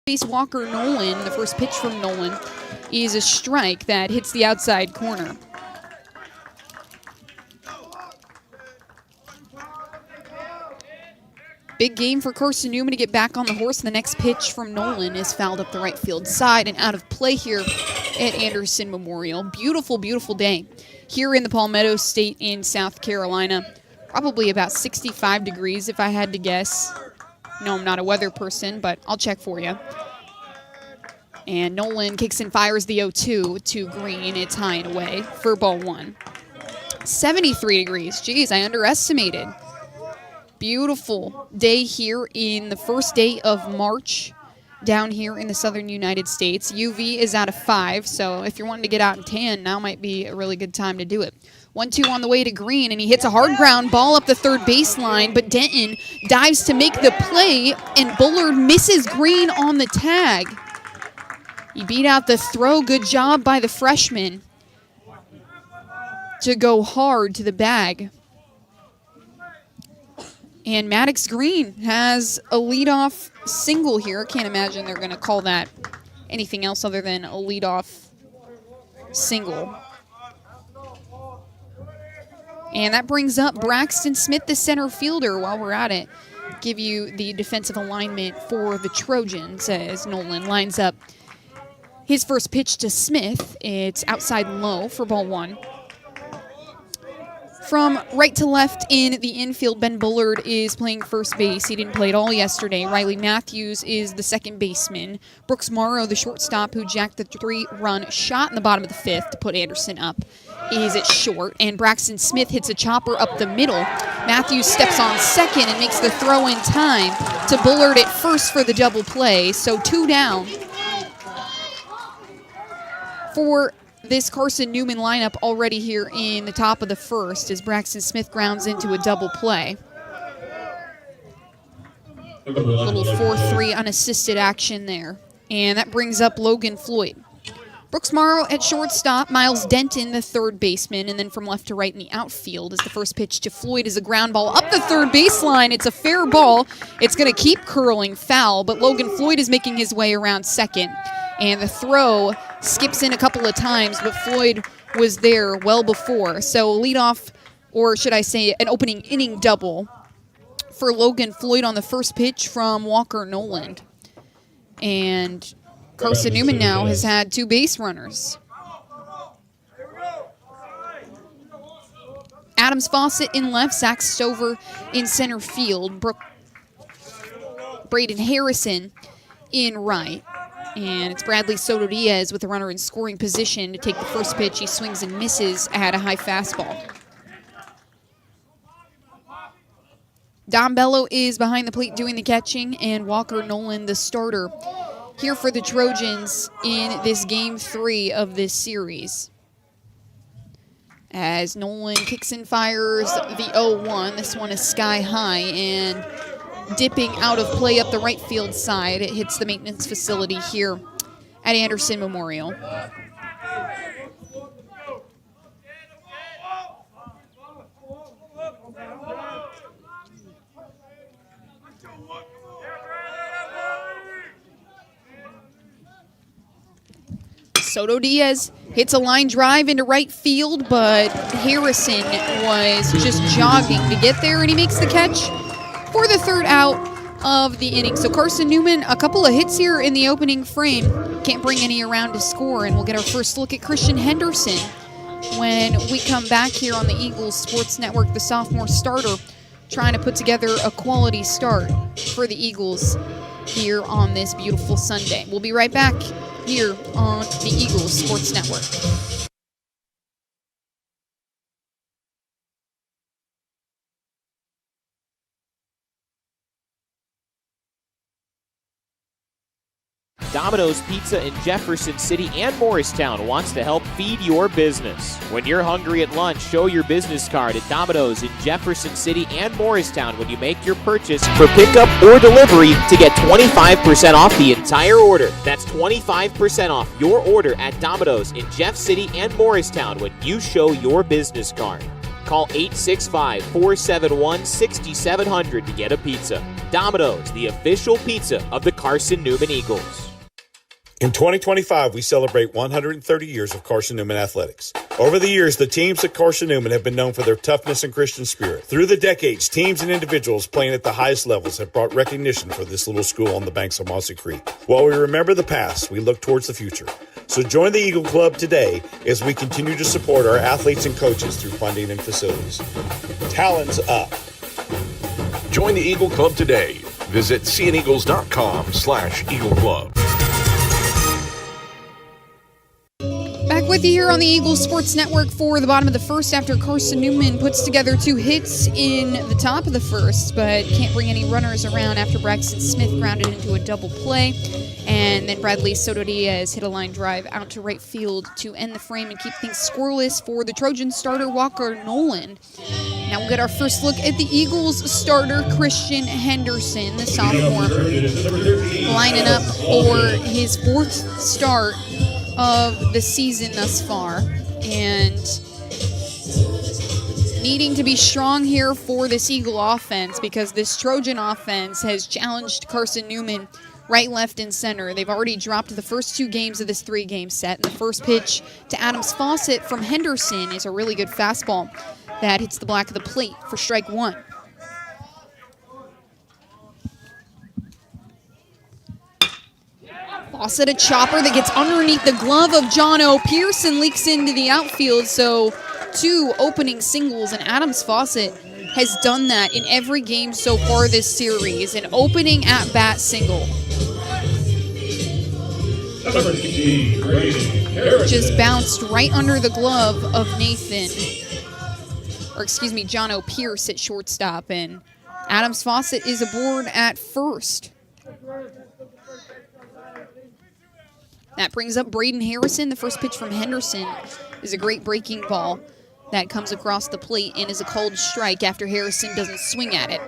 Face Walker Nolan. The first pitch from Nolan is a strike that hits the outside corner. Big game for Carson-Newman to get back on the horse. The next pitch from Nolan is fouled up the right field side and out of play here at Anderson Memorial. Beautiful, beautiful day here in the Palmetto State in South Carolina. Probably about 65 degrees if I had to guess. No, I'm not a weather person, but I'll check for you. And Nolan kicks and fires the 0-2 to Green. It's high and away for ball one. 73 degrees. Geez, I underestimated. Beautiful day here in the first day of March down here in the southern United States. UV is out of 5, so if you're wanting to get out and tan, now might be a really good time to do it. 1-2 on the way to Green, and he hits a hard ground ball up the third baseline, but Denton dives to make the play, and Bullard misses Green on the tag. He beat out the throw. Good job by the freshman to go hard to the bag. And Maddox Green has a leadoff single here. Can't imagine they're going to call that anything else other than a leadoff single. And that brings up Braxton Smith, the center fielder. While we're at it, give you the defensive alignment for the Trojans as Nolan lines up his first pitch to Smith. It's outside low for ball one. From right to left in the infield, Ben Bullard is playing first base. He didn't play at all yesterday. Riley Matthews is the second baseman. Brooks Morrow, the shortstop who jacked the 3-run shot in the bottom of the fifth to put Anderson up, is at short. And Braxton Smith hits a chopper up the middle. Matthews steps on second and makes the throw in time to Bullard at first for the double play. So 2 down for this Carson-Newman lineup already here in the top of the first as Braxton Smith grounds into a double play. A little 4-3 unassisted action there. And that brings up Logan Floyd. Brooks Morrow at shortstop, Miles Denton, the third baseman, and then from left to right in the outfield is the first pitch to Floyd is a ground ball up the third baseline. It's a fair ball. It's going to keep curling foul, but Logan Floyd is making his way around second. And the throw skips in a couple of times, but Floyd was there well before. So leadoff, or should I say an opening inning double for Logan Floyd on the first pitch from Walker Nolan. And Carson-Newman now has had 2 base runners. Adams Fawcett in left, Zach Stover in center field, Braden Harrison in right. And it's Bradley Soto Diaz with the runner in scoring position to take the first pitch. He swings and misses at a high fastball. Dom Bello is behind the plate doing the catching, and Walker Nolan the starter here for the Trojans in this game 3 of this series. As Nolan kicks and fires the 0-1. This one is sky high and dipping out of play up the right field side. It hits the maintenance facility here at Anderson Memorial. Soto Diaz hits a line drive into right field, but Harrison was just jogging to get there, and he makes the catch for the third out of the inning. So Carson-Newman, a couple of hits here in the opening frame. Can't bring any around to score, and we'll get our first look at Christian Henderson when we come back here on the Eagles Sports Network, the sophomore starter, trying to put together a quality start for the Eagles here on this beautiful Sunday. We'll be right back here on the Eagles Sports Network. Domino's Pizza in Jefferson City and Morristown wants to help feed your business. When you're hungry at lunch, show your business card at Domino's in Jefferson City and Morristown when you make your purchase for pickup or delivery to get 25% off the entire order. That's 25% off your order at Domino's in Jeff City and Morristown when you show your business card. Call 865-471-6700 to get a pizza. Domino's, the official pizza of the Carson-Newman Eagles. In 2025, we celebrate 130 years of Carson-Newman athletics. Over the years, the teams at Carson-Newman have been known for their toughness and Christian spirit. Through the decades, teams and individuals playing at the highest levels have brought recognition for this little school on the banks of Mossy Creek. While we remember the past, we look towards the future. So join the Eagle Club today as we continue to support our athletes and coaches through funding and facilities. Talons up. Join the Eagle Club today. Visit seeaneagles.com/Eagle Club. Back with you here on the Eagles Sports Network for the bottom of the first after Carson-Newman puts together 2 hits in the top of the first, but can't bring any runners around after Braxton Smith grounded into a double play. And then Bradley Soto Diaz hit a line drive out to right field to end the frame and keep things scoreless for the Trojan starter Walker Nolan. Now we'll get our first look at the Eagles starter Christian Henderson, the sophomore, lining up for his 4th start of the season thus far, and needing to be strong here for this Eagle offense because this Trojan offense has challenged Carson-Newman right, left, and center. They've already dropped the first 2 games of this 3-game set, and the first pitch to Adams Fawcett from Henderson is a really good fastball that hits the back of the plate for strike 1. Fawcett, a chopper that gets underneath the glove of John O. Pearson, leaks into the outfield, so 2 opening singles, and Adams Fawcett has done that in every game so far this series, an opening at-bat single. Just bounced right under the glove of John O. Pierce at shortstop, and Adams Fawcett is aboard at first. That brings up Braden Harrison. The first pitch from Henderson is a great breaking ball that comes across the plate and is a called strike after Harrison doesn't swing at it.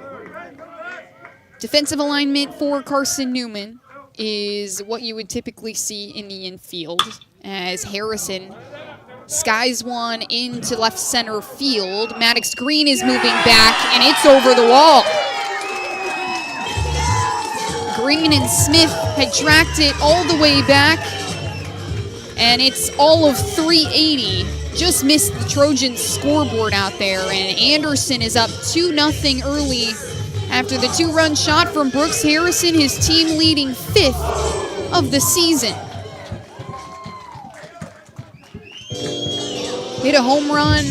Defensive alignment for Carson-Newman is what you would typically see in the infield, as Harrison skies one into left center field. Maddox Green is moving back, and it's over the wall. Green and Smith had tracked it all the way back, and it's all of 380. Just missed the Trojans scoreboard out there, and Anderson is up 2-0 early after the 2-run shot from Brooks Harrison, his team leading 5th of the season. Hit a home run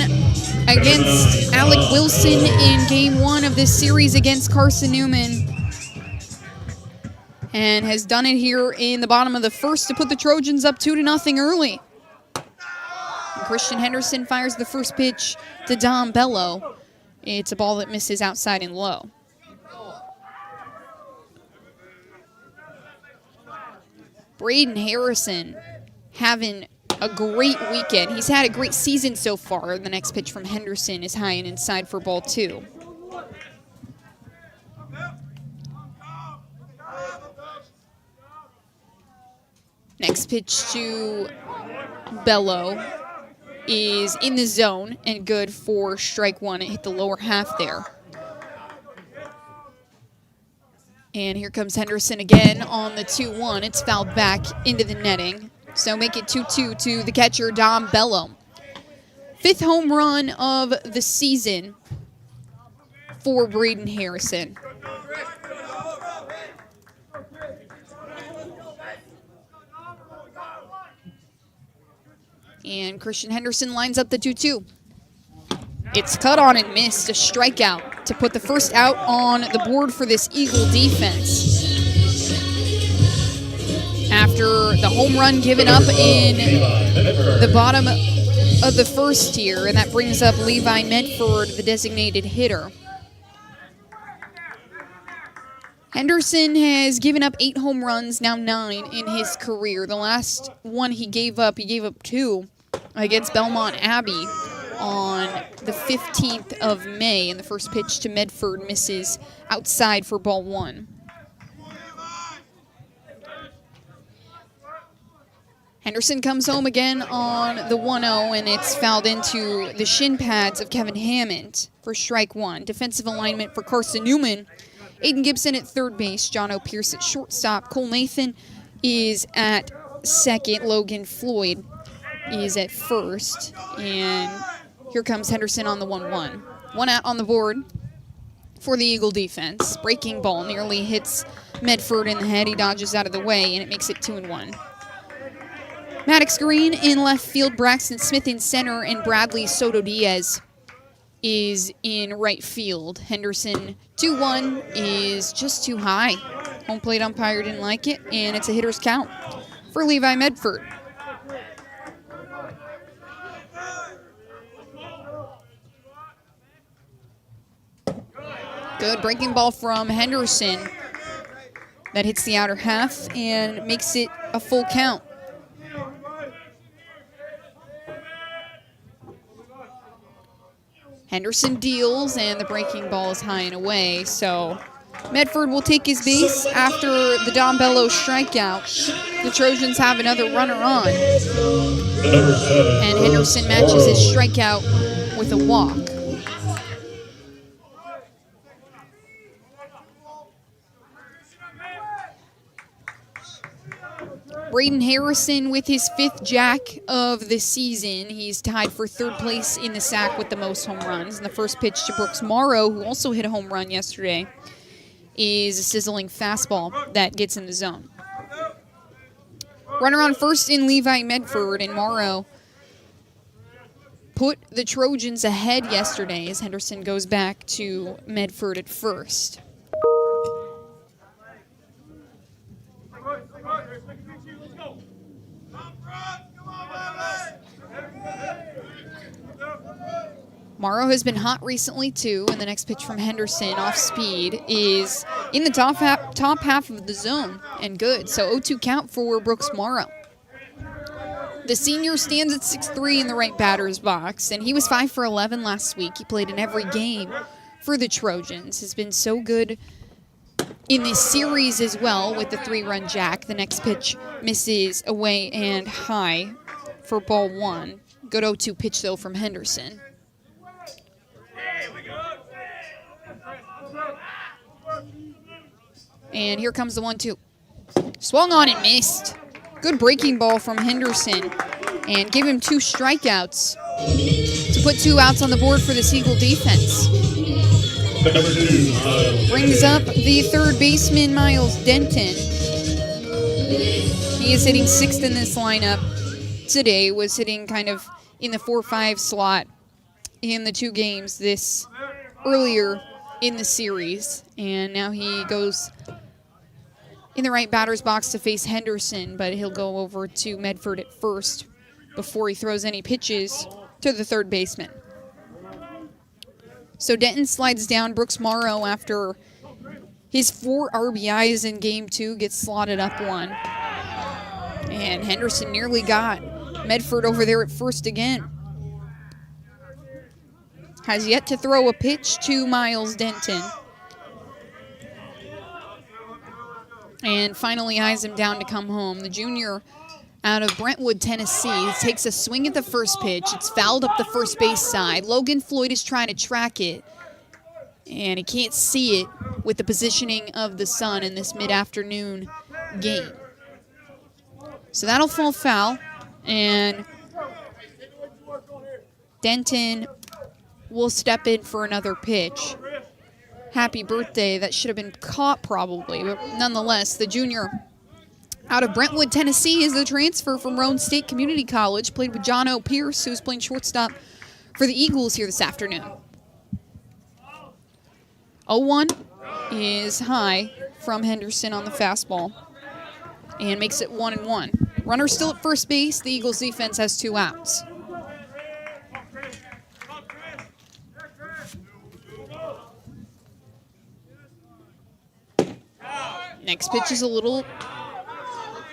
against Alec Wilson in Game 1 of this series against Carson-Newman, and has done it here in the bottom of the first to put the Trojans up 2-0 early. And Christian Henderson fires the first pitch to Dom Bello. It's a ball that misses outside and low. Braden Harrison having a great weekend. He's had a great season so far. The next pitch from Henderson is high and inside for ball 2. Next pitch to Bello is in the zone and good for strike 1. It hit the lower half there. And here comes Henderson again on the 2-1. It's fouled back into the netting. So make it 2-2 to the catcher, Dom Bello. 5th home run of the season for Braden Harrison. And Christian Henderson lines up the 2-2. It's cut on and missed, a strikeout to put the first out on the board for this Eagle defense. After the home run given up in the bottom of the first here, and that brings up Levi Medford, the designated hitter. Henderson has given up 8 home runs, now 9 in his career. The last one he gave up 2 against Belmont Abbey on the 15th of May, and the first pitch to Medford misses outside for ball 1. Henderson comes home again on the 1-0, and it's fouled into the shin pads of Kevin Hammond for strike 1. Defensive alignment for Carson-Newman Aiden Gibson at third base, John O'Pierce at shortstop, Cole Nathan is at second, Logan Floyd is at first, and here comes Henderson on the 1-1. 1 out on the board for the Eagle defense. Breaking ball nearly hits Medford in the head. He dodges out of the way, and it makes it 2-1. Maddox Green in left field, Braxton Smith in center, and Bradley Soto Diaz is in right field. Henderson 2-1 is just too high. Home plate umpire didn't like it, and it's a hitter's count for Levi Medford. Good breaking ball from Henderson. That hits the outer half and makes it a full count. Henderson deals, and the breaking ball is high and away, so Medford will take his base after the Don Bello strikeout. The Trojans have another runner on, and Henderson matches his strikeout with a walk. Braden Harrison with his 5th jack of the season. He's tied for 3rd place in the SAC with the most home runs. And the first pitch to Brooks Morrow, who also hit a home run yesterday, is a sizzling fastball that gets in the zone. Runner on first in Levi Medford, and Morrow put the Trojans ahead yesterday as Henderson goes back to Medford at first. Morrow has been hot recently, too, and the next pitch from Henderson off speed is in the top half of the zone and good. So 0-2 count for Brooks Morrow. The senior stands at 6'3" in the right batter's box, and he was 5 for 11 last week. He played in every game for the Trojans. Has been so good in this series as well with the 3-run jack. The next pitch misses away and high for ball 1. Good 0-2 pitch, though, from Henderson. And here comes the 1-2. Swung on and missed. Good breaking ball from Henderson. And gave him 2 strikeouts to put 2 outs on the board for this Eagle defense. Brings up the 3rd baseman, Miles Denton. He is hitting 6th in this lineup today. Was hitting kind of in the 4-5 slot in the 2 games this earlier in the series. And now he goes in the right batter's box to face Henderson, but he'll go over to Medford at first before he throws any pitches to the 3rd baseman. So Denton slides down. Brooks Morrow, after his 4 RBIs in Game 2, gets slotted up 1. And Henderson nearly got Medford over there at first again. Has yet to throw a pitch to Miles Denton. And finally eyes him down to come home. The junior out of Brentwood, Tennessee, takes a swing at the first pitch. It's fouled up the first base side. Logan Floyd is trying to track it, and he can't see it with the positioning of the sun in this mid-afternoon game. So that'll fall foul, and Denton will step in for another pitch. Happy birthday. That should have been caught probably, but nonetheless, the junior out of Brentwood, Tennessee is the transfer from Roane State Community College. Played with John O'Pierce, who's playing shortstop for the Eagles here this afternoon. 0-1 is high from Henderson on the fastball and makes it 1-1. Runner still at first base. The Eagles defense has 2 outs. Next pitch is a little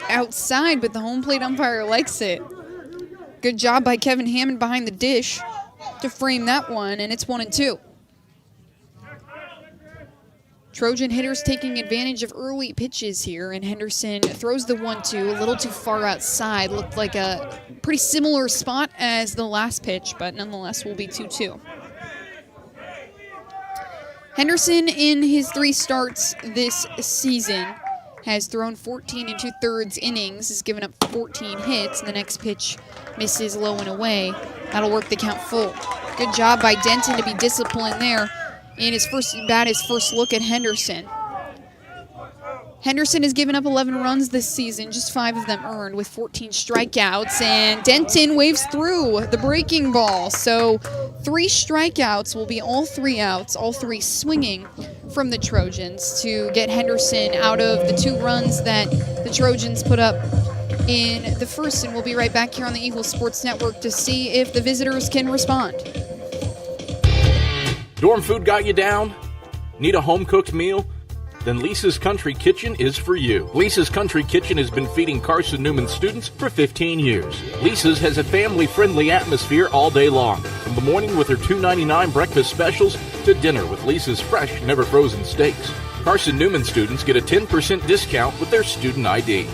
outside, but the home plate umpire likes it. Good job by Kevin Hammond behind the dish to frame that one, and it's 1-2. Trojan hitters taking advantage of early pitches here, and Henderson throws the 1-2 a little too far outside. Looked like a pretty similar spot as the last pitch, but nonetheless will be 2-2. Henderson, in his 3 starts this season, has thrown 14 2/3 innings, has given up 14 hits, and the next pitch misses low and away. That'll work the count full. Good job by Denton to be disciplined there in his first bat, his first look at Henderson. Henderson has given up 11 runs this season, just 5 of them earned, with 14 strikeouts, and Denton waves through the breaking ball. So 3 strikeouts will be all 3 outs, all 3 swinging from the Trojans to get Henderson out of the 2 runs that the Trojans put up in the first. And we'll be right back here on the Eagle Sports Network to see if the visitors can respond. Dorm food got you down? Need a home-cooked meal? Then Lisa's Country Kitchen is for you. Lisa's Country Kitchen has been feeding Carson-Newman students for 15 years. Lisa's has a family-friendly atmosphere all day long, from the morning with her $2.99 breakfast specials to dinner with Lisa's fresh, never-frozen steaks. Carson-Newman students get a 10% discount with their student ID.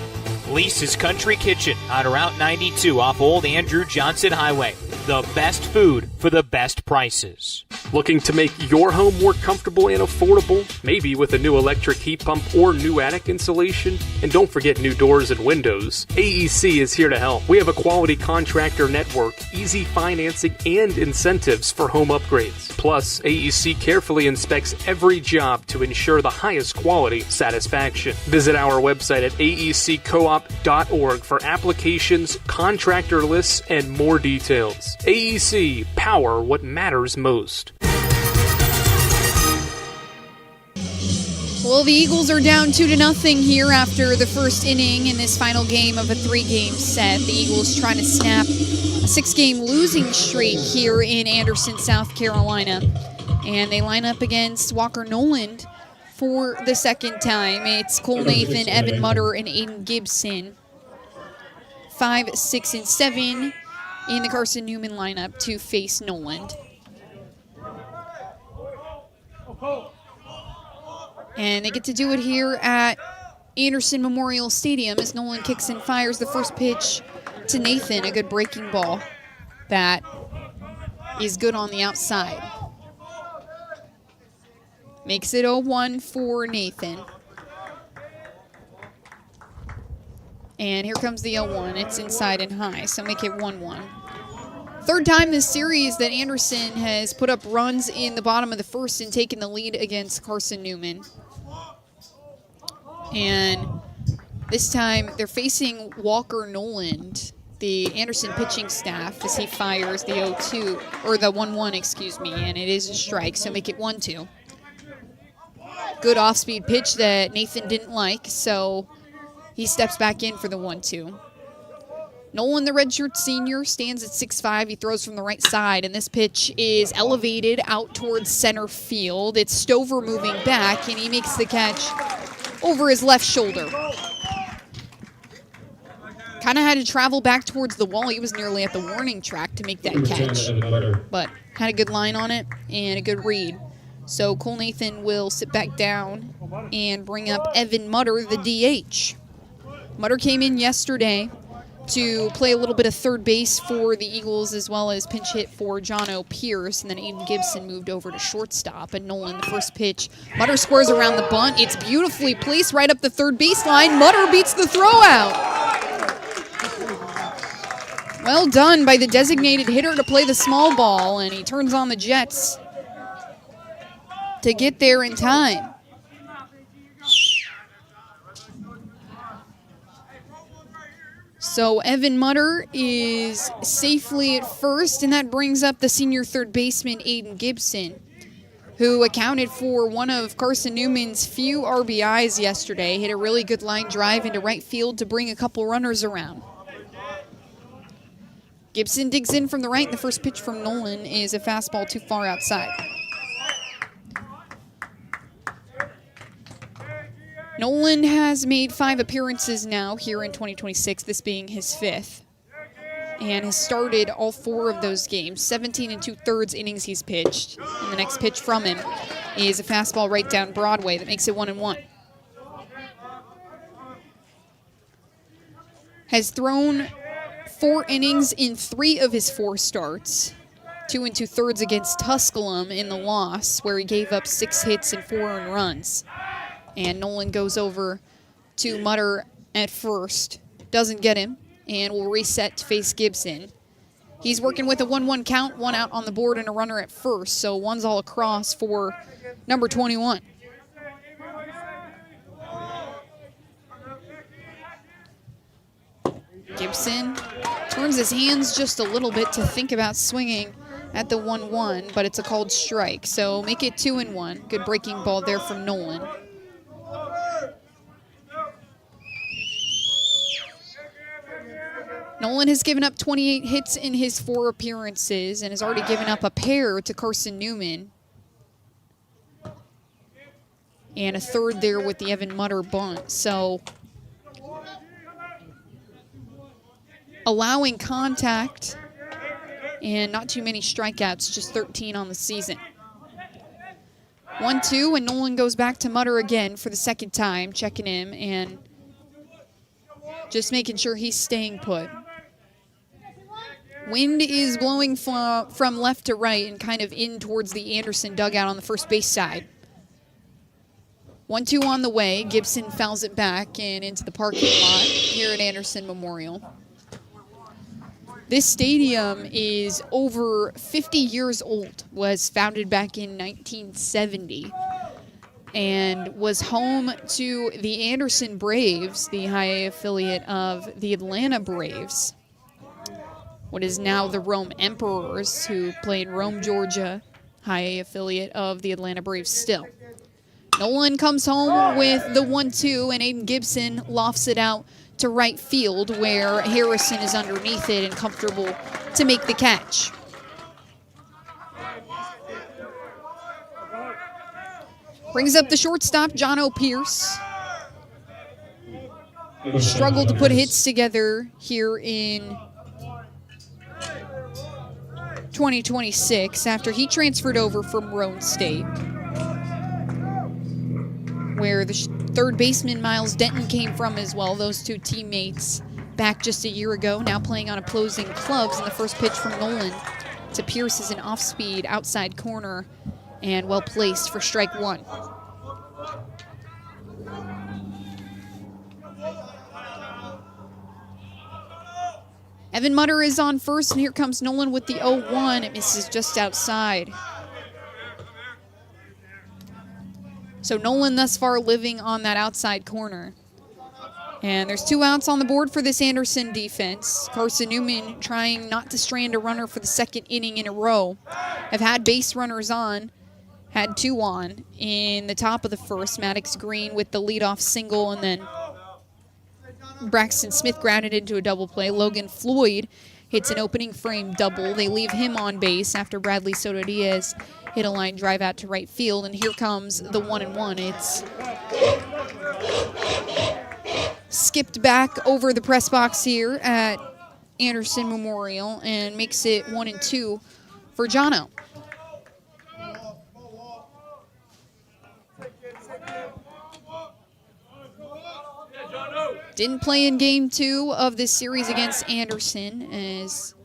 Lisa's Country Kitchen on Route 92 off Old Andrew Johnson Highway. The best food for the best prices. Looking to make your home more comfortable and affordable? Maybe with a new electric heat pump or new attic insulation? And don't forget new doors and windows. AEC is here to help. We have a quality contractor network, easy financing, and incentives for home upgrades. Plus, AEC carefully inspects every job to ensure the highest quality satisfaction. Visit our website at aeccoop.org for applications, contractor lists, and more details. AEC, power what matters most. Well, the Eagles are down 2-0 here after the first inning in this final game of a 3-game set. The Eagles trying to snap a 6-game losing streak here in Anderson, South Carolina. And they line up against Walker Noland for the second time. It's Cole Nathan, Evan Mutter, and Aiden Gibson. 5, 6, and 7 in the Carson-Newman lineup to face Noland. And they get to do it here at Anderson Memorial Stadium as Nolan kicks and fires the first pitch to Nathan, a good breaking ball that is good on the outside. Makes it 0-1 for Nathan. And here comes the 0-1. It's inside and high, so make it 1-1. Third time this series that Anderson has put up runs in the bottom of the first and taken the lead against Carson-Newman. And this time they're facing Walker Noland, the Anderson pitching staff, as he fires the 0-2, or the 1-1, excuse me, and it is a strike, so make it 1-2. Good off-speed pitch that Nathan didn't like, so he steps back in for the 1-2. Nolan, the redshirt senior, stands at 6'5". He throws from the right side, and this pitch is elevated out towards center field. It's Stover moving back, and he makes the catch over his left shoulder. Kind of had to travel back towards the wall. He was nearly at the warning track to make that catch, but had a good line on it and a good read. So Cole Nathan will sit back down and bring up Evan Mutter, the DH. Mutter came in yesterday to play a little bit of third base for the Eagles as well as pinch hit for John O. Pierce, and then Aiden Gibson moved over to shortstop. And Nolan, the first pitch, Mutter squares around the bunt. It's beautifully placed right up the third baseline. Mutter beats the throw out. Well done by the designated hitter to play the small ball, and he turns on the jets to get there in time. So Evan Mutter is safely at first, and that brings up the senior third baseman, Aiden Gibson, who accounted for one of Carson-Newman's few RBIs yesterday. Hit a really good line drive into right field to bring a couple runners around. Gibson digs in from the right, and the first pitch from Nolan is a fastball too far outside. Nolan has made 5 appearances now here in 2026, this being his 5th, and has started all 4 of those games. 17 2/3 innings he's pitched, and the next pitch from him is a fastball right down Broadway that makes it 1-1. Has thrown 4 innings in 3 of his 4 starts, 2 2/3 against Tusculum in the loss, where he gave up 6 hits and 4 earned runs. And Nolan goes over to Mutter at first. Doesn't get him, and will reset to face Gibson. He's working with a 1-1 count, 1 out on the board and a runner at first, so 1's all across for number 21. Gibson turns his hands just a little bit to think about swinging at the 1-1, but it's a called strike, so make it 2-1. Good breaking ball there from Nolan. Nolan has given up 28 hits in his 4 appearances and has already given up a pair to Carson-Newman. And a third there with the Evan Mutter bunt. So allowing contact and not too many strikeouts, just 13 on the season. 1-2, and Nolan goes back to Mutter again for the second time, checking him and just making sure he's staying put. Wind is blowing from left to right and kind of in towards the Anderson dugout on the first base side. 1-2 on the way. Gibson fouls it back and into the parking lot here at Anderson Memorial. This stadium is over 50 years old, was founded back in 1970, and was home to the Anderson Braves, the high A affiliate of the Atlanta Braves. What is now the Rome Emperors, who play in Rome, Georgia, high A affiliate of the Atlanta Braves still. Nolan comes home with the 1-2, and Aiden Gibson lofts it out to right field, where Harrison is underneath it and comfortable to make the catch. Brings up the shortstop, Jono Pierce. Struggled to put hits together here in 2026 after he transferred over from Roane State, where the third baseman Miles Denton came from as well. Those two teammates back just a year ago, now playing on opposing clubs. And the first pitch from Nolan to Pierce is an off-speed outside corner and well placed for strike 1. Evan Mutter is on first, and here comes Nolan with the 0-1. It misses just outside. So Nolan thus far living on that outside corner. And there's 2 outs on the board for this Anderson defense. Carson-Newman trying not to strand a runner for the second inning in a row. Have had base runners on, had 2 on in the top of the first. Maddox Green with the leadoff single, and then Braxton Smith grounded into a double play. Logan Floyd hits an opening frame double. They leave him on base after Bradley Soto Diaz hit a line drive out to right field. And here comes the 1-1. It's skipped back over the press box here at Anderson Memorial and makes it 1-2 for Jono. Didn't play in game 2 of this series against Anderson as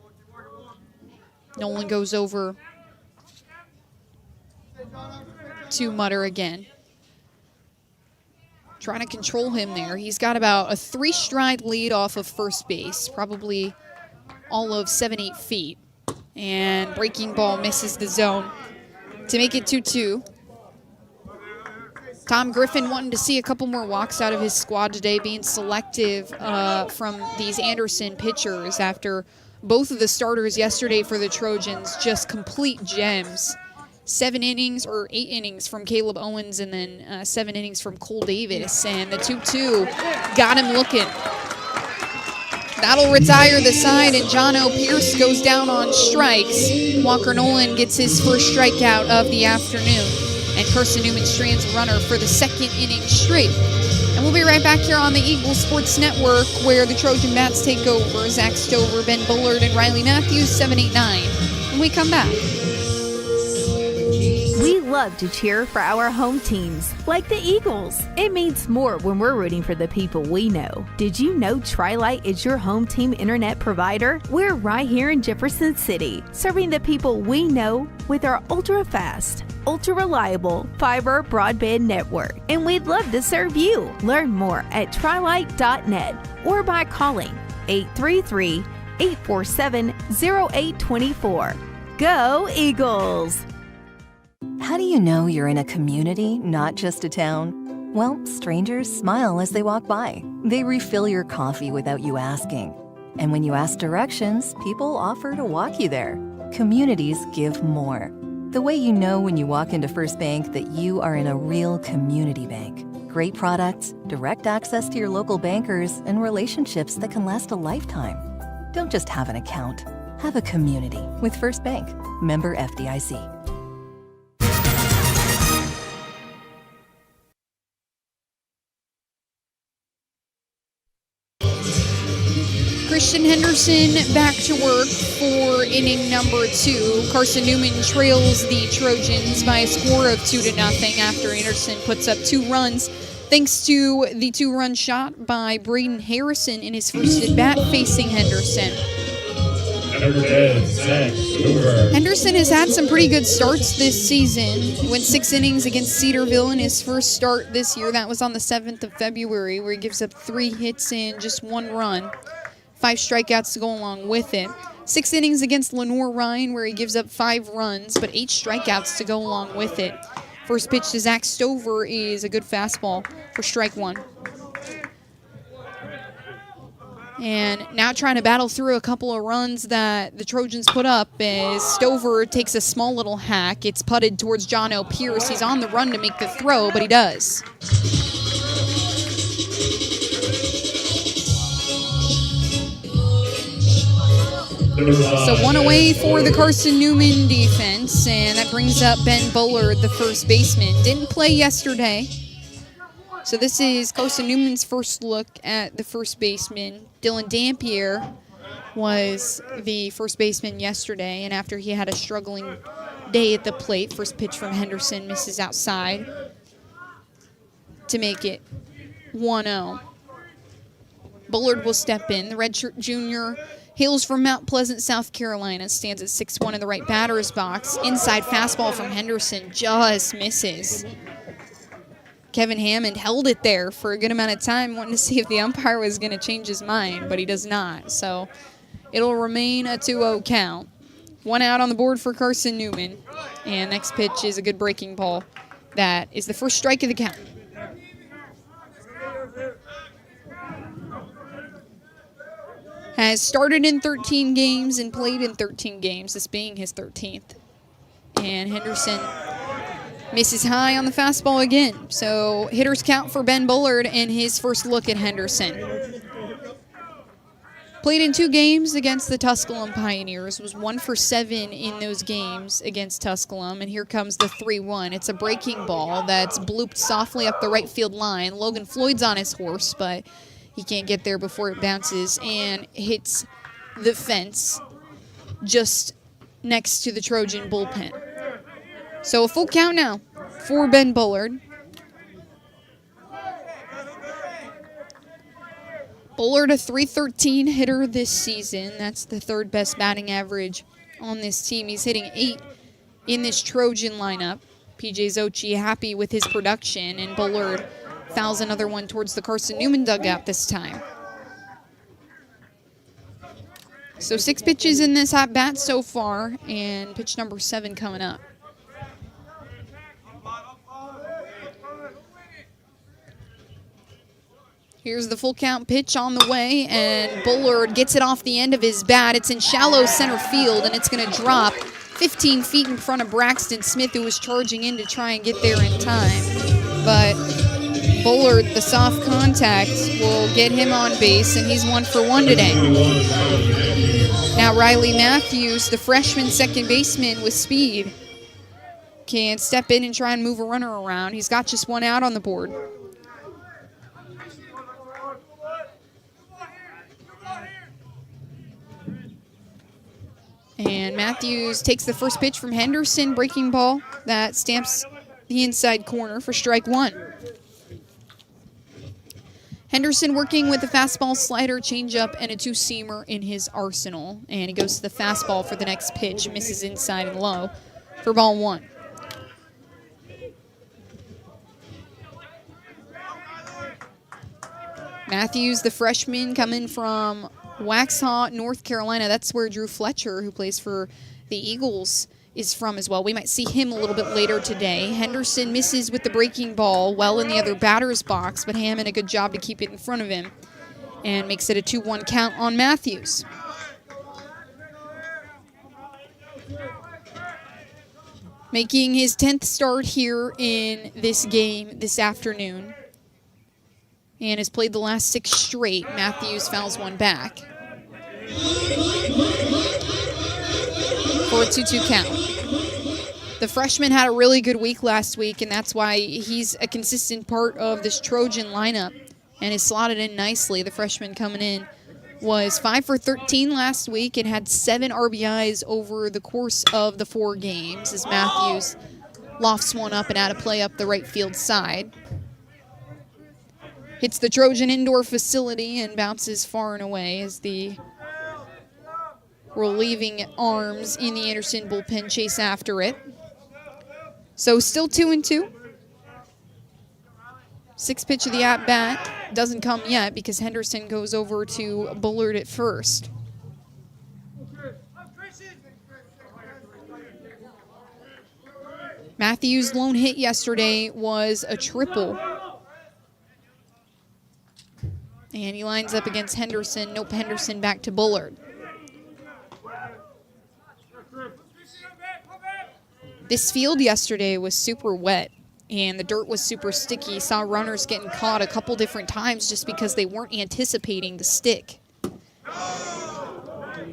Nolan goes over to Mutter again. Trying to control him there. He's got about a 3-stride lead off of first base, probably all of 7-8 feet. And breaking ball misses the zone to make it 2-2. Tom Griffin wanting to see a couple more walks out of his squad today, being selective from these Anderson pitchers after both of the starters yesterday for the Trojans, just complete gems. 7 innings or 8 innings from Caleb Owens, and then 7 innings from Cole Davis. And the 2-2 got him looking. That'll retire the side, and Jono Pierce goes down on strikes. Walker Nolan gets his first strikeout of the afternoon. And Carson-Newman strands a runner for the 2nd inning straight. And we'll be right back here on the Eagle Sports Network, where the Trojan Bats take over. Zach Stover, Ben Bullard, and Riley Matthews, 7-8-9. When we come back. We love love to cheer for our home teams, like the Eagles. It means more when we're rooting for the people we know. Did you know Tri-Lite is your home team internet provider? We're right here in Jefferson City, serving the people we know with our ultra-fast, ultra-reliable fiber broadband network. And we'd love to serve you. Learn more at trilite.net or by calling 833-847-0824. Go Eagles! How do you know you're in a community, not just a town? Well, strangers smile as they walk by. They refill your coffee without you asking. And when you ask directions, people offer to walk you there. Communities give more. The way you know when you walk into First Bank that you are in a real community bank. Great products, direct access to your local bankers, and relationships that can last a lifetime. Don't just have an account. Have a community with First Bank. Member FDIC. Christian Henderson back to work for inning number 2. Carson-Newman trails the Trojans by a score of 2-0 after Anderson puts up 2 runs thanks to the 2-run shot by Braden Harrison in his first at-bat facing Henderson. Henderson has had some pretty good starts this season. He went 6 innings against Cedarville in his first start this year. That was on the 7th of February, where he gives up 3 hits and just 1 run. 5 strikeouts to go along with it. 6 innings against Lenore Ryan, where he gives up 5 runs, but 8 strikeouts to go along with it. First pitch to Zach Stover is a good fastball for strike 1. And now trying to battle through a couple of runs that the Trojans put up as Stover takes a small little hack. It's putted towards John O. Pierce. He's on the run to make the throw, but he does. So 1 away for the Carson-Newman defense, and that brings up Ben Bullard, the first baseman. Didn't play yesterday. So this is Carson-Newman's first look at the first baseman. Dylan Dampier was the first baseman yesterday, and after he had a struggling day at the plate, first pitch from Henderson misses outside to make it 1-0. Bullard will step in. The redshirt junior hails from Mount Pleasant, South Carolina, stands at 6'1" in the right batter's box. Inside fastball from Henderson just misses. Kevin Hammond held it there for a good amount of time, wanting to see if the umpire was going to change his mind, but he does not. So it'll remain a 2-0 count. 1 out on the board for Carson-Newman. And next pitch is a good breaking ball. That is the first strike of the count. Has started in 13 games and played in 13 games, this being his 13th. And Henderson misses high on the fastball again. So hitters count for Ben Bullard in his first look at Henderson. Played in 2 games against the Tusculum Pioneers, was 1 for 7 in those games against Tusculum, and here comes the 3-1. It's a breaking ball that's blooped softly up the right field line. Logan Floyd's on his horse, but he can't get there before it bounces and hits the fence just next to the Trojan bullpen. So a full count now for Ben Bullard. Bullard, a .313 hitter this season. That's the 3rd best batting average on this team. He's hitting 8 in this Trojan lineup. PJ Zochi happy with his production, and Bullard fouls another one towards the Carson-Newman dugout this time. So 6 pitches in this at-bat so far, and pitch number 7 coming up. Here's the full count pitch on the way, and Bullard gets it off the end of his bat. It's in shallow center field, and it's going to drop 15 feet in front of Braxton Smith, who was charging in to try and get there in time. But Bullard, the soft contact, will get him on base, and he's 1 for 1 today. Now Riley Matthews, the freshman second baseman with speed, can step in and try and move a runner around. He's got just 1 out on the board. And Matthews takes the first pitch from Henderson, breaking ball that stamps the inside corner for strike one. Henderson working with the fastball, slider, changeup, and a two-seamer in his arsenal. And he goes to the fastball for the next pitch, misses inside and low for ball one. Matthews, the freshman, coming from Waxhaw, North Carolina. That's where Drew Fletcher, who plays for the Eagles, is from as well. We might see him a little bit later today. Henderson misses with the breaking ball well in the other batter's box, but Hammond a good job to keep it in front of him and makes it a 2-1 count on Matthews. Making his 10th start here in this game this afternoon and has played the last 6 straight. Matthews fouls one back for a 2-2 count. The freshman had a really good week last week, and that's why he's a consistent part of this Trojan lineup and is slotted in nicely. The freshman coming in was 5 for 13 last week and had 7 RBIs over the course of the 4 games as Matthews lofts one up and out of play up the right field side. Hits the Trojan indoor facility and bounces far and away as the relieving arms in the Anderson bullpen chase after it. So still 2-2. 6th pitch of the at-bat doesn't come yet because Henderson goes over to Bullard at first. Matthews' lone hit yesterday was a triple. And he lines up against Henderson. Nope, Henderson back to Bullard. This field yesterday was super wet, and the dirt was super sticky. Saw runners getting caught a couple different times just because they weren't anticipating the stick.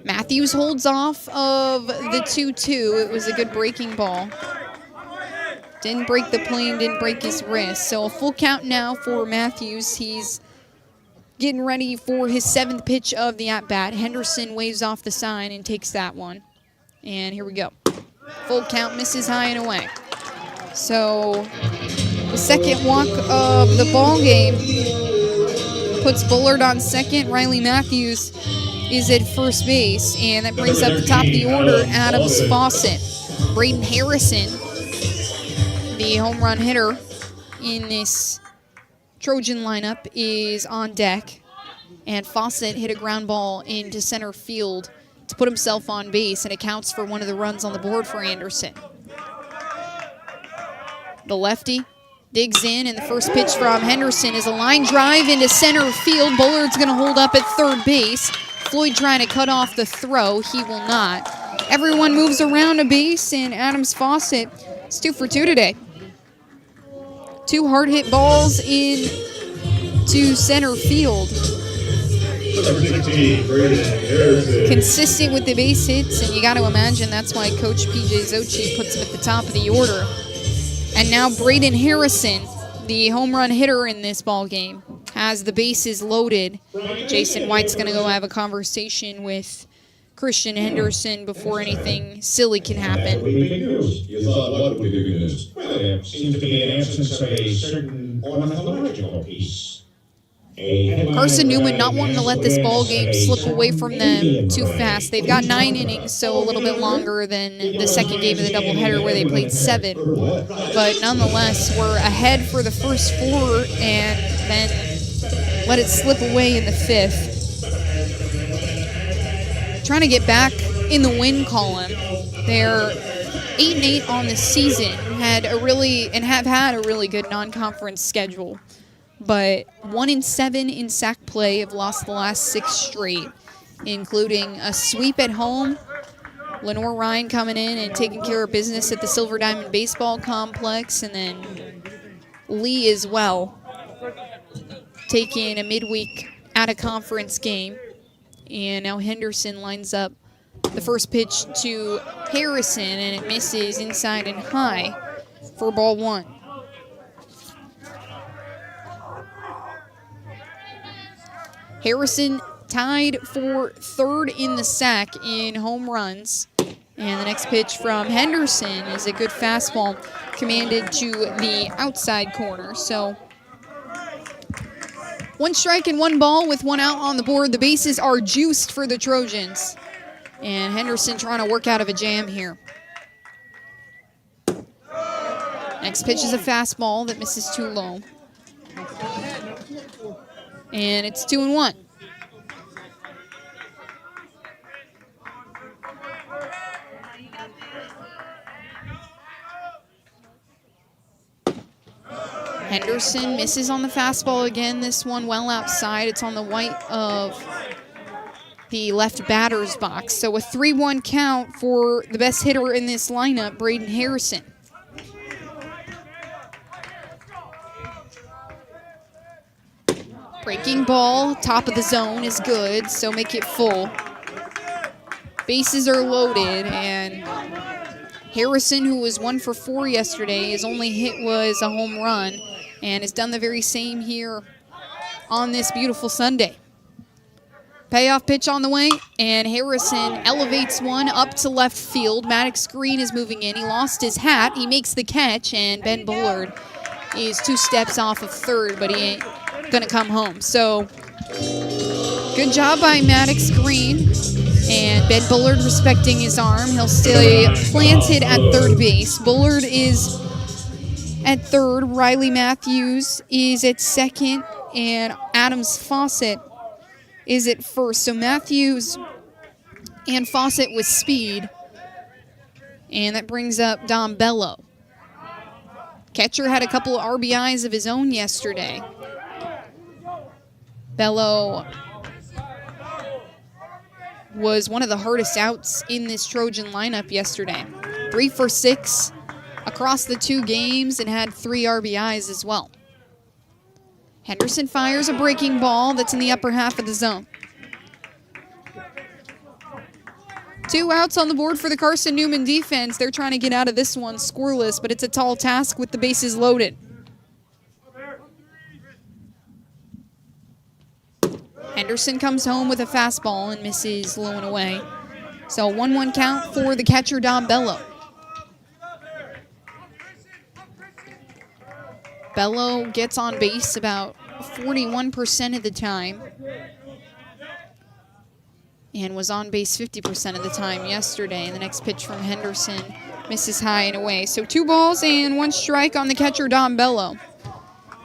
Matthews holds off of the 2-2. It was a good breaking ball. Didn't break the plane, didn't break his wrist. So a full count now for Matthews. He's getting ready for his 7th pitch of the at-bat. Henderson waves off the sign and takes that one. And here we go. Full count, misses high and away. So the second walk of the ball game puts Bullard on second. Riley Matthews is at first base, and that brings up the top of the order Adams Fawcett. Braden Harrison, the home run hitter in this Trojan lineup, is on deck, and Fawcett hit a ground ball into center field to put himself on base, and it counts for one of the runs on the board for Anderson. The lefty digs in, and the first pitch from Henderson is a line drive into center field. Bullard's going to hold up at third base. Floyd trying to cut off the throw. He will not. Everyone moves around a base, and Adams Fawcett is 2 for 2 today. 2 hard-hit balls into center field. Consistent with the base hits, and you got to imagine that's why Coach P.J. Zochi puts him at the top of the order. And now Braden Harrison, the home run hitter in this ball game, has the bases loaded. Jason White's going to go have a conversation with Christian Henderson before anything silly can happen. You thought what would be good news? Well, there seems to be an absence of a certain ornithological piece. Carson-Newman not wanting to let this ball game slip away from them too fast. They've got 9 innings, so a little bit longer than the second game of the doubleheader where they played 7. But nonetheless, we're ahead for the first 4 and then let it slip away in the 5th. Trying to get back in the win column. They're 8-8 on the season, have had a really good non-conference schedule. But 1-7 in sack play, have lost the last 6 straight, including a sweep at home. Lenore Ryan coming in and taking care of business at the Silver Diamond Baseball Complex, and then Lee as well, taking a midweek out-of-conference game. And now Henderson lines up the first pitch to Harrison, and it misses inside and high for ball 1. Harrison tied for 3rd in the sack in home runs. And the next pitch from Henderson is a good fastball. commanded to the outside corner. So 1 strike and 1 ball with 1 out on the board. The bases are juiced for the Trojans. And Henderson trying to work out of a jam here. Next pitch is a fastball that misses too low. And it's 2-1. Henderson misses on the fastball again. This one well outside. It's on the white of the left batter's box. So a 3-1 count for the best hitter in this lineup, Braden Harrison. Breaking ball, top of the zone is good, so make it full. Bases are loaded, and Harrison, who was 1 for 4 yesterday, his only hit was a home run, and has done the very same here on this beautiful Sunday. Payoff pitch on the way, and Harrison elevates one up to left field. Maddox Green is moving in. He lost his hat. He makes the catch, and Ben Bullard is 2 steps off of third, but he ain't going to come home. So good job by Maddox Green, and Ben Bullard respecting his arm. He'll stay planted at third base. Bullard is at third. Riley Matthews is at second, and Adams Fawcett is at first. So Matthews and Fawcett with speed, and that brings up Dom Bello. Catcher had a couple of RBIs of his own yesterday. Bello was one of the hardest outs in this Trojan lineup yesterday. 3 for 6 across the 2 games and had 3 RBIs as well. Henderson fires a breaking ball that's in the upper half of the zone. 2 outs on the board for the Carson-Newman defense. They're trying to get out of this one scoreless, but it's a tall task with the bases loaded. Henderson comes home with a fastball and misses low and away. So 1-1 count for the catcher, Dom Bello. Bello gets on base about 41% of the time and was on base 50% of the time yesterday. And the next pitch from Henderson misses high and away. So 2 balls and 1 strike on the catcher, Dom Bello.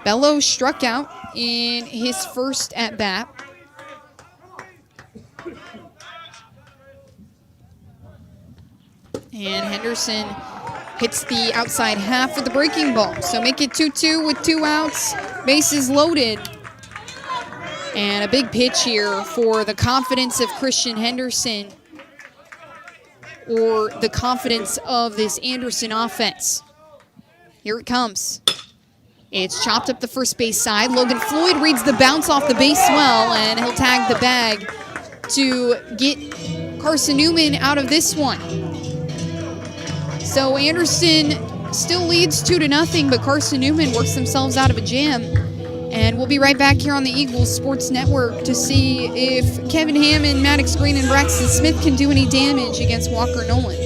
Bello struck out in his first at-bat. And Henderson hits the outside half of the breaking ball. So make it 2-2 with 2 outs, bases loaded. And a big pitch here for the confidence of Christian Henderson, or the confidence of this Anderson offense. Here it comes. It's chopped up the first base side. Logan Floyd reads the bounce off the base well, and he'll tag the bag to get Carson-Newman out of this one. So Anderson still leads 2-0, but Carson-Newman works themselves out of a jam. And we'll be right back here on the Eagles Sports Network to see if Kevin Hammond, Maddox Green, and Braxton Smith can do any damage against Walker Nolan.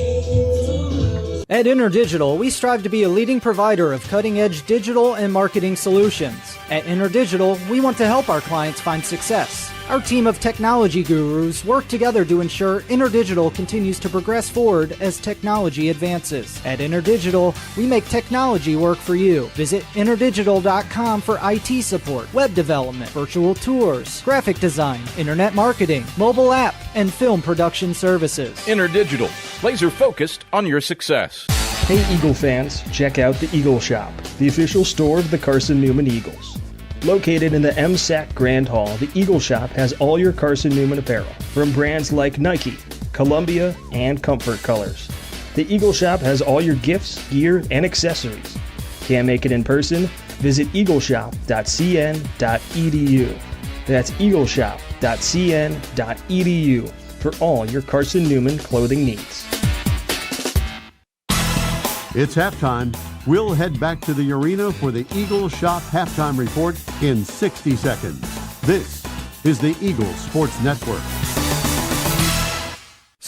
At InterDigital, we strive to be a leading provider of cutting-edge digital and marketing solutions. At InterDigital, we want to help our clients find success. Our team of technology gurus work together to ensure InterDigital continues to progress forward as technology advances. At InterDigital, we make technology work for you. Visit interdigital.com for IT support, web development, virtual tours, graphic design, internet marketing, mobile app, and film production services. InterDigital, laser focused on your success. Hey Eagle fans, check out the Eagle Shop, the official store of the Carson-Newman Eagles. Located in the MSAC Grand Hall, the Eagle Shop has all your Carson-Newman apparel, from brands like Nike, Columbia, and Comfort Colors. The Eagle Shop has all your gifts, gear, and accessories. Can't make it in person? Visit eagleshop.cn.edu. That's eagleshop.cn.edu for all your Carson-Newman clothing needs. It's halftime. We'll head back to the arena for the Eagles Shop halftime report in 60 seconds. This is the Eagles Sports Network.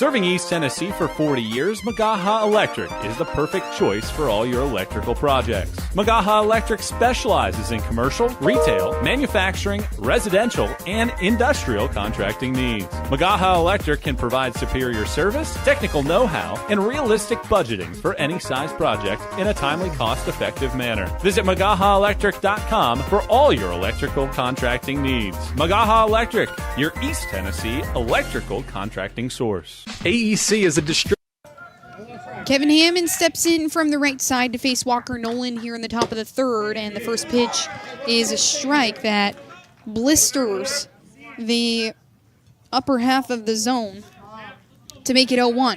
Serving East Tennessee for 40 years, Magaha Electric is the perfect choice for all your electrical projects. Magaha Electric specializes in commercial, retail, manufacturing, residential, and industrial contracting needs. Magaha Electric can provide superior service, technical know-how, and realistic budgeting for any size project in a timely, cost-effective manner. Visit MagahaElectric.com for all your electrical contracting needs. Magaha Electric, your East Tennessee electrical contracting source. AEC is a distributor. Kevin Hammond steps in from the right side to face Walker Nolan here in the top of the third, and the first pitch is a strike that blisters the upper half of the zone to make it 0-1.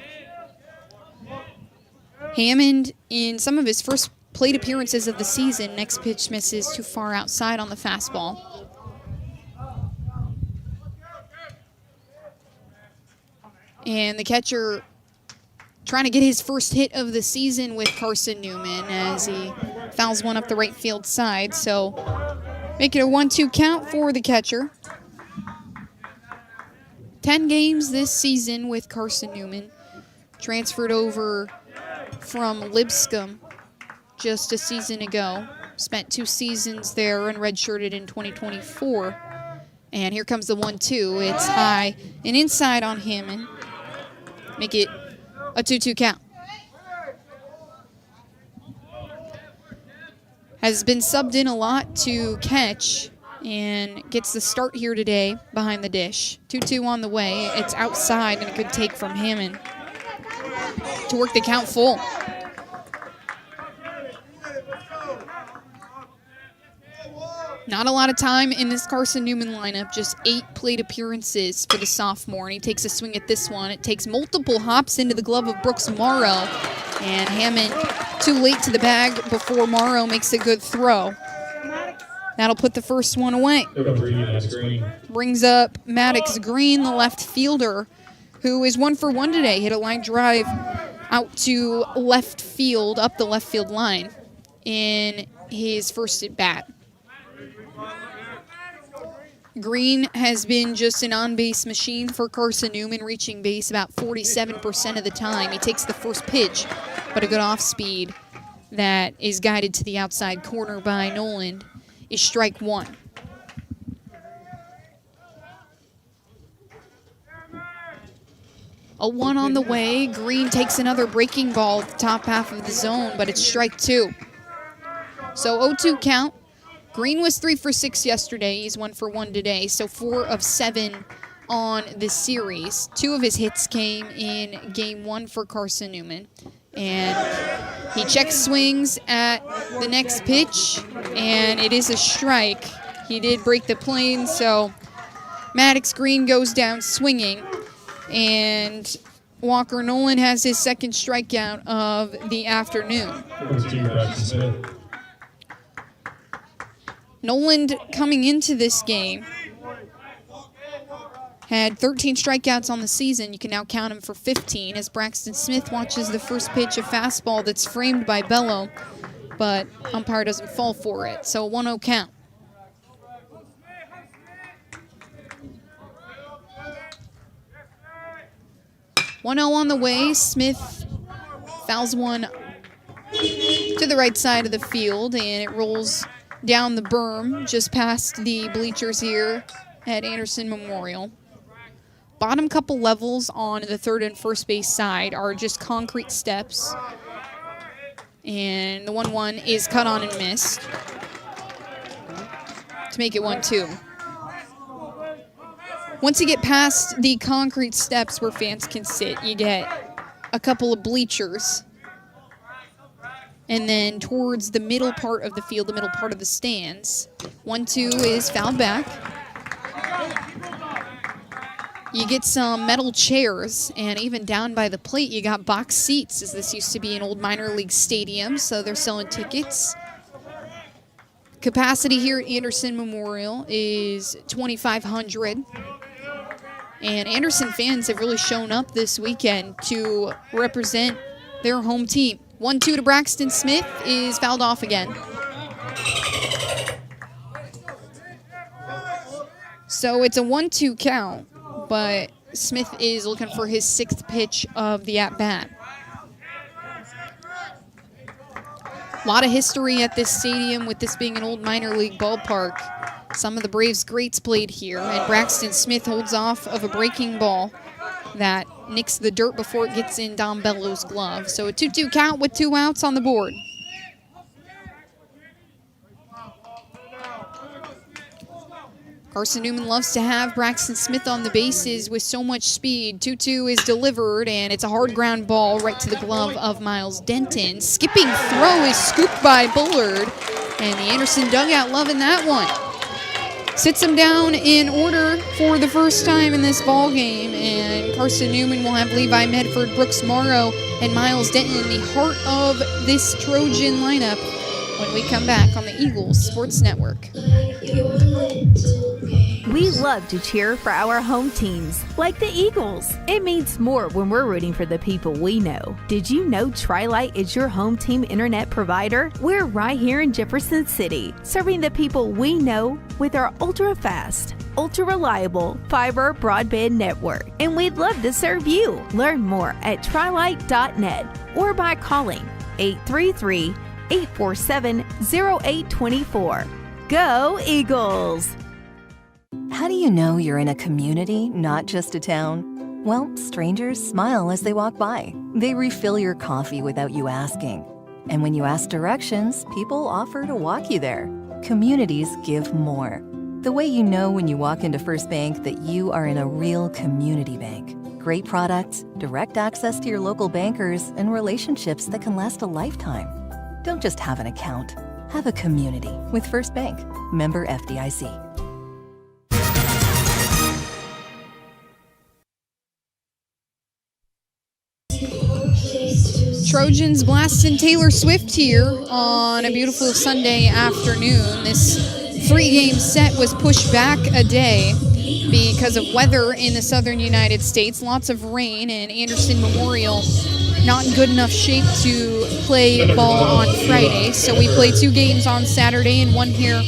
Hammond, in some of his first plate appearances of the season, next pitch misses too far outside on the fastball. And the catcher trying to get his first hit of the season with Carson-Newman as he fouls one up the right field side. So make it a 1-2 count for the catcher. 10 games this season with Carson-Newman. Transferred over from Lipscomb just a season ago. Spent 2 seasons there and redshirted in 2024. And here comes the 1-2. It's high and inside on Hammond. Make it a 2-2 count. Has been subbed in a lot to catch and gets the start here today behind the dish. 2-2 on the way. It's outside and a good take from Hammond to work the count full. Not a lot of time in this Carson-Newman lineup, just 8 plate appearances for the sophomore, and he takes a swing at this one. It takes multiple hops into the glove of Brooks Morrow, and Hammond too late to the bag before Morrow makes a good throw. That'll put the first one away. Brings up Maddox Green, the left fielder, who is 1 for 1 today. Hit a line drive out to left field, up the left field line in his first at bat. Green has been just an on-base machine for Carson-Newman, reaching base about 47% of the time. He takes the first pitch, but a good off-speed that is guided to the outside corner by Nolan is strike 1. A 1 on the way. Green takes another breaking ball at the top half of the zone, but it's strike 2. So 0-2 count. Green was 3 for 6 yesterday. He's 1 for 1 today, so 4 of 7 on this series. 2 of his hits came in game 1 for Carson-Newman. And he checks swings at the next pitch, and it is a strike. He did break the plane, so Maddox Green goes down swinging. And Walker Nolan has his second strikeout of the afternoon. Nolan, coming into this game, had 13 strikeouts on the season. You can now count him for 15 as Braxton Smith watches the first pitch, a fastball that's framed by Bello, but umpire doesn't fall for it. So a 1-0 count. On the way. Smith fouls one to the right side of the field, and it rolls down the berm just past the bleachers here at Anderson Memorial. Bottom couple levels on the third and first base side are just concrete steps. And the 1-1 is cut on and missed to make it 1-2. Once you get past the concrete steps where fans can sit, you get a couple of bleachers. And then towards the middle part of the field, the middle part of the stands, 1-2 is fouled back. You get some metal chairs, and even down by the plate, you got box seats, as this used to be an old minor league stadium, so they're selling tickets. Capacity here at Anderson Memorial is 2,500. And Anderson fans have really shown up this weekend to represent their home team. 1-2 to Braxton Smith is fouled off again. So it's a 1-2 count, but Smith is looking for his 6th pitch of the at-bat. A lot of history at this stadium with this being an old minor league ballpark. Some of the Braves greats played here, and Braxton Smith holds off of a breaking ball that nicks the dirt before it gets in Dom Bello's glove. So a 2-2 count with 2 outs on the board. Carson-Newman loves to have Braxton Smith on the bases with so much speed. 2-2 is delivered, and it's a hard ground ball right to the glove of Miles Denton. Skipping throw is scooped by Bullard, and the Anderson dugout loving that one. Sits him down in order for the first time in this ball game, and Carson-Newman will have Levi Medford, Brooks Morrow, and Miles Denton in the heart of this Trojan lineup when we come back on the Eagles Sports Network. We love to cheer for our home teams, like the Eagles. It means more when we're rooting for the people we know. Did you know Tri-Lite is your home team internet provider? We're right here in Jefferson City, serving the people we know with our ultra-fast, ultra-reliable fiber broadband network. And we'd love to serve you. Learn more at trilite.net or by calling 833-847-0824. Go Eagles! How do you know you're in a community, not just a town? Well, strangers smile as they walk by. They refill your coffee without you asking. And when you ask directions, people offer to walk you there. Communities give more. The way you know when you walk into First Bank that you are in a real community bank. Great products, direct access to your local bankers, and relationships that can last a lifetime. Don't just have an account. Have a community with First Bank. Member FDIC. Trojans blasting Taylor Swift here on a beautiful Sunday afternoon. This 3-game set was pushed back a day because of weather in the southern United States. Lots of rain, and Anderson Memorial not in good enough shape to play ball on Friday. So we play 2 games on Saturday and 1 here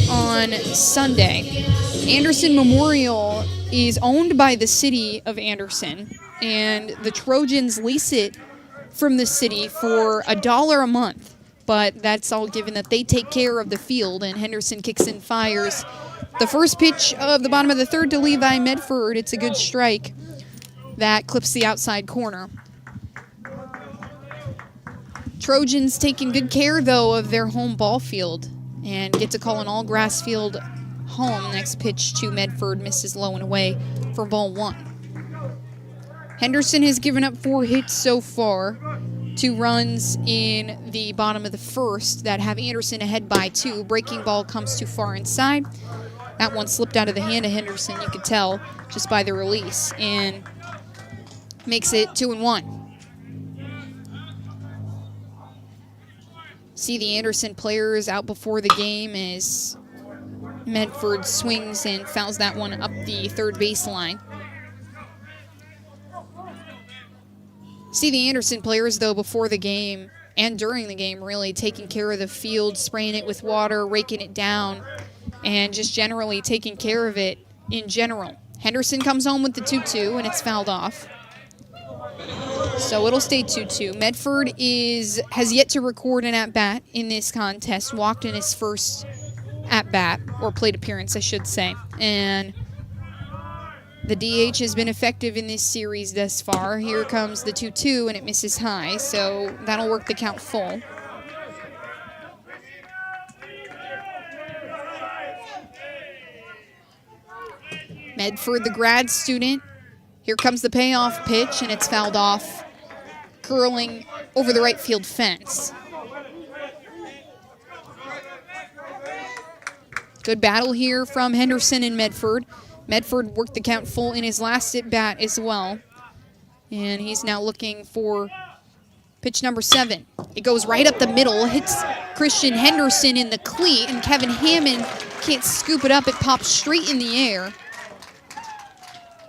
on Sunday. Anderson Memorial is owned by the city of Anderson, and the Trojans lease it from the city for $1 a month, but that's all given that they take care of the field, and Henderson kicks and fires the first pitch of the bottom of the 3rd to Levi Medford. It's a good strike that clips the outside corner. Trojans taking good care, though, of their home ball field and get to call an all-grass field home. Next pitch to Medford misses low and away for ball 1. Henderson has given up 4 hits so far, 2 runs in the bottom of the 1st that have Anderson ahead by 2. Breaking ball comes too far inside. That one slipped out of the hand of Henderson, you could tell just by the release, and makes it 2-1. See the Anderson players out before the game as Medford swings and fouls that one up the 3rd baseline. See the Anderson players, though, before the game and during the game, really taking care of the field, spraying it with water, raking it down, and just generally taking care of it in general. Henderson comes home with the 2-2, and it's fouled off. So it'll stay 2-2. Medford has yet to record an at-bat in this contest, walked in his first at-bat, or plate appearance, I should say. And the DH has been effective in this series thus far. Here comes the 2-2, and it misses high, so that'll work the count full. Medford, the grad student. Here comes the payoff pitch, and it's fouled off, curling over the right field fence. Good battle here from Henderson and Medford. Medford worked the count full in his last at-bat as well. And he's now looking for pitch number 7. It goes right up the middle, hits Christian Henderson in the cleat, and Kevin Hammond can't scoop it up. It pops straight in the air.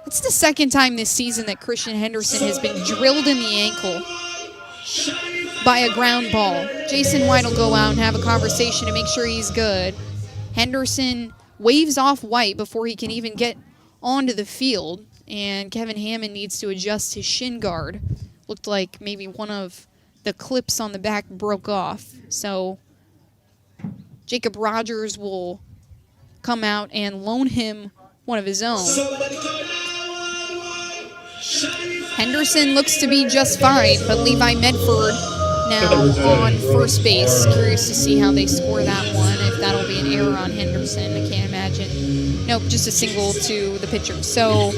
It's the 2nd time this season that Christian Henderson has been drilled in the ankle by a ground ball. Jason White will go out and have a conversation to make sure he's good. Henderson waves off White before he can even get onto the field. and Kevin Hammond needs to adjust his shin guard. Looked like maybe one of the clips on the back broke off. So Jacob Rogers will come out and loan him one of his own. Henderson looks to be just fine, but Levi Medford now on first base. Curious to see how they score that one, if that'll be an error on Henderson. I can't imagine. Nope, just a single to the pitcher. So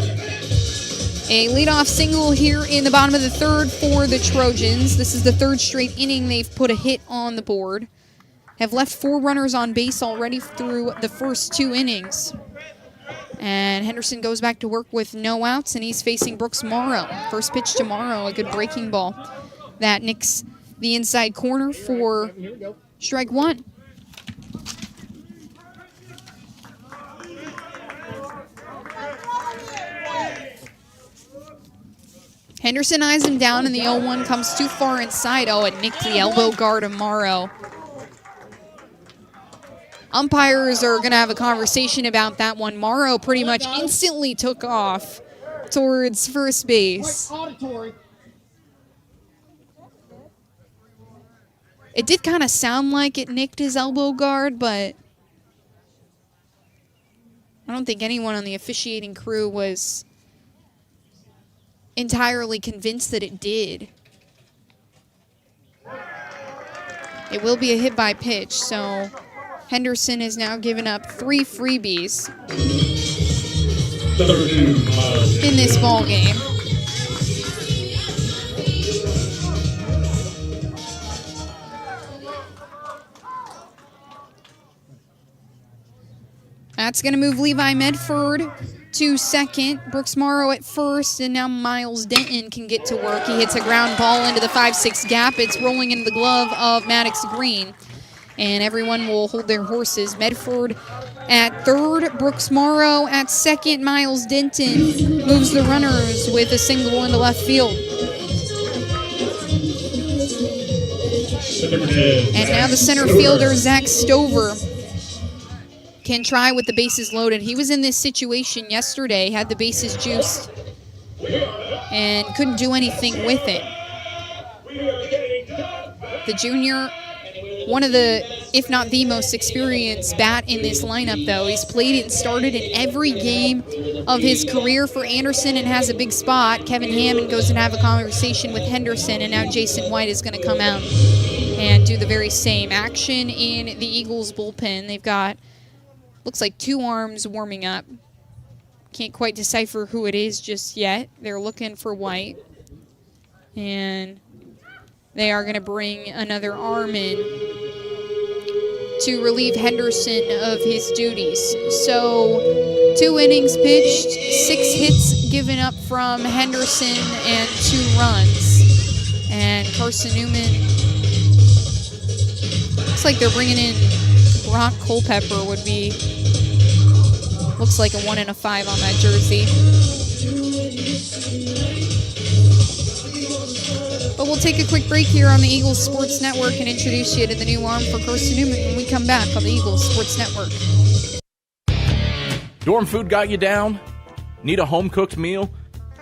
a leadoff single here in the bottom of the third for the Trojans. This is the third straight inning they've put a hit on the board. Have left 4 runners on base already through the first 2 innings. And Henderson goes back to work with no outs, and he's facing Brooks Morrow. First pitch to Morrow, a good breaking ball. That nicks the inside corner for strike 1. Henderson eyes him down, and the 0-1 comes too far inside. Oh, it nicked the elbow guard of Morrow. Umpires are going to have a conversation about that one. Morrow pretty much instantly took off towards first base. It did kind of sound like it nicked his elbow guard, but I don't think anyone on the officiating crew was entirely convinced that it did. It will be a hit by pitch, so Henderson has now given up 3 freebies in this ball game. That's going to move Levi Medford to second, Brooks Morrow at first, and now Miles Denton can get to work. He hits a ground ball into the 5-6 gap. It's rolling into the glove of Maddox Green. And everyone will hold their horses. Medford at third, Brooks Morrow at second. Miles Denton moves the runners with a single into left field. And now the center fielder, Zach Stover, can try with the bases loaded. He was in this situation yesterday, had the bases juiced, and couldn't do anything with it. The junior, one of the, if not the most experienced bat in this lineup, though. He's played and started in every game of his career for Anderson and has a big spot. Kevin Hammond goes and have a conversation with Henderson, and now Jason White is going to come out and do the very same. Action in the Eagles bullpen. They've got, looks like 2 arms warming up. Can't quite decipher who it is just yet. They're looking for White. And they are going to bring another arm in to relieve Henderson of his duties. So 2 innings pitched, 6 hits given up from Henderson, and 2 runs. And Carson-Newman, looks like they're bringing in Brock Culpepper. Would be, looks like a 1 and a 5 on that jersey. But we'll take a quick break here on the Eagles Sports Network and introduce you to the new arm for Carson-Newman when we come back on the Eagles Sports Network. Dorm food got you down? Need a home-cooked meal?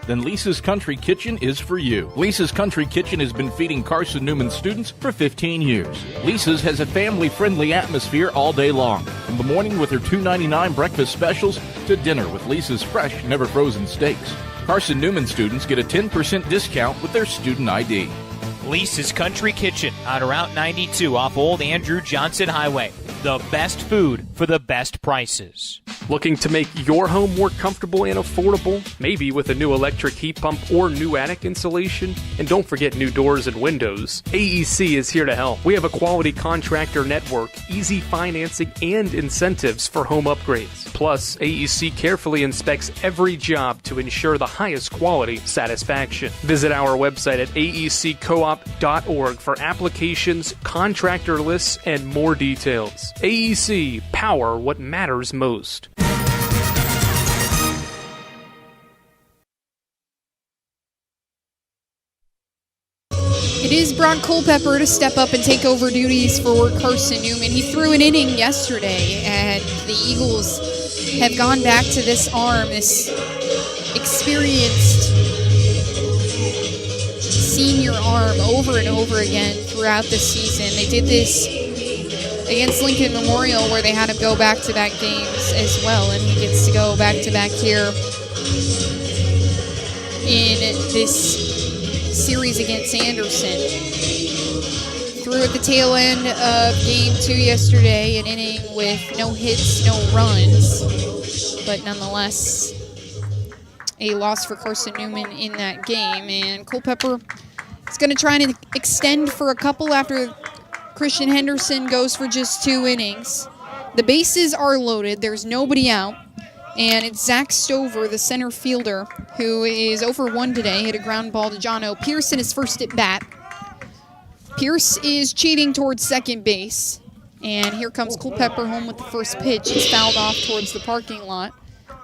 Then Lisa's Country Kitchen is for you. Lisa's Country Kitchen has been feeding Carson-Newman students for 15 years. Lisa's has a family-friendly atmosphere all day long. From the morning with her $2.99 breakfast specials to dinner with Lisa's fresh, never-frozen steaks. Carson-Newman students get a 10% discount with their student ID. Lisa's Country Kitchen on Route 92 off Old Andrew Johnson Highway. The best food for the best prices. Looking to make your home more comfortable and affordable? Maybe with a new electric heat pump or new attic insulation? And don't forget new doors and windows. AEC is here to help. We have a quality contractor network, easy financing, and incentives for home upgrades. Plus, AEC carefully inspects every job to ensure the highest quality satisfaction. Visit our website at aeccoop.org for applications, contractor lists, and more details. AEC, power what matters most. It is Brock Culpepper to step up and take over duties for Carson-Newman. He threw an inning yesterday, and the Eagles have gone back to this arm, this experienced senior arm over and over again throughout the season. They did this against Lincoln Memorial where they had him go back-to-back games as well, and he gets to go back-to-back here in this series against Anderson. Threw at the tail end of Game 2 yesterday, an inning with no hits, no runs, but nonetheless a loss for Carson-Newman in that game. And Culpeper is going to try and extend for a couple after Christian Henderson goes for just 2 innings. The bases are loaded. There's nobody out. And it's Zach Stover, the center fielder, who is over 1 today, hit a ground ball to John O. Pierce in his first at bat. Pierce is cheating towards second base. And here comes Culpeper home with the first pitch. He's fouled off towards the parking lot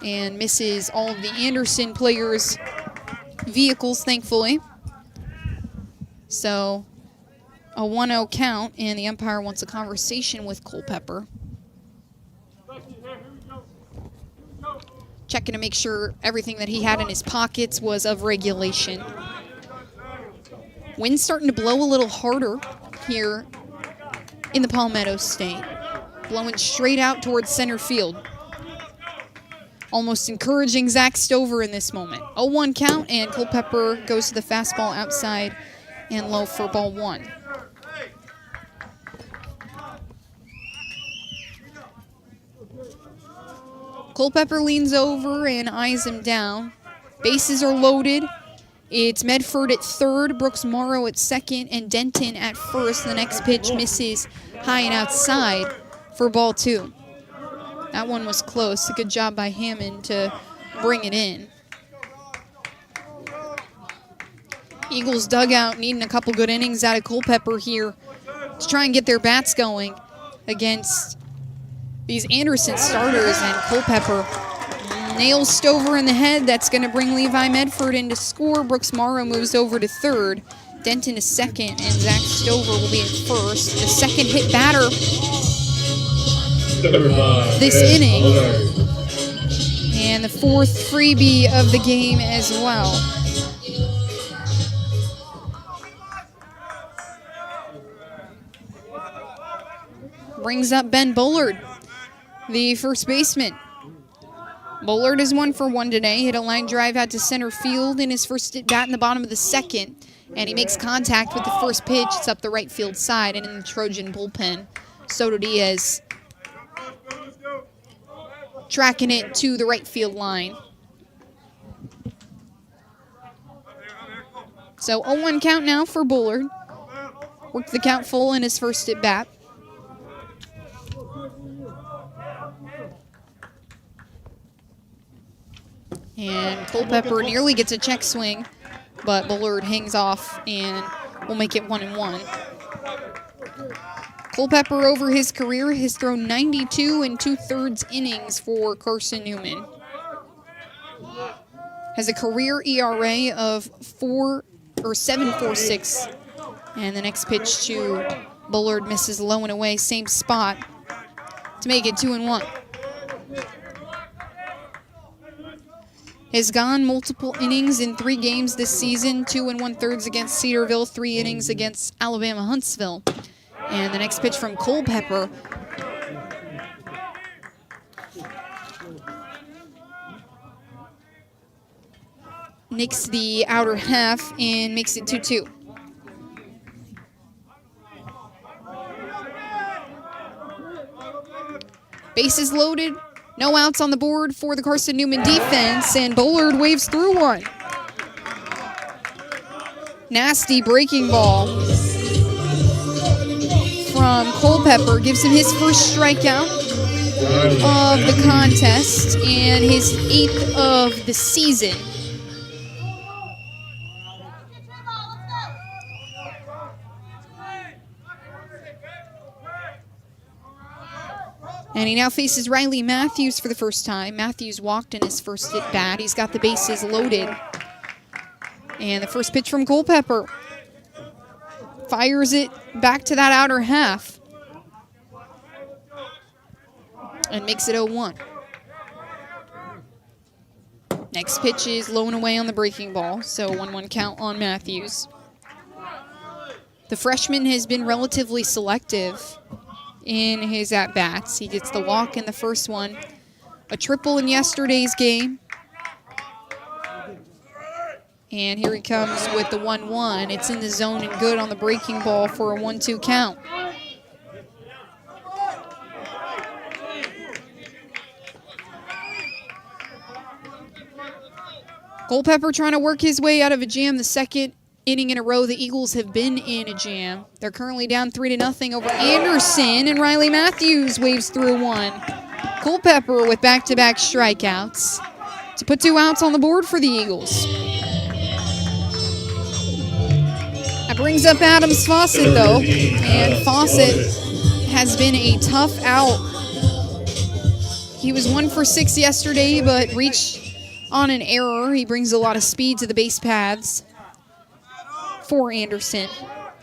and misses all of the Anderson players' vehicles, thankfully. So a 1-0 count, and the umpire wants a conversation with Culpeper. Checking to make sure everything that he had in his pockets was of regulation. Wind's starting to blow a little harder here in the Palmetto State. Blowing straight out towards center field. Almost encouraging Zach Stover in this moment. 0-1 count, and Culpeper goes to the fastball outside and low for ball 1. Culpeper leans over and eyes him down. Bases are loaded. It's Medford at third, Brooks Morrow at second, and Denton at first. The next pitch misses high and outside for ball 2. That one was close. A good job by Hammond to bring it in. Eagles dugout needing a couple good innings out of Culpeper here to try and get their bats going against these Anderson starters, and Culpeper nails Stover in the head. That's going to bring Levi Medford in to score. Brooks Morrow moves over to third. Denton is second, and Zach Stover will be at first. The second hit batter this inning, and the 4th freebie of the game as well. Brings up Ben Bullard, the first baseman. Bullard is 1 for 1 today. Hit a line drive out to center field in his first at bat in the bottom of the second. And he makes contact with the first pitch. It's up the right field side and in the Trojan bullpen. Soto Diaz tracking it to the right field line. So 0-1 count now for Bullard. Worked the count full in his first at bat. And Culpeper nearly gets a check swing, but Bullard hangs off and will make it 1-1. Culpeper over his career has thrown 92 2/3 innings for Carson-Newman. Has a career ERA of 7.46. And the next pitch to Bullard misses low and away, same spot to make it 2-1. Has gone multiple innings in 3 games this season, 2 1/3 against Cedarville, 3 innings against Alabama Huntsville. And the next pitch from Culpeper nicks the outer half and makes it 2-2. Bases loaded. No outs on the board for the Carson-Newman defense, and Bullard waves through one. Nasty breaking ball from Culpeper gives him his first strikeout of the contest and his 8th of the season. And he now faces Riley Matthews for the first time. Matthews walked in his first at bat. He's got the bases loaded. And the first pitch from Culpeper fires it back to that outer half and makes it 0-1. Next pitch is low and away on the breaking ball, so 1-1 count on Matthews. The freshman has been relatively selective in his at-bats. He gets the walk in the first one, a triple in yesterday's game. And here he comes with the 1-1. It's in the zone and good on the breaking ball for a 1-2 count. Culpepper trying to work his way out of a jam. The second inning in a row, the Eagles have been in a jam. They're currently down 3-0 over Anderson, and Riley Matthews waves through one. Culpepper with back-to-back strikeouts to put 2 outs on the board for the Eagles. That brings up Adams Fawcett, though, and Fawcett has been a tough out. He was 1 for 6 yesterday, but reached on an error. He brings a lot of speed to the base paths for Anderson,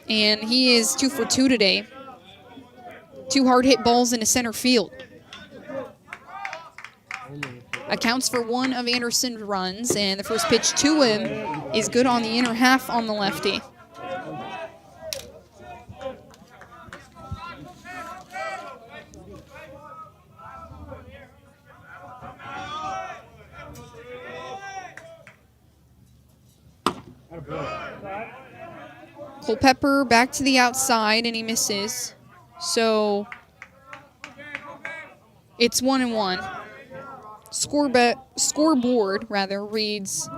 and he is 2 for 2 today. 2 hard hit balls into center field. Accounts for 1 of Anderson's runs, and the first pitch to him is good on the inner half on the lefty. Culpepper back to the outside, and he misses. So it's 1-1. Scoreboard reads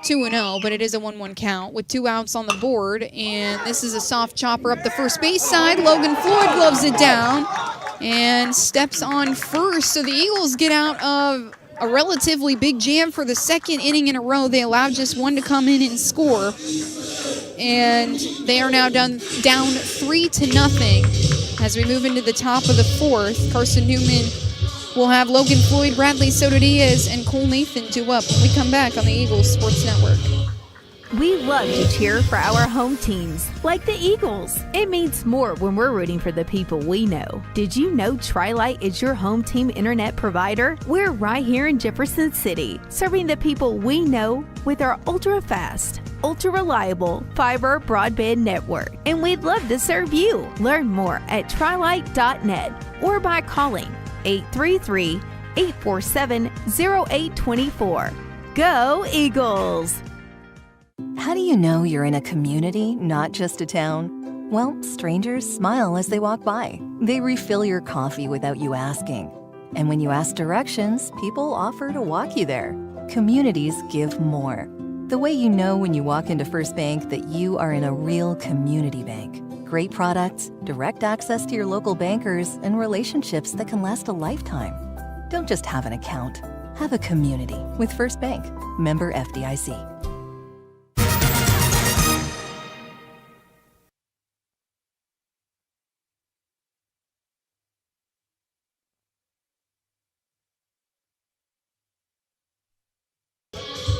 2-0, but it is a 1-1 count with 2 outs on the board. And this is a soft chopper up the first base side. Logan Floyd gloves it down and steps on first. So the Eagles get out of a relatively big jam for the second inning in a row. They allowed just 1 to come in and score. And they are now down 3-0 as we move into the top of the 4th. Carson-Newman will have Logan Floyd, Bradley Soto Diaz, and Cole Nathan 2 up when we come back on the Eagles Sports Network. We love to cheer for our home teams, like the Eagles. It means more when we're rooting for the people we know. Did you know Tri-Lite is your home team internet provider? We're right here in Jefferson City, serving the people we know with our ultra-fast, ultra-reliable fiber broadband network. And we'd love to serve you. Learn more at trilite.net or by calling 833-847-0824. Go Eagles! How do you know you're in a community, not just a town? Well, strangers smile as they walk by. They refill your coffee without you asking. And when you ask directions, people offer to walk you there. Communities give more. The way you know when you walk into First Bank that you are in a real community bank. Great products, direct access to your local bankers, and relationships that can last a lifetime. Don't just have an account. Have a community with First Bank. Member FDIC.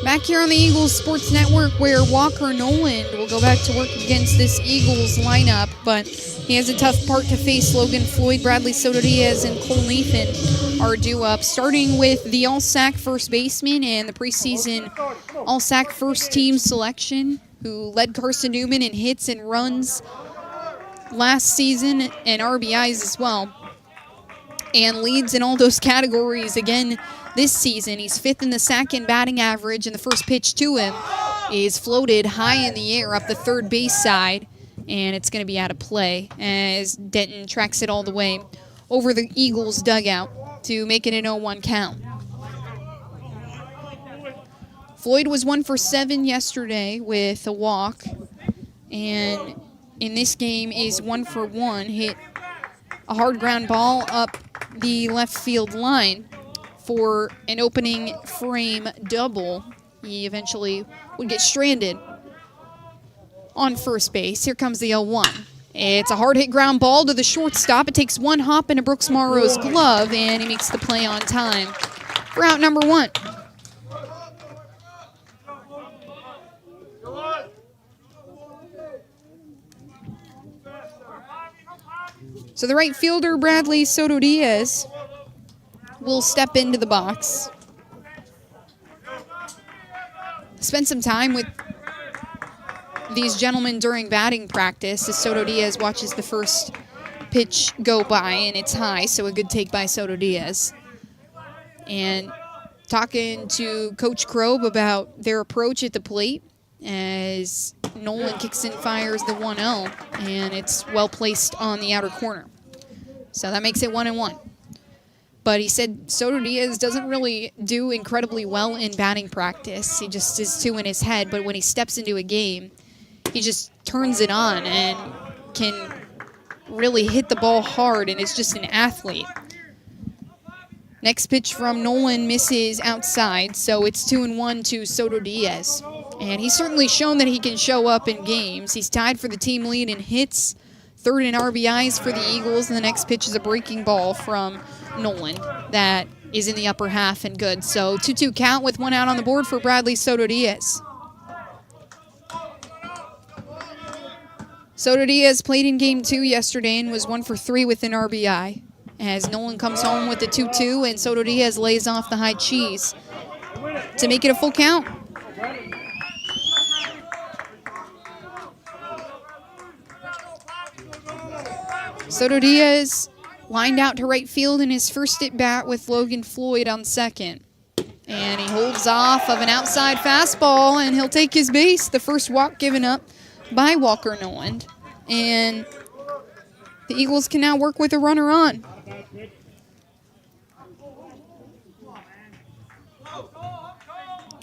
Back here on the Eagles Sports Network, where Walker Noland will go back to work against this Eagles lineup, but he has a tough part to face. Logan Floyd, Bradley Soto Diaz, and Cole Nathan are due up, starting with the All-SAC first baseman and the preseason All-SAC first team selection, who led Carson-Newman in hits and runs last season and RBIs as well, and leads in all those categories again this season. He's 5th in the SAC in batting average, and the first pitch to him is floated high in the air up the third base side, and it's going to be out of play as Denton tracks it all the way over the Eagles dugout to make it an 0-1 count. Floyd was 1 for 7 yesterday with a walk, and in this game is 1 for 1. Hit a hard ground ball up the left field line for an opening frame double. He eventually would get stranded on first base. Here comes the 0-1. It's a hard hit ground ball to the shortstop. It takes 1 hop into Brooks Morrow's glove, and he makes the play on time for out number 1. So the right fielder, Bradley Soto Diaz, will step into the box. spent some time with these gentlemen during batting practice as Soto Diaz watches the first pitch go by, and it's high, so a good take by Soto Diaz. And talking to Coach Krob about their approach at the plate as Nolan kicks and fires the 1-0, and it's well placed on the outer corner. So that makes it 1-1. But he said Soto Diaz doesn't really do incredibly well in batting practice. He just is too in his head, but when he steps into a game, he just turns it on and can really hit the ball hard, and is just an athlete. Next pitch from Nolan misses outside, so it's 2-1 to Soto Diaz. And he's certainly shown that he can show up in games. He's tied for the team lead in hits, third in RBIs for the Eagles, and the next pitch is a breaking ball from Nolan that is in the upper half and good. So 2-2 count with one out on the board for Bradley Soto Diaz. Soto Diaz played in Game 2 yesterday and was 1 for 3 with an RBI. As Nolan comes home with the 2-2 and Soto Diaz lays off the high cheese to make it a full count. Soto Diaz lined out to right field in his first at-bat with Logan Floyd on second. And he holds off of an outside fastball, and he'll take his base. The first walk given up by Walker Noland. And the Eagles can now work with a runner on.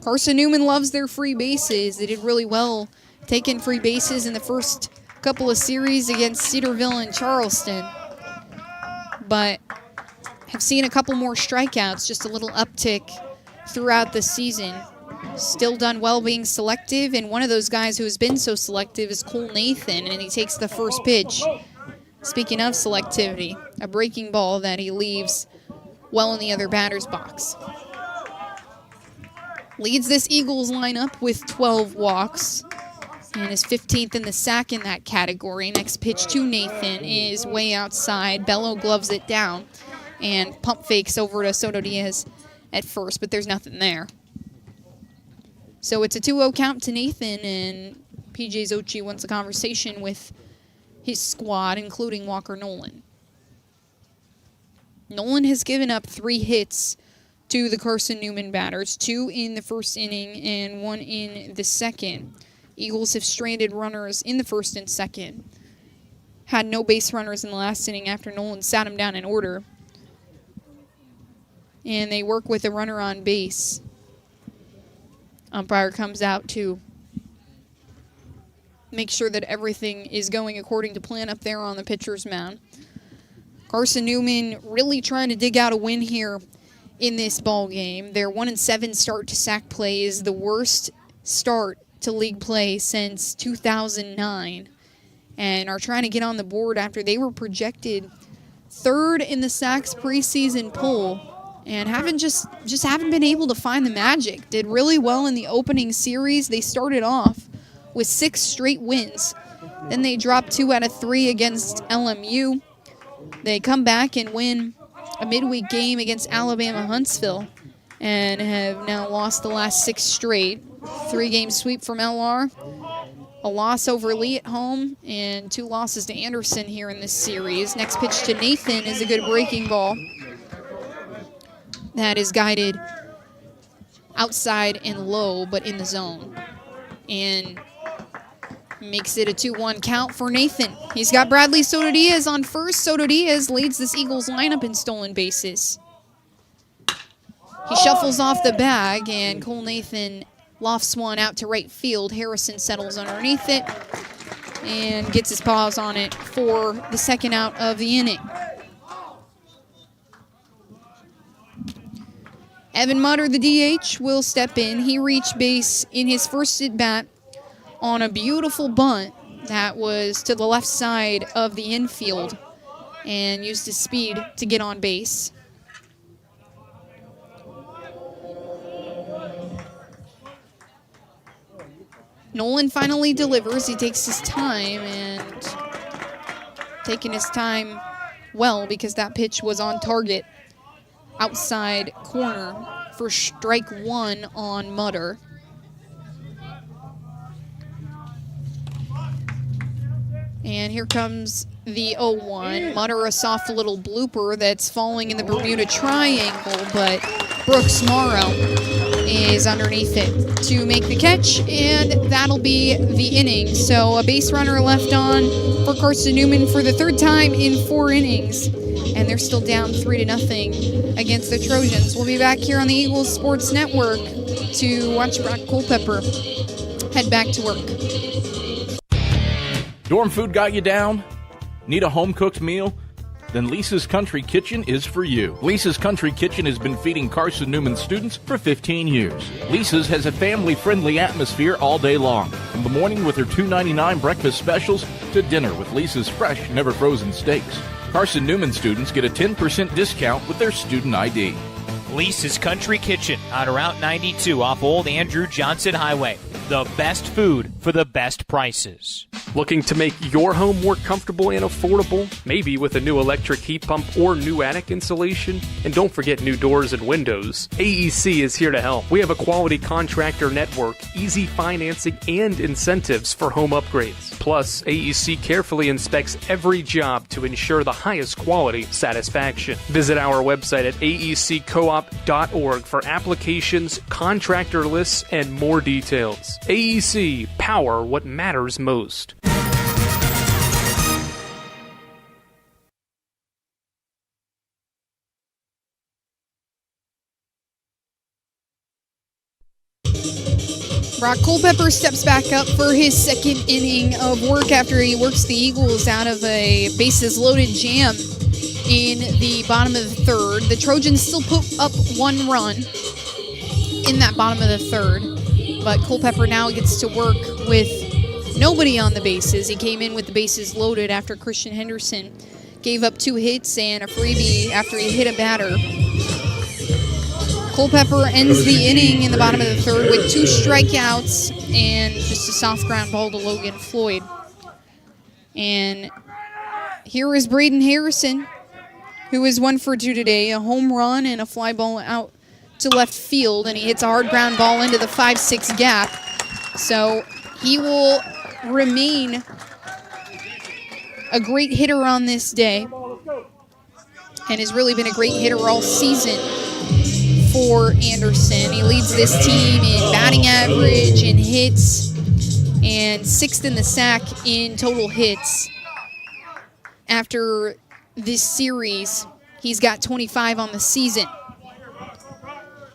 Carson-Newman loves their free bases. They did really well taking free bases in the first couple of series against Cedarville and Charleston, but have seen a couple more strikeouts, just a little uptick throughout the season. Still done well being selective, and one of those guys who has been so selective is Cole Nathan, and he takes the first pitch. Speaking of selectivity, a breaking ball that he leaves well in the other batter's box. Leads this Eagles lineup with 12 walks and is 15th in the sack in that category. Next pitch to Nathan is way outside. Bello gloves it down and pump fakes over to Soto Diaz at first, but there's nothing there. So it's a 2-0 count to Nathan, and PJ Zochi wants a conversation with his squad, including Walker Nolan. Nolan has given up 3 hits to the Carson-Newman batters, 2 in the first inning and 1 in the second. Eagles have stranded runners in the first and second. Had no base runners in the last inning after Nolan sat him down in order. And they work with a runner on base. Umpire comes out to make sure that everything is going according to plan up there on the pitcher's mound. Carson-Newman really trying to dig out a win here in this ball game. Their 1-7 start to sack play is the worst start to league play since 2009, and are trying to get on the board after they were projected 3rd in the sacks preseason poll, and haven't been able to find the magic. Did really well in the opening series. They started off with 6 straight wins. Then they dropped 2 out of 3 against LMU. They come back and win a midweek game against Alabama Huntsville, and have now lost the last 6 straight. 3-game sweep from LR, a loss over Lee at home, and 2 losses to Anderson here in this series. Next pitch to Nathan is a good breaking ball that is guided outside and low, but in the zone, and makes it a 2-1 count for Nathan. He's got Bradley Soto Diaz on first. Soto Diaz leads this Eagles lineup in stolen bases. He shuffles off the bag, and Cole Nathan lofts one out to right field. Harrison settles underneath it and gets his paws on it for the second out of the inning. Evan Mutter, the DH, will step in. He reached base in his first at-bat on a beautiful bunt that was to the left side of the infield and used his speed to get on base. Nolan finally delivers. He takes his time, and taking his time well, because that pitch was on target. Outside corner for strike 1 on Mutter. And here comes the 0-1. Mutter, a soft little blooper that's falling in the Bermuda Triangle, but Brooks Morrow is underneath it to make the catch, and that'll be the inning. So a base runner left on for Carson-Newman for the third time in 4 innings, and they're still down 3-0 against the Trojans. We'll be back here on the Eagles Sports Network to watch Brock Culpepper head back to work. Dorm food got you down? Need a home-cooked meal? Then Lisa's Country Kitchen is for you. Lisa's Country Kitchen has been feeding Carson-Newman students for 15 years. Lisa's has a family-friendly atmosphere all day long, from the morning with their $2.99 breakfast specials to dinner with Lisa's fresh, never-frozen steaks. Carson-Newman students get a 10% discount with their student ID. Lisa's Country Kitchen on Route 92 off Old Andrew Johnson Highway. The best food for the best prices. Looking to make your home more comfortable and affordable? Maybe with a new electric heat pump or new attic insulation? And don't forget new doors and windows. AEC is here to help. We have a quality contractor network, easy financing, and incentives for home upgrades. Plus, AEC carefully inspects every job to ensure the highest quality satisfaction. Visit our website at aeccoop.org for applications, contractor lists, and more details. AEC, power what matters most. Brock Culpepper steps back up for his second inning of work after he works the Eagles out of a bases-loaded jam in the bottom of the third. The Trojans still put up 1 run in that bottom of the third, but Culpepper now gets to work with nobody on the bases. He came in with the bases loaded after Christian Henderson gave up 2 hits and a freebie after he hit a batter. Culpepper ends the inning in the bottom of the third with 2 strikeouts and just a soft ground ball to Logan Floyd. And here is Braden Harrison, who is 1 for 2 today, a home run and a fly ball out to left field, and he hits a hard ground ball into the 5-6 gap. So he will remain a great hitter on this day and has really been a great hitter all season for Anderson. He leads this team in batting average, in hits, and 6th in the sack in total hits. After this series, he's got 25 on the season.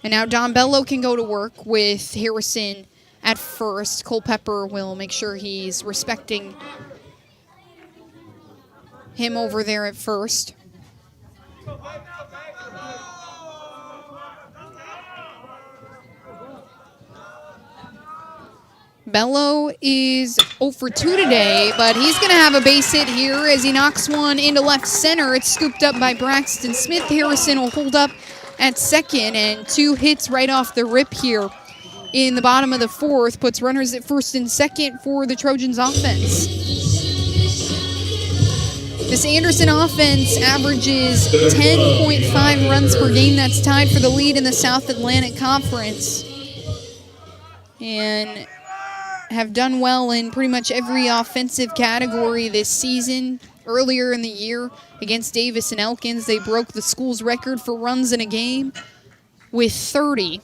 And now Don Bello can go to work with Harrison at first. Culpepper will make sure he's respecting him over there at first. Bello is 0 for 2 today, but he's going to have a base hit here as he knocks one into left center. It's scooped up by Braxton Smith. Harrison will hold up at second, and 2 hits right off the rip here in the bottom of the 4th puts runners at first and second for the Trojans offense. This Anderson offense averages 10.5 runs per game. That's tied for the lead in the South Atlantic Conference, and have done well in pretty much every offensive category this season. Earlier in the year against Davis and Elkins, they broke the school's record for runs in a game with 30.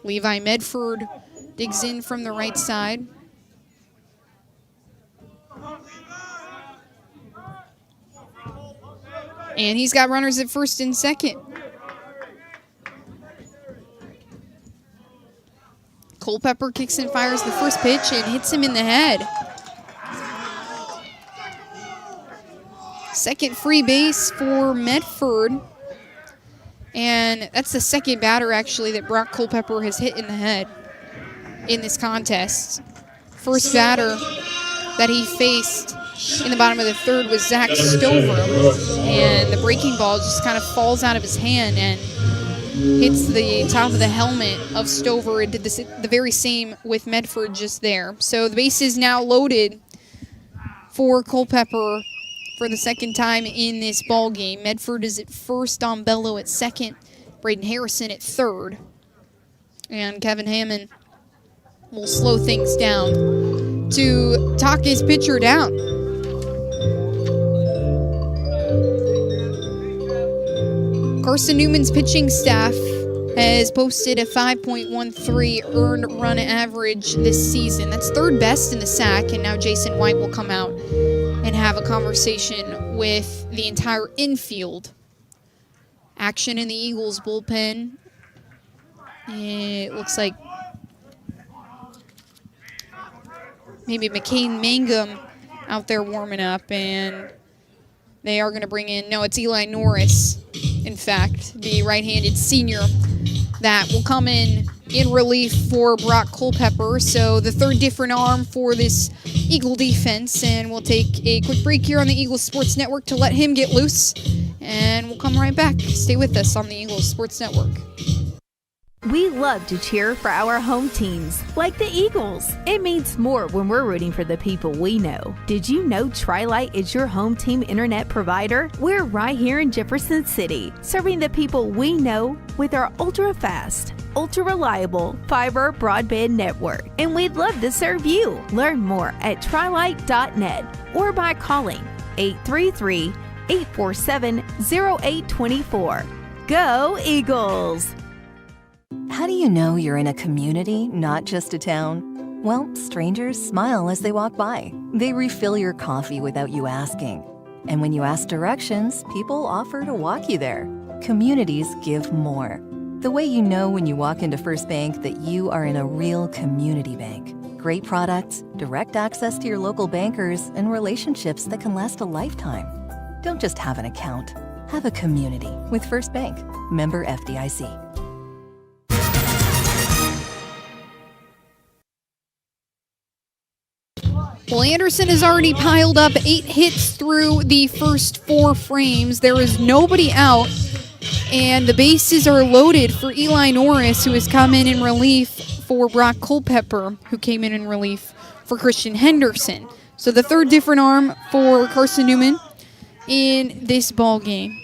Levi Medford digs in from the right side. And he's got runners at first and second. Culpepper kicks and fires the first pitch and hits him in the head. Second free base for Medford. And that's the second batter, actually, that Brock Culpepper has hit in the head in this contest. First batter that he faced in the bottom of the third was Zach Stover. And the breaking ball just kind of falls out of his hand and hits the top of the helmet of Stover. It did the very same with Medford just there. So the base is now loaded for Culpepper for the second time in this ball game. Medford is at first, Don Bello at second, Braden Harrison at third. And Kevin Hammond will slow things down to talk his pitcher down. Carson-Newman's pitching staff has posted a 5.13 earned run average this season. That's third best in the SAC, and now Jason White will come out and have a conversation with the entire infield. Action in the Eagles bullpen. It looks like maybe McCain Mangum out there warming up, and they are going to bring in, no, it's Eli Norris, in fact, the right-handed senior that will come in relief for Brock Culpepper. So the third different arm for this Eagle defense, and we'll take a quick break here on the Eagles Sports Network to let him get loose, and we'll come right back. Stay with us on the Eagles Sports Network. We love to cheer for our home teams, like the Eagles. It means more when we're rooting for the people we know. Did you know Tri-Light is your home team internet provider? We're right here in Jefferson City, serving the people we know with our ultra-fast, ultra-reliable fiber broadband network. And we'd love to serve you. Learn more at trilight.net or by calling 833-847-0824. Go Eagles! How do you know you're in a community, not just a town? Well, strangers smile as they walk by. They refill your coffee without you asking. And when you ask directions, people offer to walk you there. Communities give more. The way you know when you walk into First Bank that you are in a real community bank. Great products, direct access to your local bankers, and relationships that can last a lifetime. Don't just have an account. Have a community with First Bank. Member FDIC. Well, Anderson has already piled up 8 hits through the first 4 frames. There is nobody out, and the bases are loaded for Eli Norris, who has come in relief for Brock Culpepper, who came in relief for Christian Henderson. So the third different arm for Carson-Newman in this ball game.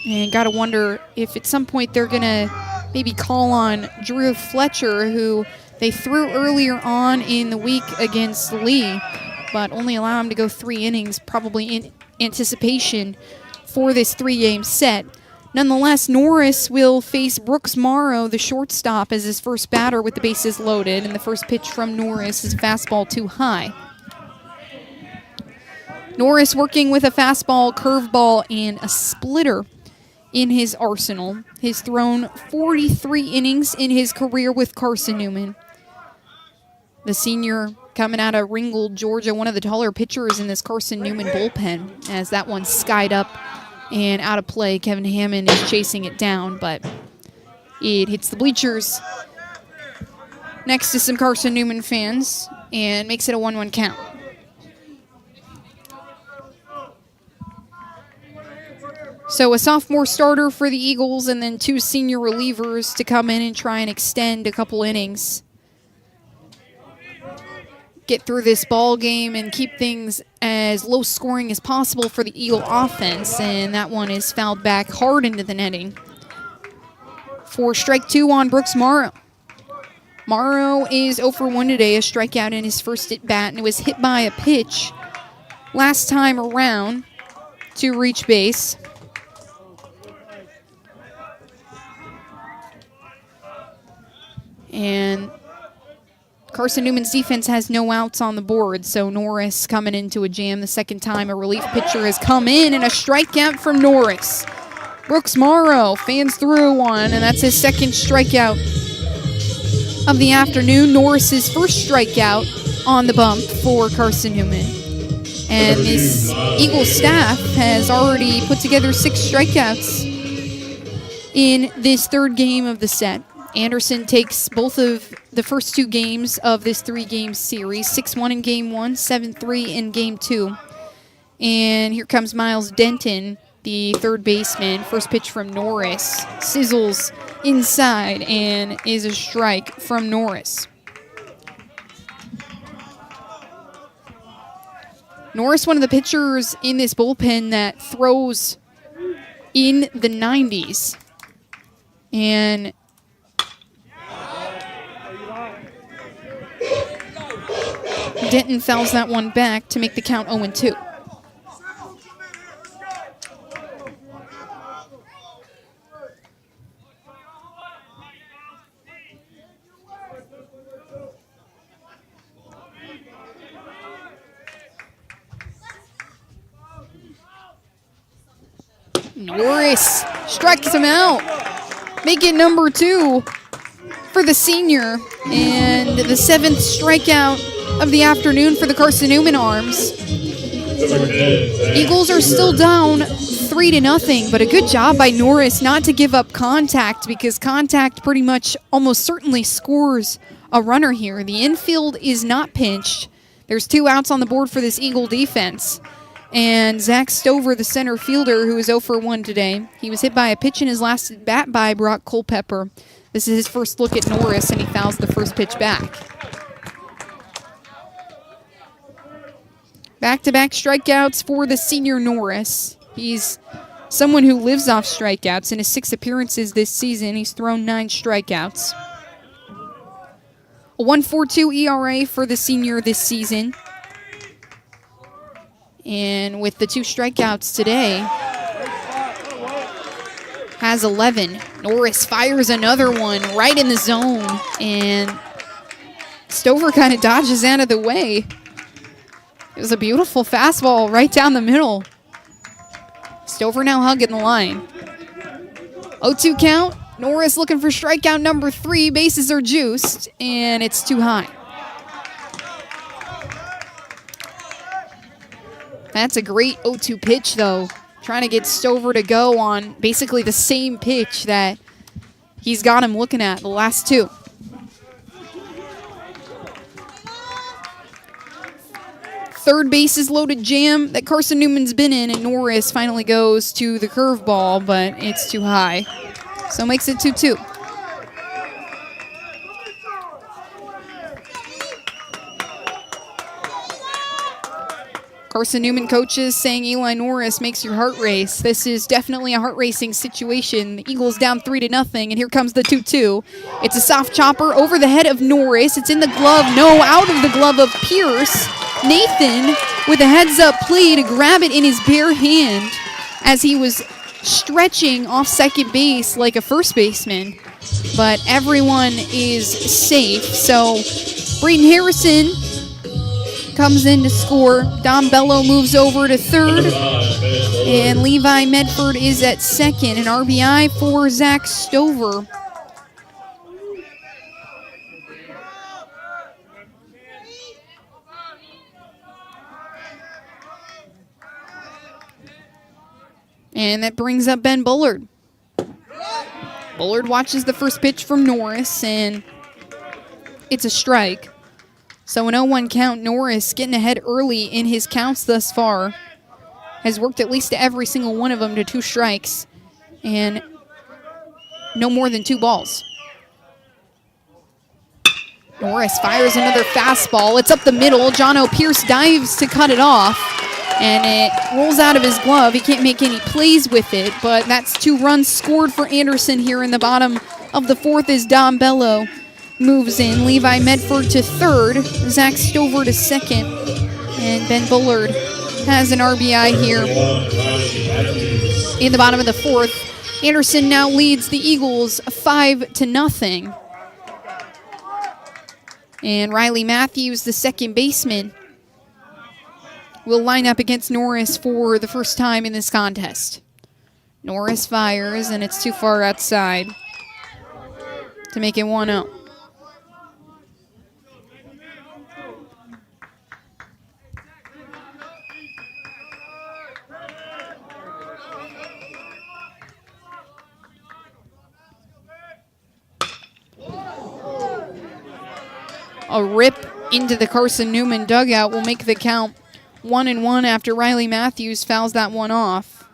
And got to wonder if at some point they're going to maybe call on Drew Fletcher, who they threw earlier on in the week against Lee, but only allow him to go 3 innings, probably in anticipation for this 3-game set. Nonetheless, Norris will face Brooks Morrow, the shortstop, as his first batter with the bases loaded, and the first pitch from Norris is fastball too high. Norris working with a fastball, curveball, and a splitter in his arsenal. He's thrown 43 innings in his career with Carson-Newman. The senior coming out of Ringgold, Georgia, one of the taller pitchers in this Carson-Newman bullpen, as that one's skied up and out of play. Kevin Hammond is chasing it down, but it hits the bleachers next to some Carson-Newman fans and makes it a 1-1 count. So a sophomore starter for the Eagles and then 2 senior relievers to come in and try and extend a couple innings. Get through this ball game and keep things as low scoring as possible for the Eagle offense, and that one is fouled back hard into the netting for strike 2 on Brooks Morrow. Morrow is 0 for 1 today, a strikeout in his first at bat, and it was hit by a pitch last time around to reach base. And Carson-Newman's defense has no outs on the board, so Norris coming into a jam the second time. A relief pitcher has come in, and a strikeout from Norris. Brooks Morrow fans through one, and that's his second strikeout of the afternoon. Norris's first strikeout on the bump for Carson-Newman. And this Eagles staff has already put together 6 strikeouts in this third game of the set. Anderson takes both of the first 2 games of this 3-game series, 6-1 in Game 1, 7-3 in Game 2. And here comes Miles Denton, the third baseman. First pitch from Norris. Sizzles inside and is a strike from Norris. Norris, one of the pitchers in this bullpen that throws in the 90s. And Denton fouls that one back to make the count 0-2. Norris strikes him out. Make it number 2 for the senior. And the 7th strikeout of the afternoon for the Carson-Newman Arms. Eagles are still down 3-0, but a good job by Norris not to give up contact, because contact pretty much almost certainly scores a runner here. The infield is not pinched. There's 2 outs on the board for this Eagle defense. And Zach Stover, the center fielder, who is 0 for 1 today, he was hit by a pitch in his last at bat by Brock Culpepper. This is his first look at Norris, and he fouls the first pitch back. Back-to-back strikeouts for the senior Norris. He's someone who lives off strikeouts. In his 6 appearances this season, he's thrown 9 strikeouts. A 1.42 ERA for the senior this season. And with the 2 strikeouts today, has 11. Norris fires another one right in the zone, and Stover kind of dodges out of the way. It was a beautiful fastball right down the middle. Stover now hugging the line. 0-2 count. Norris looking for strikeout number 3. Bases are juiced, and it's too high. That's a great 0-2 pitch, though. Trying to get Stover to go on basically the same pitch that he's got him looking at the last 2. Third bases loaded jam that Carson-Newman's been in, and Norris finally goes to the curveball, but it's too high. So makes it 2-2. Carson-Newman coaches saying Eli Norris makes your heart race. This is definitely a heart-racing situation. The Eagles down 3-0, and here comes the 2-2. It's a soft chopper over the head of Norris. It's in the glove. No, out of the glove of Pierce. Nathan with a heads-up play to grab it in his bare hand as he was stretching off second base like a first baseman. But everyone is safe. So Braden Harrison comes in to score. Dom Bello moves over to third. And Levi Medford is at second. An RBI for Zach Stover. And that brings up Ben Bullard. Bullard watches the first pitch from Norris, and it's a strike. So an 0-1 count. Norris getting ahead early in his counts thus far. Has worked at least every single one of them to 2 strikes. And no more than 2 balls. Norris fires another fastball. It's up the middle. Jono Pierce dives to cut it off. And it rolls out of his glove. He can't make any plays with it, but that's 2 runs scored for Anderson here in the bottom of the 4th as Dom Bello moves in. Levi Medford to third. Zach Stover to second. And Ben Bullard has an RBI here in the bottom of the 4th. Anderson now leads the Eagles 5-0. And Riley Matthews, the second baseman, will line up against Norris for the first time in this contest. Norris fires, and it's too far outside to make it 1-0. A rip into the Carson-Newman dugout will make the count 1-1 after Riley Matthews fouls that one off.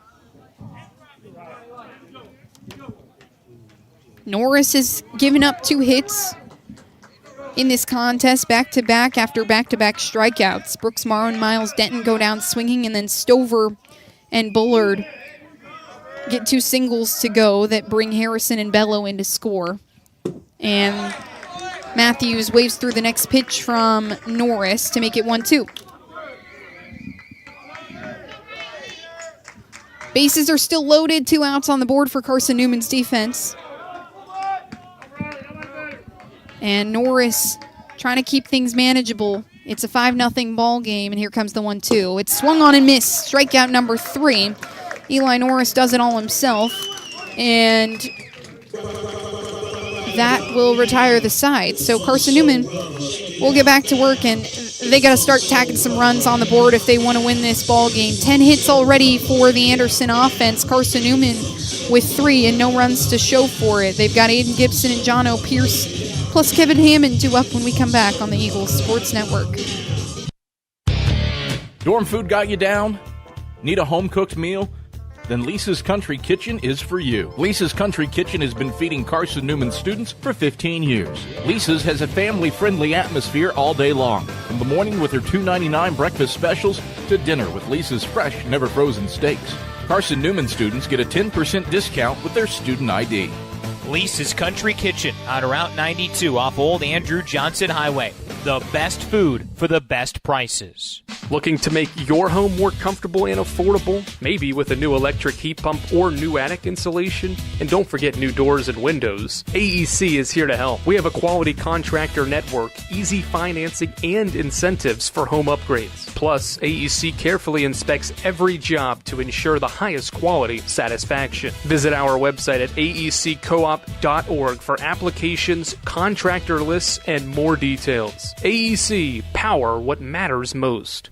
Norris has given up 2 hits in this contest, back-to-back after back-to-back strikeouts. Brooks Morrow and Miles Denton go down swinging, and then Stover and Bullard get 2 singles to go that bring Harrison and Bello in to score. And Matthews waves through the next pitch from Norris to make it 1-2. Bases are still loaded, 2 outs on the board for Carson-Newman's defense. And Norris trying to keep things manageable. It's a 5-0 ball game, and here comes the 1-2. It's swung on and missed. Strikeout number 3. Eli Norris does it all himself, and that will retire the side. So Carson-Newman will get back to work, and they got to start tacking some runs on the board if they want to win this ball game. 10 hits already for the Anderson offense. Carson-Newman with 3 and no runs to show for it. They've got Aiden Gibson and John O. Pierce plus Kevin Hammond due up when we come back on the Eagles Sports Network. Dorm food got you down? Need a home-cooked meal? Then Lisa's Country Kitchen is for you. Lisa's Country Kitchen has been feeding Carson-Newman students for 15 years. Lisa's has a family-friendly atmosphere all day long, from the morning with their $2.99 breakfast specials to dinner with Lisa's fresh, never-frozen steaks. Carson-Newman students get a 10% discount with their student ID. Lisa's Country Kitchen on Route 92 off Old Andrew Johnson Highway. The best food for the best prices. Looking to make your home more comfortable and affordable? Maybe with a new electric heat pump or new attic insulation? And don't forget new doors and windows. AEC is here to help. We have a quality contractor network, easy financing, and incentives for home upgrades. Plus, AEC carefully inspects every job to ensure the highest quality satisfaction. Visit our website at aeccoop.org for applications, contractor lists, and more details. AEC, power what matters most.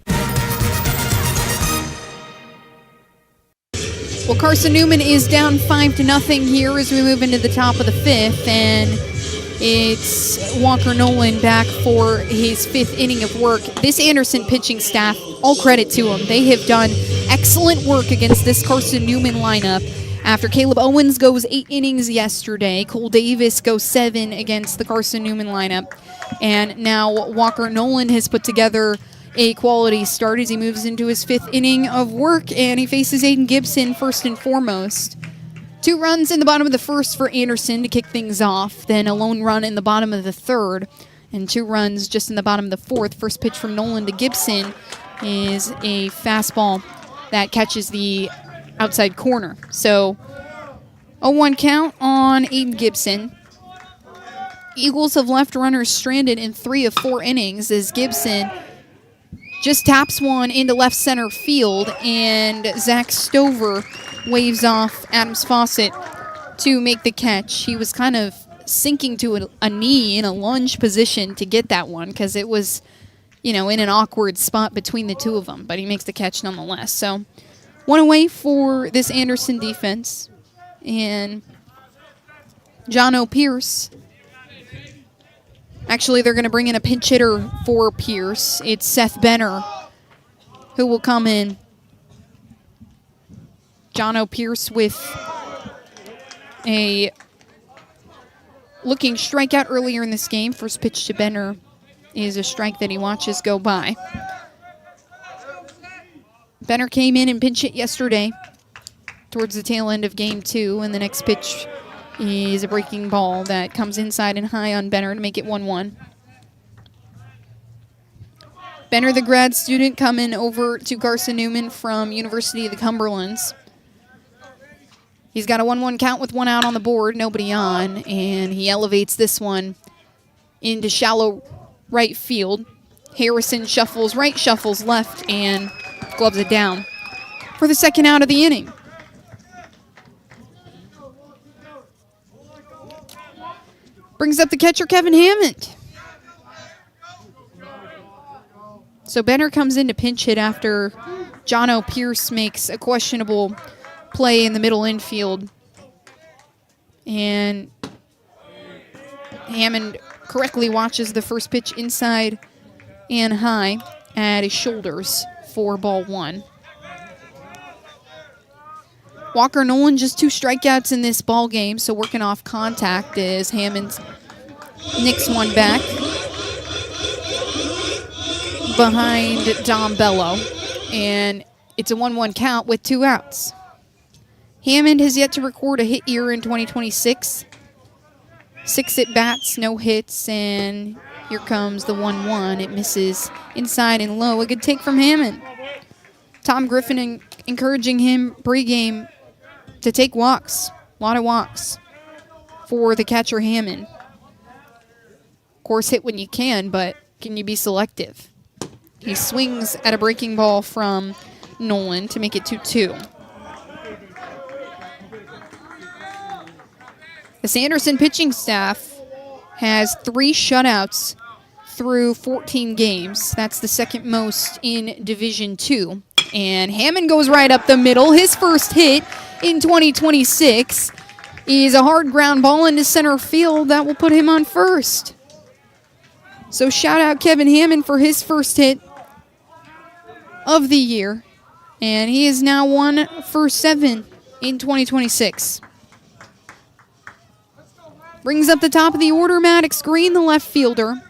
Well, Carson-Newman is down 5-0 here as we move into the top of the 5th, and it's Walker Nolan back for his 5th inning of work. This Anderson pitching staff, all credit to them. They have done excellent work against this Carson-Newman lineup. After Caleb Owens goes 8 innings yesterday, Cole Davis goes 7 against the Carson-Newman lineup. And now Walker Nolan has put together a quality start as he moves into his 5th inning of work, and he faces Aiden Gibson first and foremost. 2 runs in the bottom of the 1st for Anderson to kick things off, then a lone run in the bottom of the 3rd, and 2 runs just in the bottom of the 4th. First pitch from Nolan to Gibson is a fastball that catches the outside corner. So, 0-1 count on Aiden Gibson. Eagles have left runners stranded in 3 of 4 innings as Gibson just taps one into left center field, and Zach Stover waves off Adams Fawcett to make the catch. He was kind of sinking to a knee in a lunge position to get that one because it was, in an awkward spot between the two of them, but he makes the catch nonetheless. So, 1 away for this Anderson defense, and John O. Pierce. Actually, they're going to bring in a pinch hitter for Pierce. It's Seth Benner who will come in. John O. Pierce with a looking strikeout earlier in this game. First pitch to Benner is a strike that he watches go by. Benner came in and pinch hit yesterday towards the tail end of game 2, and the next pitch is a breaking ball that comes inside and high on Benner to make it 1-1. Benner, the grad student, coming over to Carson-Newman from University of the Cumberlands. He's got a 1-1 count with 1 out on the board, nobody on, and he elevates this one into shallow right field. Harrison shuffles right, shuffles left, and gloves it down for the 2nd out of the inning. Brings up the catcher, Kevin Hammond. So Benner comes in to pinch hit after John O. Pierce makes a questionable play in the middle infield. And Hammond correctly watches the first pitch inside and high at his shoulders for ball 1. Walker Nolan just 2 strikeouts in this ball game, so working off contact as Hammond nicks one back behind Dom Bello, and it's a 1-1 count with 2 outs. Hammond has yet to record a hit year in 2026. 6 at-bats, no hits, and here comes the 1-1. It misses inside and low. A good take from Hammond. Tom Griffin encouraging him pregame to take walks, a lot of walks for the catcher Hammond. Of course, hit when you can, but can you be selective? He swings at a breaking ball from Nolan to make it 2-2. The Sanderson pitching staff has 3 shutouts through 14 games. That's the second most in Division II. And Hammond goes right up the middle. His first hit in 2026 is a hard ground ball into center field that will put him on first. So shout out Kevin Hammond for his first hit of the year. And he is now 1 for 7 in 2026. Brings up the top of the order, Maddox Green, the left fielder.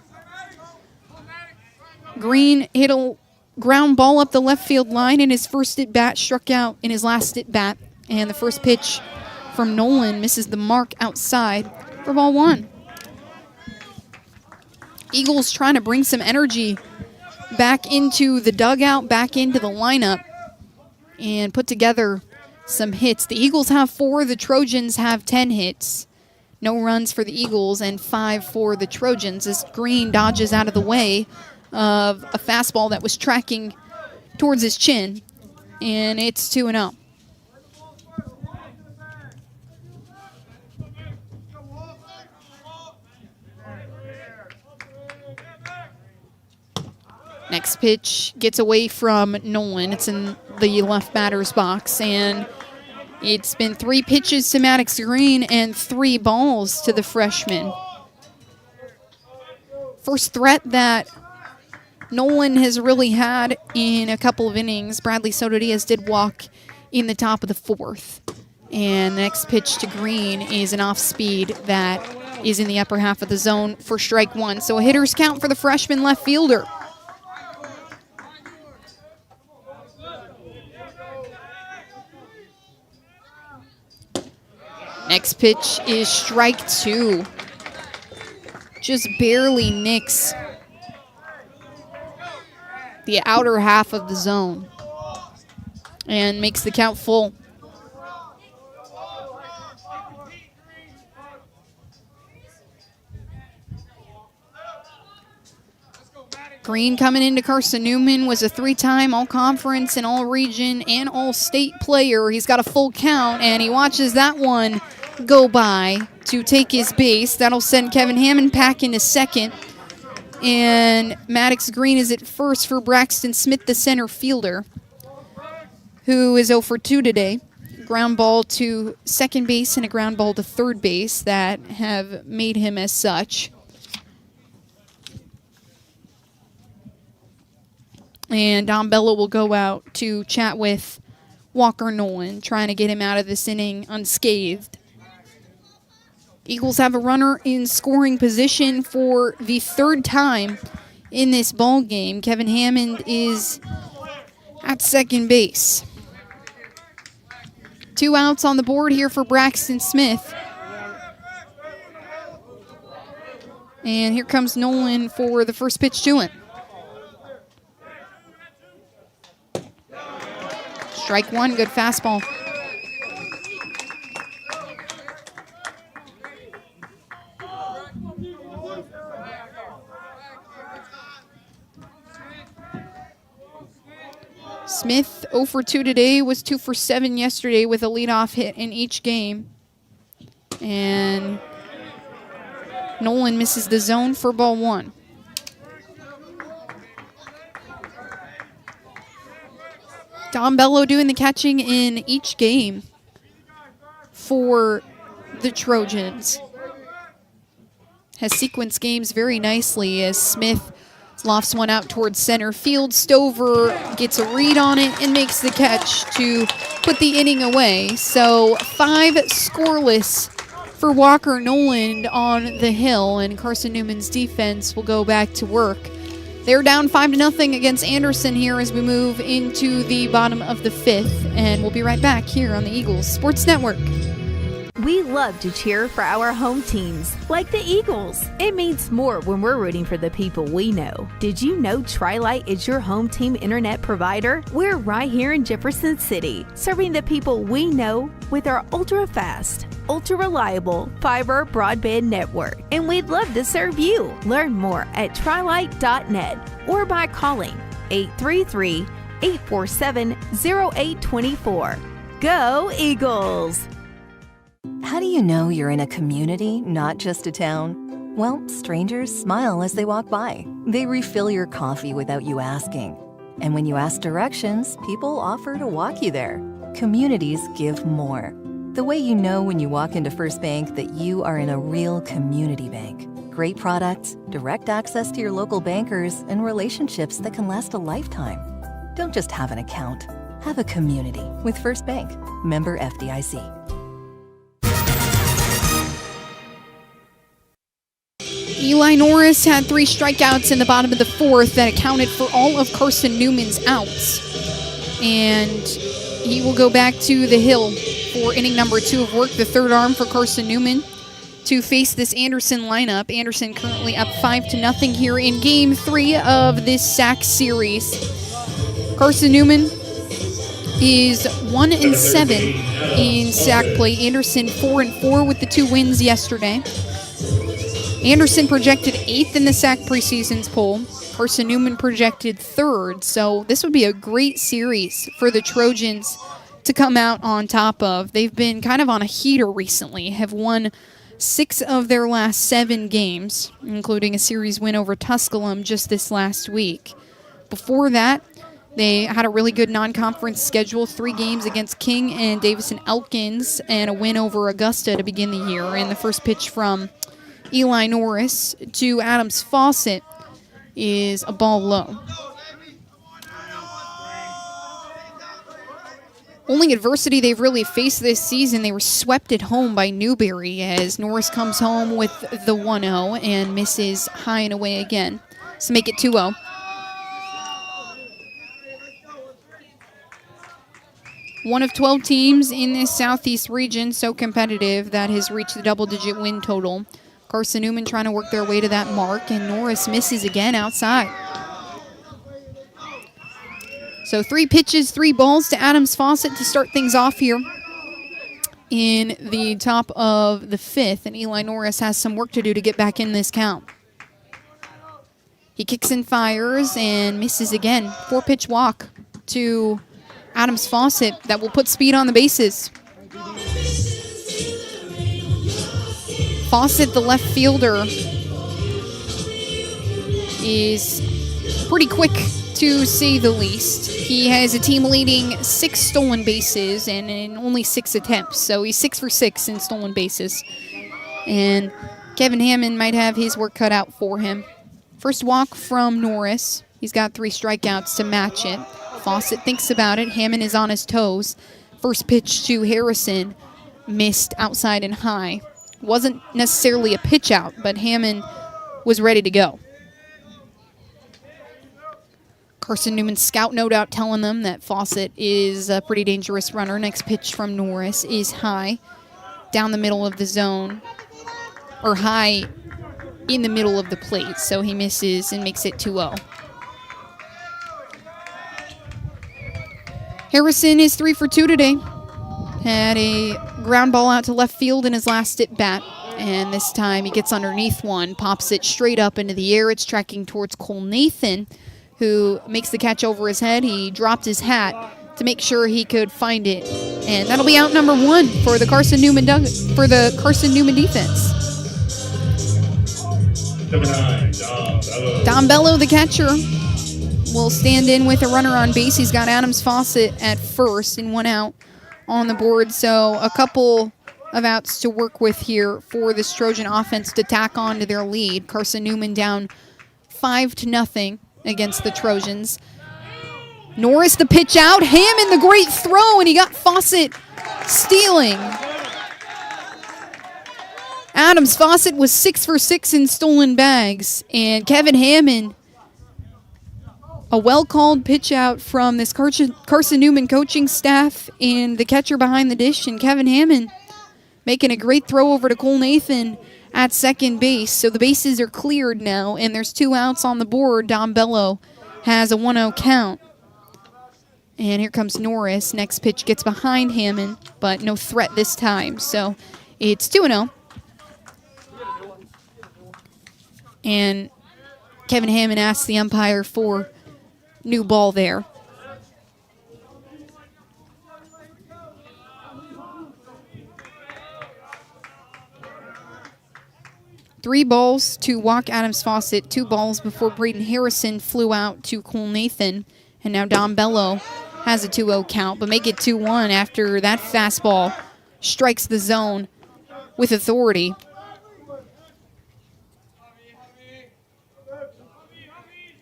Green hit a ground ball up the left field line in his first at-bat, struck out in his last at-bat. And the first pitch from Nolan misses the mark outside for ball 1. Eagles trying to bring some energy back into the dugout, back into the lineup, and put together some hits. The Eagles have 4, the Trojans have 10 hits. No runs for the Eagles and 5 for the Trojans as Green dodges out of the way of a fastball that was tracking towards his chin, and it's 2-0. Next pitch gets away from Nolan. It's in the left batter's box, and it's been 3 pitches to Maddox Green and 3 balls to the freshman. First threat that Nolan has really had in a couple of innings. Bradley Soto Diaz did walk in the top of the 4th. And the next pitch to Green is an off-speed that is in the upper half of the zone for strike 1. So a hitter's count for the freshman left fielder. Next pitch is strike 2. Just barely nicks the outer half of the zone and makes the count full. Green coming into Carson-Newman was a 3-time All-Conference and All-Region and All-State player. He's got a full count, and he watches that one go by to take his base. That'll send Kevin Hammond packing to second. And Maddox Green is at first for Braxton Smith, the center fielder, who is 0 for 2 today. Ground ball to second base and a ground ball to third base that have made him as such. And Don Bello will go out to chat with Walker Nolan, trying to get him out of this inning unscathed. Eagles have a runner in scoring position for the 3rd time in this ball game. Kevin Hammond is at second base. 2 outs on the board here for Braxton Smith. And here comes Nolan for the first pitch to him. Strike 1, good fastball. Smith 0 for 2 today, was 2 for 7 yesterday with a leadoff hit in each game. And Nolan misses the zone for ball 1. Don Bello doing the catching in each game for the Trojans. Has sequenced games very nicely as Smith lofts one out towards center field. Stover gets a read on it and makes the catch to put the inning away. So 5 scoreless for Walker Nolan on the hill, and Carson-Newman's defense will go back to work. They're down 5-0 against Anderson here as we move into the bottom of the 5th, and we'll be right back here on the Eagles Sports Network. We love to cheer for our home teams, like the Eagles. It means more when we're rooting for the people we know. Did you know Tri-Lite is your home team internet provider? We're right here in Jefferson City, serving the people we know with our ultra-fast, ultra-reliable fiber broadband network. And we'd love to serve you. Learn more at trilite.net or by calling 833-847-0824. Go Eagles! How do you know you're in a community, not just a town? Well, strangers smile as they walk by. They refill your coffee without you asking. And when you ask directions, people offer to walk you there. Communities give more. The way you know when you walk into First Bank that you are in a real community bank. Great products, direct access to your local bankers, and relationships that can last a lifetime. Don't just have an account. Have a community with First Bank. Member FDIC. Eli Norris had 3 strikeouts in the bottom of the 4th that accounted for all of Carson-Newman's outs. And he will go back to the hill for inning number 2 of work, the third arm for Carson-Newman to face this Anderson lineup. Anderson currently up 5-0 here in Game 3 of this SAC series. Carson-Newman is 1-7 in SAC play. Anderson 4-4 with the 2 wins yesterday. Anderson projected 8th in the SAC preseason's poll. Carson-Newman projected 3rd. So this would be a great series for the Trojans to come out on top of. They've been kind of on a heater recently, have won 6 of their last 7 games, including a series win over Tusculum just this last week. Before that, they had a really good non-conference schedule, 3 games against King and Davison Elkins, and a win over Augusta to begin the year. And the first pitch from Eli Norris to Adams Fawcett is a ball low. Only adversity they've really faced this season, they were swept at home by Newberry as Norris comes home with the 1-0 and misses high and away again. So make it 2-0. One of 12 teams in this Southeast region so competitive that has reached the double-digit win total. Carson-Newman trying to work their way to that mark, and Norris misses again outside. So 3 pitches, 3 balls to Adams Fawcett to start things off here in the top of the 5th, and Eli Norris has some work to do to get back in this count. He kicks and fires and misses again. 4-pitch walk to Adams Fawcett that will put speed on the bases. Fawcett, the left fielder, is pretty quick to say the least. He has a team-leading 6 stolen bases and in only 6 attempts, so he's 6 for 6 in stolen bases. And Kevin Hammond might have his work cut out for him. First walk from Norris. He's got 3 strikeouts to match it. Fawcett thinks about it. Hammond is on his toes. First pitch to Harrison, missed outside and high. Wasn't necessarily a pitch out, but Hammond was ready to go. Carson-Newman's scout no doubt telling them that Fawcett is a pretty dangerous runner. Next pitch from Norris is high, down the middle of the zone, or high in the middle of the plate, so he misses and makes it 2-0. Harrison is 3 for 2 today. Had a ground ball out to left field in his last at-bat, and this time he gets underneath one, pops it straight up into the air. It's tracking towards Cole Nathan, who makes the catch over his head. He dropped his hat to make sure he could find it, and that'll be out number 1 for the Carson-Newman defense. Dom Bello, the catcher, will stand in with a runner on base. He's got Adams Fawcett at first and 1 out on the board, so a couple of outs to work with here for this Trojan offense to tack on to their lead. Carson-Newman down 5-0 against the Trojans. Norris the pitch out, Hammond the great throw, and he got Fawcett stealing. Adams Fawcett was 6 for 6 in stolen bags, and Kevin Hammond, a well-called pitch out from this Carson-Newman coaching staff and the catcher behind the dish, and Kevin Hammond making a great throw over to Cole Nathan at second base. So the bases are cleared now, and there's 2 outs on the board. Dom Bello has a 1-0 count. And here comes Norris. Next pitch gets behind Hammond, but no threat this time. So it's 2-0. And Kevin Hammond asks the umpire for new ball there. 3 balls to walk Adams Fawcett, 2 balls before Braden Harrison flew out to Cole Nathan. And now Dom Bello has a 2-0 count, but make it 2-1 after that fastball strikes the zone with authority.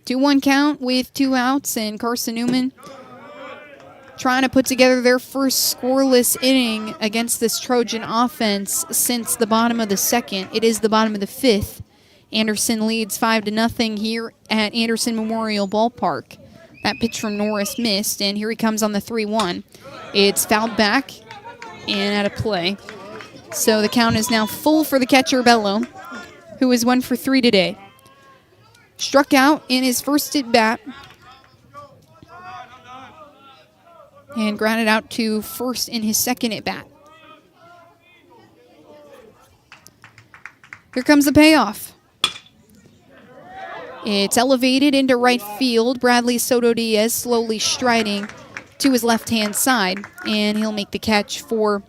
Two 2-1 count with 2 outs, and Carson-Newman trying to put together their first scoreless inning against this Trojan offense since the bottom of the second. It is the bottom of the 5th. Anderson leads 5-0 here at Anderson Memorial Ballpark. That pitch from Norris missed, and here he comes on the 3-1. It's fouled back and out of play. So the count is now full for the catcher, Bello, who is 1 for 3 today. Struck out in his first at-bat and grounded out to first in his second at-bat. Here comes the payoff. It's elevated into right field. Bradley Soto Diaz slowly striding to his left-hand side, and he'll make the catch for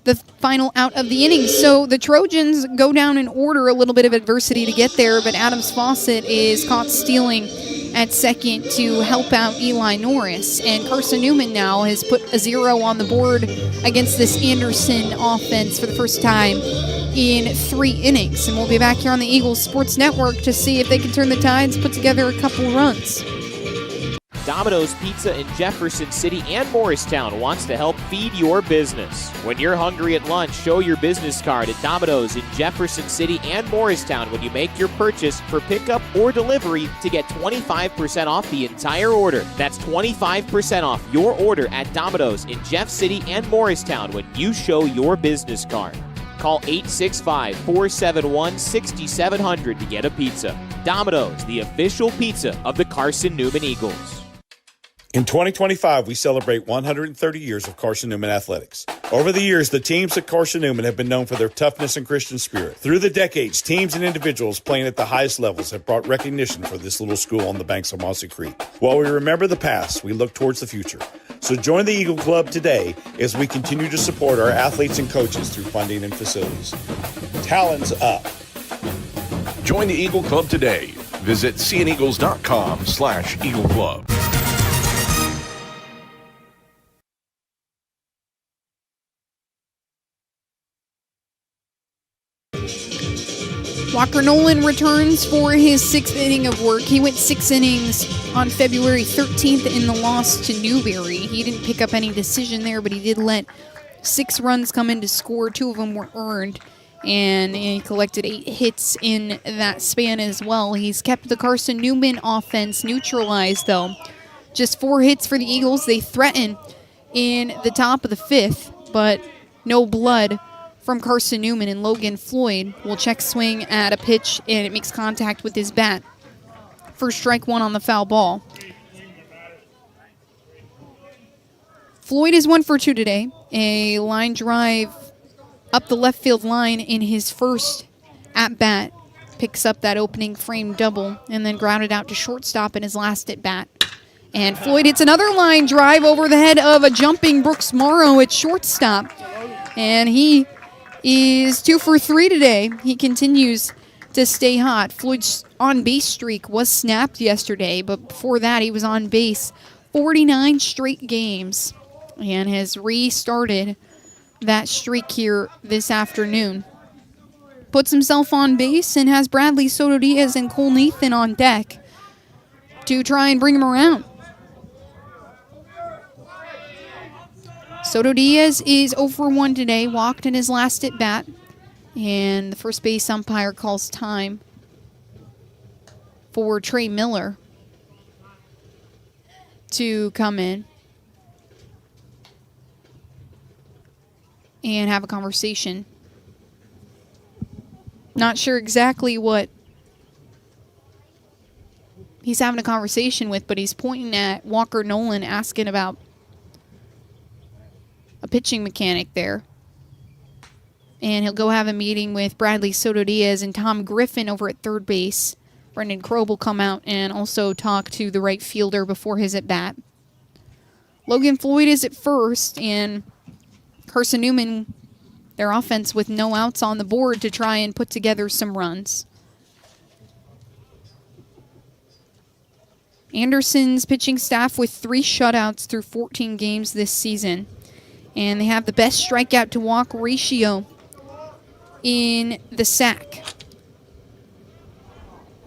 the final out of the inning. So the Trojans go down in order, a little bit of adversity to get there, but Adams Fawcett is caught stealing at second to help out Eli Norris. And Carson-Newman now has put a 0 on the board against this Anderson offense for the first time in 3 innings. And we'll be back here on the Eagles Sports Network to see if they can turn the tides, put together a couple runs. Domino's Pizza in Jefferson City and Morristown wants to help feed your business. When you're hungry at lunch, show your business card at Domino's in Jefferson City and Morristown when you make your purchase for pickup or delivery to get 25% off the entire order. That's 25% off your order at Domino's in Jeff City and Morristown when you show your business card. Call 865-471-6700 to get a pizza. Domino's, the official pizza of the Carson-Newman Eagles. In 2025, we celebrate 130 years of Carson-Newman athletics. Over the years, the teams at Carson-Newman have been known for their toughness and Christian spirit. Through the decades, teams and individuals playing at the highest levels have brought recognition for this little school on the banks of Mossy Creek. While we remember the past, we look towards the future. So join the Eagle Club today as we continue to support our athletes and coaches through funding and facilities. Talons up. Join the Eagle Club today. Visit cneagles.com/Eagle Club. Walker Nolan returns for his 6th inning of work. He went 6 innings on February 13th in the loss to Newberry. He didn't pick up any decision there, but he did let 6 runs come in to score. 2 of them were earned, and he collected 8 hits in that span as well. He's kept the Carson-Newman offense neutralized, though. Just 4 hits for the Eagles. They threaten in the top of the 5th, but no blood from Carson-Newman, and Logan Floyd will check swing at a pitch, and it makes contact with his bat for strike 1 on the foul ball. Floyd is 1 for 2 today. A line drive up the left field line in his first at-bat. Picks up that opening frame double and then grounded out to shortstop in his last at-bat. And Floyd hits another line drive over the head of a jumping Brooks Morrow at shortstop. And he is 2 for 3 today. He continues to stay hot. Floyd's on-base streak was snapped yesterday, but before that he was on base 49 straight games and has restarted that streak here this afternoon. Puts himself on base and has Bradley Soto Diaz and Cole Nathan on deck to try and bring him around. Soto Diaz is 0 for 1 today, walked in his last at-bat, and the first base umpire calls time for Trey Miller to come in and have a conversation. Not sure exactly what he's having a conversation with, but he's pointing at Walker Nolan, asking about a pitching mechanic there. And he'll go have a meeting with Bradley Soto Diaz and Tom Griffin over at third base. Brendan Krob will come out and also talk to the right fielder before his at-bat. Logan Floyd is at first, and Carson-Newman their offense with no outs on the board to try and put together some runs. Anderson's pitching staff with 3 shutouts through 14 games this season. And they have the best strikeout to walk ratio in the SAC.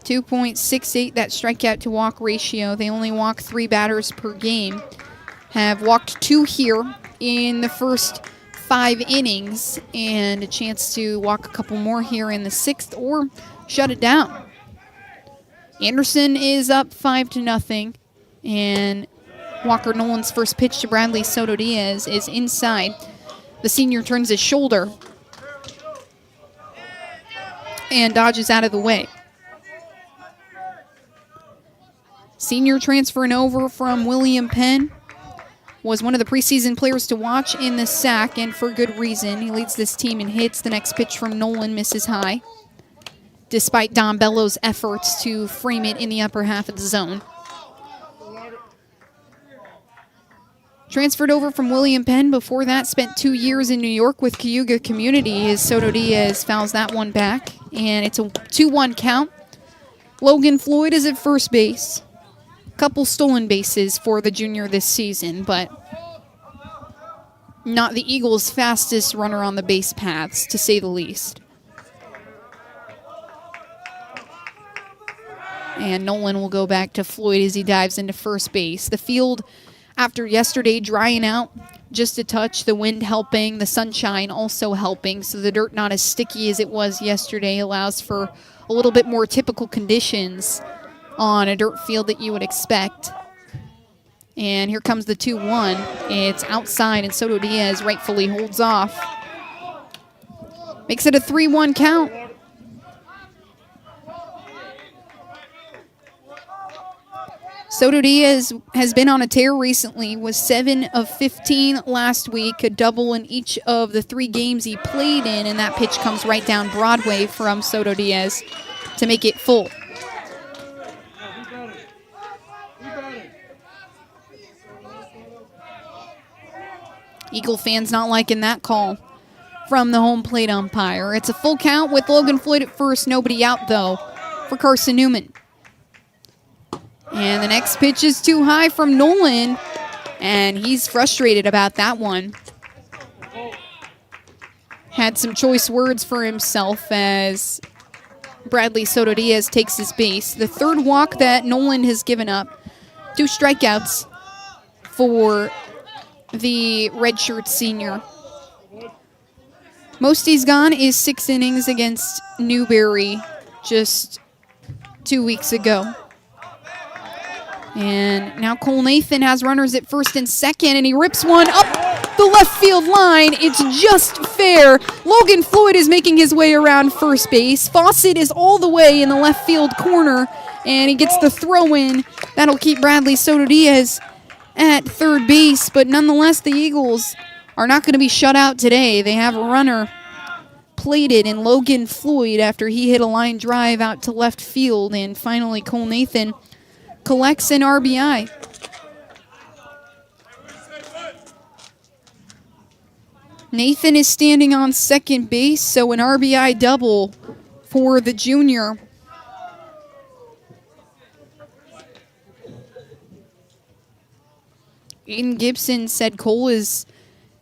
2.68, that strikeout to walk ratio. They only walk 3 batters per game. Have walked 2 here in the first 5 innings, and a chance to walk a couple more here in the 6th or shut it down. Anderson is up 5-0, and Walker Nolan's first pitch to Bradley Soto Diaz is inside. The senior turns his shoulder and dodges out of the way. Senior transferring over from William Penn. Was one of the preseason players to watch in the SAC, and for good reason. He leads this team in hits. The next pitch from Nolan misses high, despite Don Bello's efforts to frame it in the upper half of the zone. Transferred over from William Penn. Before that, spent 2 years in New York with Cayuga Community as Soto Diaz fouls that one back, and it's a 2-1 count. Logan Floyd is at first base. Couple stolen bases for the junior this season, but not the Eagles' fastest runner on the base paths, to say the least. And Nolan will go back to Floyd as he dives into first base. The field, after yesterday drying out just a touch, the wind helping, the sunshine also helping, so the dirt not as sticky as it was yesterday, allows for a little bit more typical conditions on a dirt field that you would expect. And here comes the 2-1. It's outside, and Soto Diaz rightfully holds off. Makes it a 3-1 count. Soto Diaz has been on a tear recently, was 7 of 15 last week, a double in each of the 3 games he played in, and that pitch comes right down Broadway from Soto Diaz to make it full. Eagle fans not liking that call from the home plate umpire. It's a full count with Logan Floyd at first, nobody out though for Carson-Newman. And the next pitch is too high from Nolan, and he's frustrated about that one. Had some choice words for himself as Bradley Soto Diaz takes his base. The 3rd walk that Nolan has given up. 2 strikeouts for the redshirt senior. Most he's gone is 6 innings against Newberry just 2 weeks ago. And now Cole Nathan has runners at first and second, and he rips one up the left field line. It's just fair. Logan Floyd is making his way around first base. Fawcett is all the way in the left field corner, and he gets the throw in. That'll keep Bradley Soto Diaz at third base, but nonetheless, the Eagles are not going to be shut out today. They have a runner plated in Logan Floyd after he hit a line drive out to left field, and finally Cole Nathan collects an RBI. Nathan is standing on second base, so an RBI double for the junior. Aiden Gibson said Cole is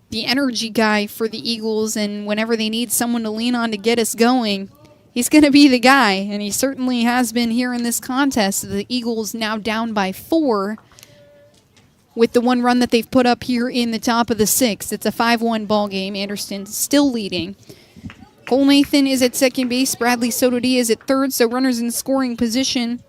the energy guy for the Eagles, and whenever they need someone to lean on to get us going, he's going to be the guy, and he certainly has been here in this contest. The Eagles now down by 4 with the 1 run that they've put up here in the top of the 6th. It's a 5-1 ball game. Anderson still leading. Cole Nathan is at second base. Bradley Soto Diaz at third, so runners in scoring position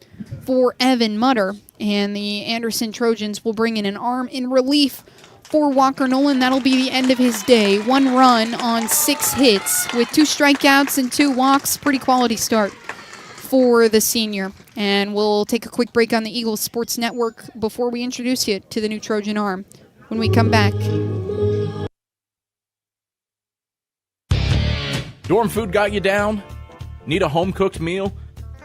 for Evan Mutter. And the Anderson Trojans will bring in an arm in relief for Walker Nolan. That'll be the end of his day. 1 run on 6 hits with 2 strikeouts and 2 walks. Pretty quality start for the senior. And we'll take a quick break on the Eagles Sports Network before we introduce you to the new Trojan arm. When we come back. Dorm food got you down? Need a home-cooked meal?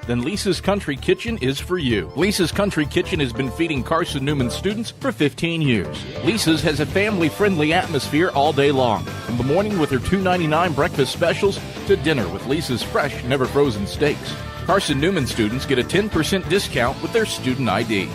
then Lisa's Country Kitchen is for you. Lisa's Country Kitchen has been feeding Carson-Newman students for 15 years. Lisa's has a family-friendly atmosphere all day long, from the morning with their $2.99 breakfast specials to dinner with Lisa's fresh, never-frozen steaks. Carson-Newman students get a 10% discount with their student ID.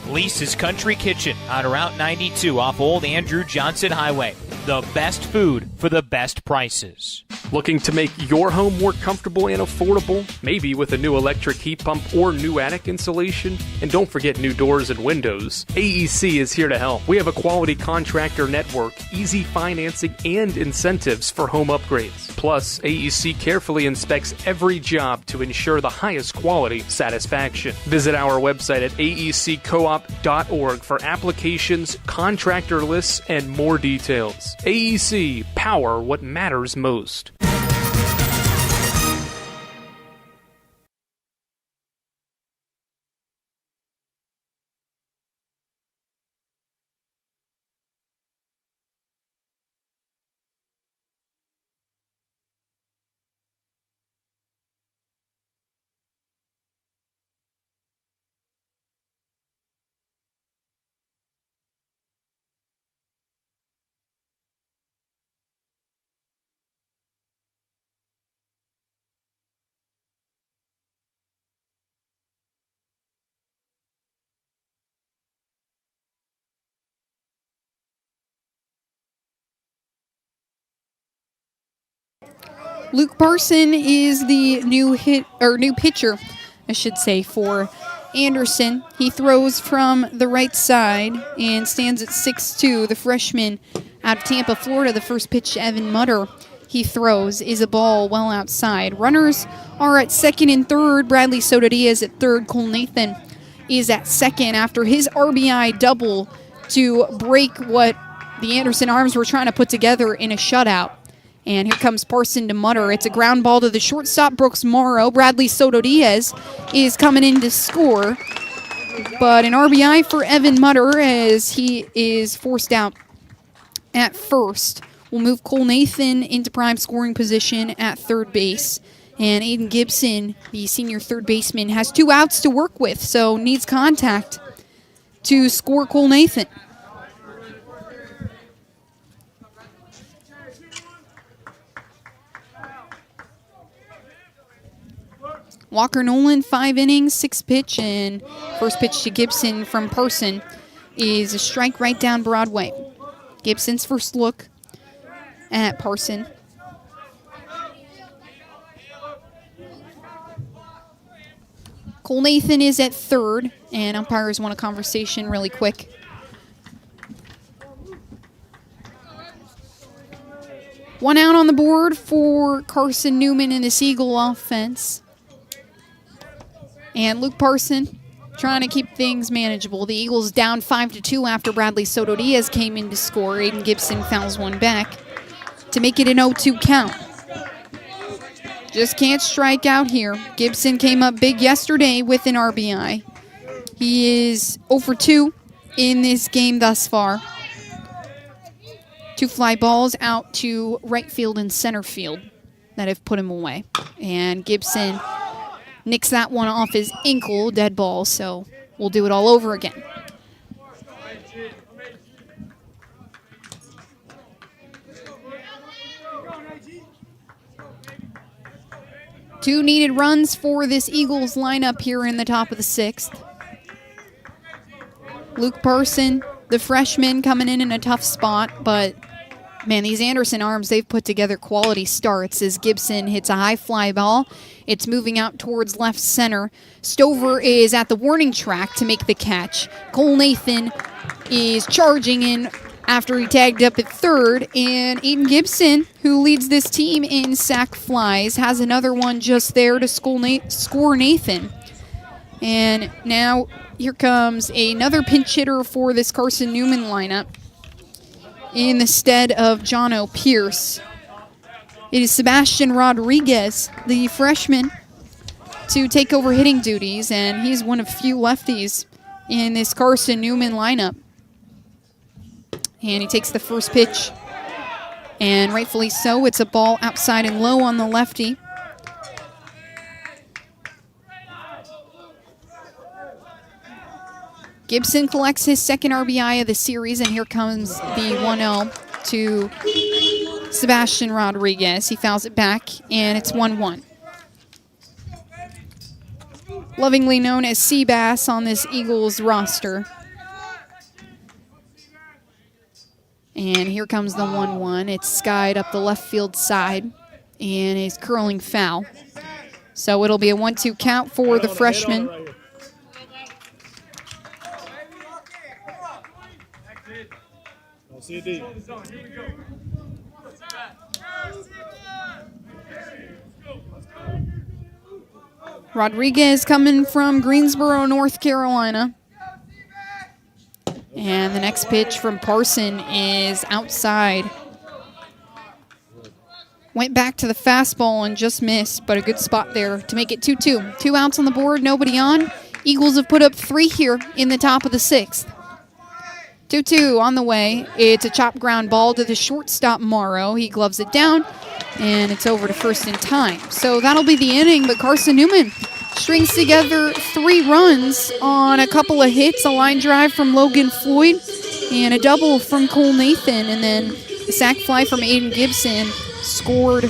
Lisa's Country Kitchen on Route 92 off Old Andrew Johnson Highway. The best food for the best prices. Looking to make your home more comfortable and affordable? Maybe with a new electric heat pump or new attic insulation? And don't forget new doors and windows. AEC is here to help. We have a quality contractor network, easy financing, and incentives for home upgrades. Plus, AEC carefully inspects every job to ensure the highest quality satisfaction. Visit our website at aeccoop.org for applications, contractor lists, and more details. AEC, power what matters most. Luke Parson is the new pitcher, I should say, for Anderson. He throws from the right side and stands at 6'2". The freshman out of Tampa, Florida. The first pitch to Evan Mutter he throws is a ball well outside. Runners are at second and third. Bradley Soto-Diaz at third. Cole Nathan is at second after his RBI double to break what the Anderson Arms were trying to put together in a shutout. And here comes Parson to Mutter. It's a ground ball to the shortstop, Brooks Morrow. Bradley Soto-Diaz is coming in to score. But an RBI for Evan Mutter as he is forced out at first. We'll move Cole Nathan into prime scoring position at third base. And Aiden Gibson, the senior third baseman, has 2 outs to work with, so needs contact to score Cole Nathan. Walker Nolan, 5 innings, 6 pitch, and first pitch to Gibson from Parson is a strike right down Broadway. Gibson's first look at Parson. Cole Nathan is at third, and umpires want a conversation really quick. One out on the board for Carson-Newman and the Seagull offense. And Luke Parson trying to keep things manageable. The Eagles down 5-2 after Bradley Soto-Diaz came in to score. Aiden Gibson fouls one back to make it an 0-2 count. Just can't strike out here. Gibson came up big yesterday with an RBI. He is 0 for 2 in this game thus far. 2 fly balls out to right field and center field that have put him away. And Gibson nicks that one off his ankle, dead ball, so we'll do it all over again. Two needed runs for this Eagles lineup here in the top of the 6th. Luke Parson, the freshman, coming in a tough spot, but man, these Anderson Arms, they've put together quality starts as Gibson hits a high fly ball. It's moving out towards left center. Stover is at the warning track to make the catch. Cole Nathan is charging in after he tagged up at third. And Aiden Gibson, who leads this team in sac flies, has another one just there to score Nathan. And now here comes another pinch hitter for this Carson-Newman lineup in the stead of Jono Pierce. It is Sebastian Rodriguez, the freshman, to take over hitting duties, and he's one of few lefties in this Carson-Newman lineup. And he takes the first pitch, and rightfully so, it's a ball outside and low on the lefty. Gibson collects his second RBI of the series, and here comes the 1-0 to Sebastian Rodriguez. He fouls it back, and it's 1-1. Lovingly known as Seabass on this Eagles roster. And here comes the 1-1. It's skied up the left field side, and a curling foul. So it'll be a 1-2 count for the freshman. Rodriguez coming from Greensboro, North Carolina. And the next pitch from Parson is outside. Went back to the fastball and just missed, but a good spot there to make it 2-2. 2 outs on the board, nobody on. Eagles have put up 3 here in the top of the 6th. 2-2 on the way. It's a chop ground ball to the shortstop, Morrow. He gloves it down, and it's over to first in time. So that'll be the inning, but Carson-Newman strings together 3 runs on a couple of hits, a line drive from Logan Floyd, and a double from Cole Nathan, and then a sac fly from Aiden Gibson scored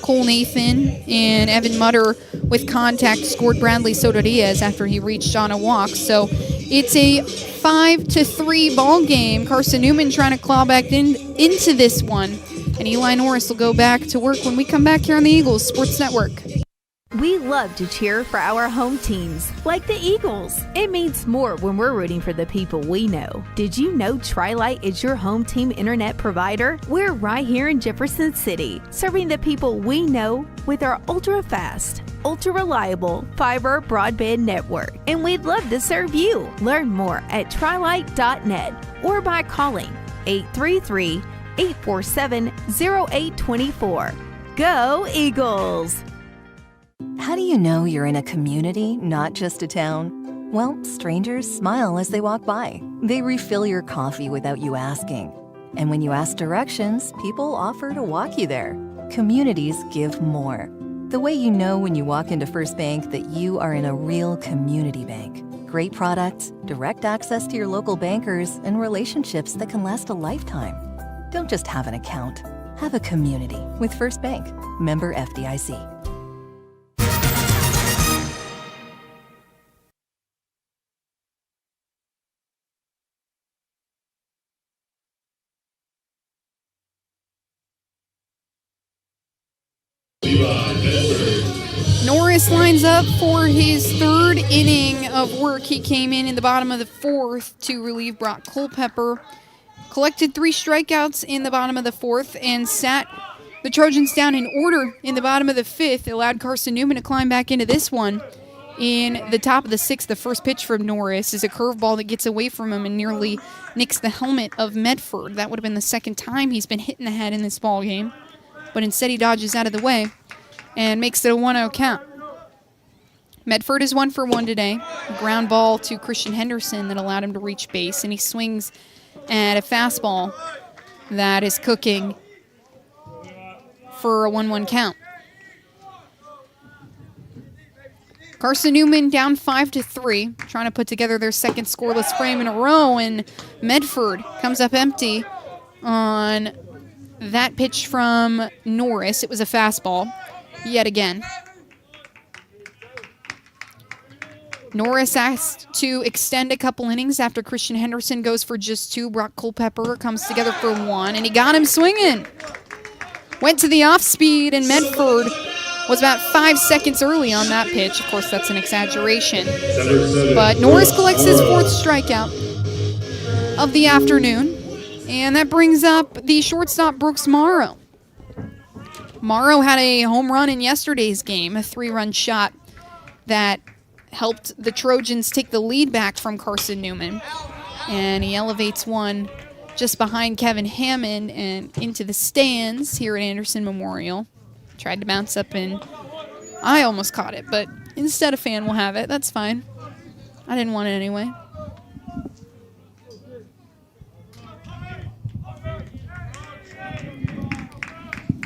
Cole Nathan, and Evan Mutter with contact scored Bradley Soto Diaz after he reached on a walk. So it's a 5-3 ball game. Carson-Newman trying to claw back into this one, and Eli Norris will go back to work when we come back here on the Eagles Sports Network. We love to cheer for our home teams, like the Eagles. It means more when we're rooting for the people we know. Did you know Tri-Lite is your home team internet provider? We're right here in Jefferson City, serving the people we know with our ultra-fast, ultra-reliable fiber broadband network. And we'd love to serve you. Learn more at trilite.net or by calling 833-847-0824. Go Eagles! How do you know you're in a community, not just a town? Well, strangers smile as they walk by. They refill your coffee without you asking. And when you ask directions, people offer to walk you there. Communities give more. The way you know when you walk into First Bank that you are in a real community bank. Great products, direct access to your local bankers, and relationships that can last a lifetime. Don't just have an account. Have a community with First Bank. Member FDIC. Norris lines up for his 3rd inning of work. He came in the bottom of the 4th to relieve Brock Culpepper. Collected 3 strikeouts in the bottom of the 4th and sat the Trojans down in order in the bottom of the 5th. Allowed Carson-Newman to climb back into this one. In the top of the 6th, the first pitch from Norris is a curveball that gets away from him and nearly nicks the helmet of Medford. That would have been the 2nd time he's been hit in the head in this ball game. But instead he dodges out of the way and makes it a 1-0 count. Medford is 1 for 1 today. A ground ball to Christian Henderson that allowed him to reach base, and he swings at a fastball that is cooking for a 1-1 count. Carson-Newman down 5-3, trying to put together their 2nd scoreless frame in a row, and Medford comes up empty on that pitch from Norris. It was a fastball yet again. Norris asked to extend a couple innings after Christian Henderson goes for just 2. Brock Culpepper comes together for 1, and he got him swinging. Went to the off speed, and Medford was about 5 seconds early on that pitch. Of course, that's an exaggeration. But Norris collects his 4th strikeout of the afternoon, and that brings up the shortstop, Brooks Morrow. Morrow had a home run in yesterday's game, a 3-run shot that helped the Trojans take the lead back from Carson-Newman. And he elevates one just behind Kevin Hammond and into the stands here at Anderson Memorial. Tried to bounce up, and I almost caught it, but instead a fan will have it. That's fine. I didn't want it anyway.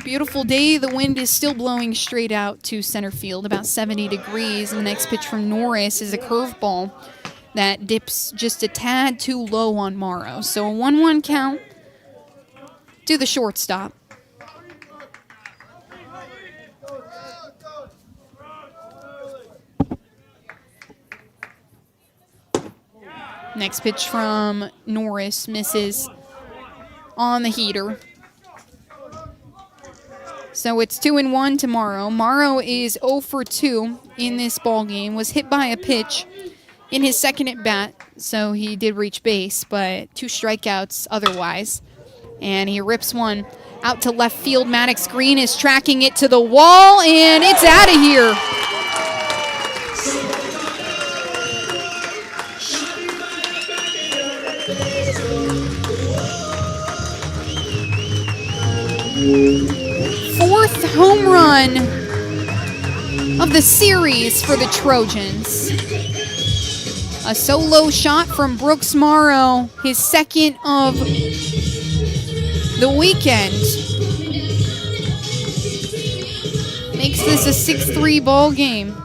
Beautiful day. The wind is still blowing straight out to center field, about 70 degrees. And the next pitch from Norris is a curveball that dips just a tad too low on Morrow. So a 1-1 count to the shortstop. Next pitch from Norris misses on the heater. So it's 2-1 to Morrow. Morrow is 0 for 2 in this ball game. Was hit by a pitch in his second at bat, so he did reach base, but 2 strikeouts otherwise. And he rips one out to left field. Maddox Green is tracking it to the wall, and it's out of here. Fourth home run of the series for the Trojans. A solo shot from Brooks Morrow, his second of the weekend. Makes this a 6-3 ball game.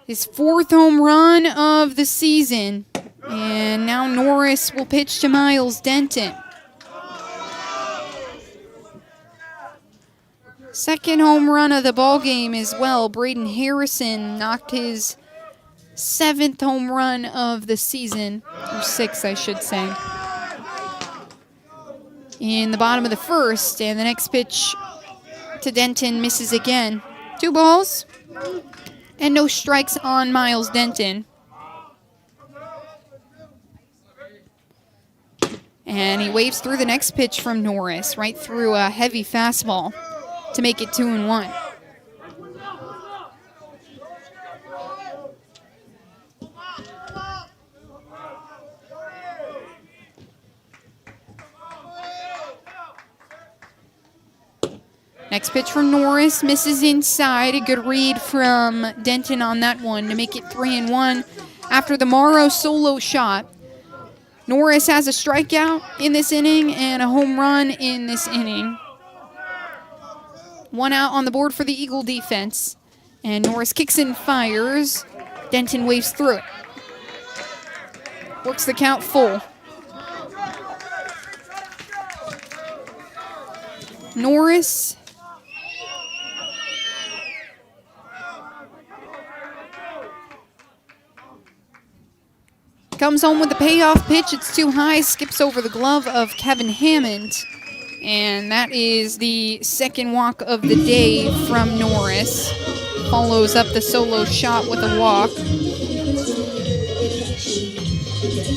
His 4th home run of the season. And now Norris will pitch to Miles Denton. Second home run of the ball game as well. Braden Harrison knocked his 7th home run of the season, or 6th, I should say, in the bottom of the first. And the next pitch to Denton misses again. 2 balls and no strikes on Miles Denton. And he waves through the next pitch from Norris, right through a heavy fastball to make it 2-1. Next pitch from Norris, misses inside. A good read from Denton on that one to make it 3-1 after the Morrow solo shot. Norris has a strikeout in this inning and a home run in this inning. 1 out on the board for the Eagle defense. And Norris kicks and fires. Denton waves through it. Works the count full. Norris comes home with the payoff pitch. It's too high. Skips over the glove of Kevin Hammond. And that is the second walk of the day from Norris. Follows up the solo shot with a walk.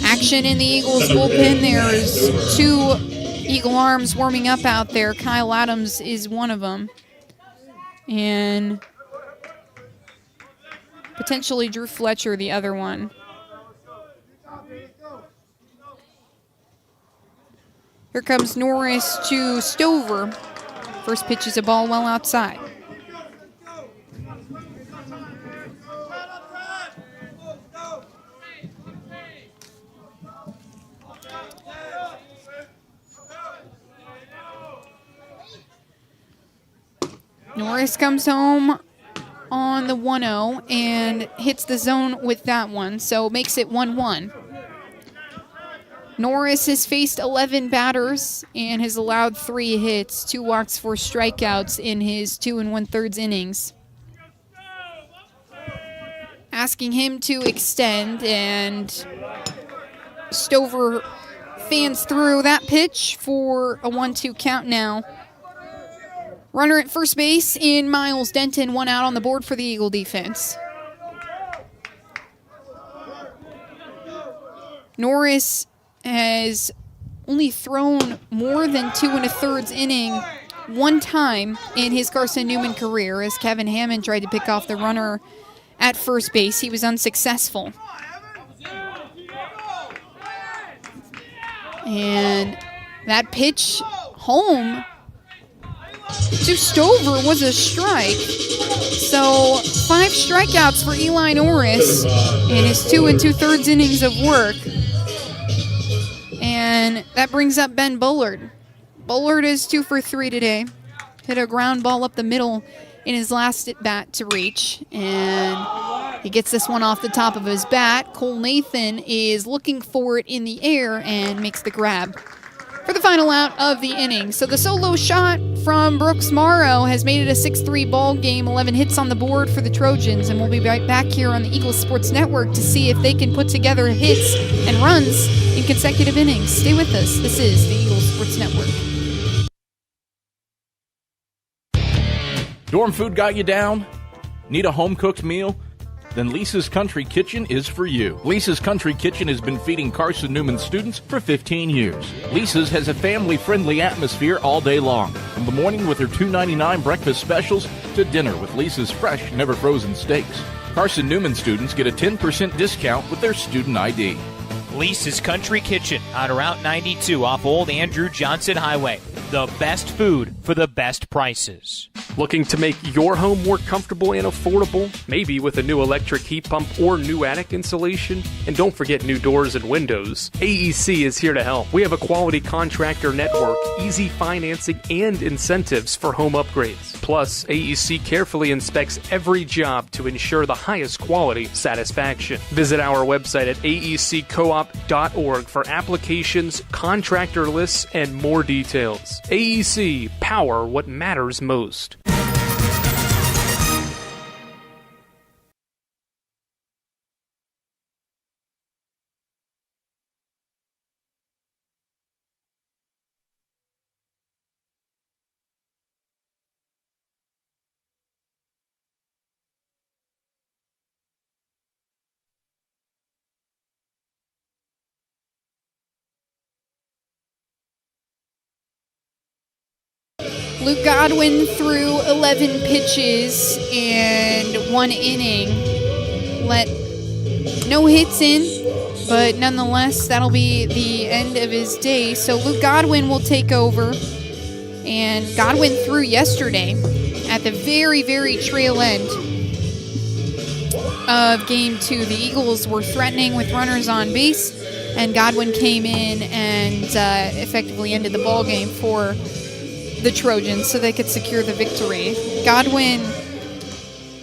Action in the Eagles bullpen. There's 2 Eagle arms warming up out there. Kyle Adams is one of them. And potentially Drew Fletcher, the other one. Here comes Norris to Stover. First pitch is a ball well outside. Norris comes home on the 1-0 and hits the zone with that one, so makes it 1-1. Norris has faced 11 batters and has allowed 3 hits, 2 walks, 4 strikeouts in his 2 1/3 innings. Asking him to extend, and Stover fans through that pitch for a 1-2 count now. Runner at first base in Miles Denton, 1 out on the board for the Eagle defense. Norris has only thrown more than 2 1/3 inning 1 time in his Carson-Newman career, as Kevin Hammond tried to pick off the runner at first base. He was unsuccessful. And that pitch home to Stover was a strike. So 5 strikeouts for Eli Norris in his 2 2/3 innings of work. And that brings up Ben Bullard. Bullard is 2 for 3 today. Hit a ground ball up the middle in his last at bat to reach, and he gets this one off the top of his bat. Cole Nathan is looking for it in the air and makes the grab for the final out of the inning. So the solo shot from Brooks Morrow has made it a 6-3 ball game, 11 hits on the board for the Trojans, and we'll be right back here on the Eagles Sports Network to see if they can put together hits and runs in consecutive innings. Stay with us. This is the Eagles Sports Network. Dorm food got you down? Need a home-cooked meal? Then Lisa's Country Kitchen is for you. Lisa's Country Kitchen has been feeding Carson-Newman students for 15 years. Lisa's has a family-friendly atmosphere all day long, from the morning with their $2.99 breakfast specials to dinner with Lisa's fresh, never-frozen steaks. Carson-Newman students get a 10% discount with their student ID. Lisa's Country Kitchen on Route 92 off Old Andrew Johnson Highway. The best food for the best prices. Looking to make your home more comfortable and affordable? Maybe with a new electric heat pump or new attic insulation? And don't forget new doors and windows. AEC is here to help. We have a quality contractor network, easy financing, and incentives for home upgrades. Plus, AEC carefully inspects every job to ensure the highest quality satisfaction. Visit our website at aeccoop.org for applications, contractor lists, and more details. AEC, power what matters most. Luke Godwin threw 11 pitches and 1 inning. Let no hits in, but nonetheless, that'll be the end of his day. So Luke Godwin will take over. And Godwin threw yesterday at the very, very trail end of Game 2. The Eagles were threatening with runners on base, and Godwin came in and effectively ended the ball game for the Trojans so they could secure the victory. Godwin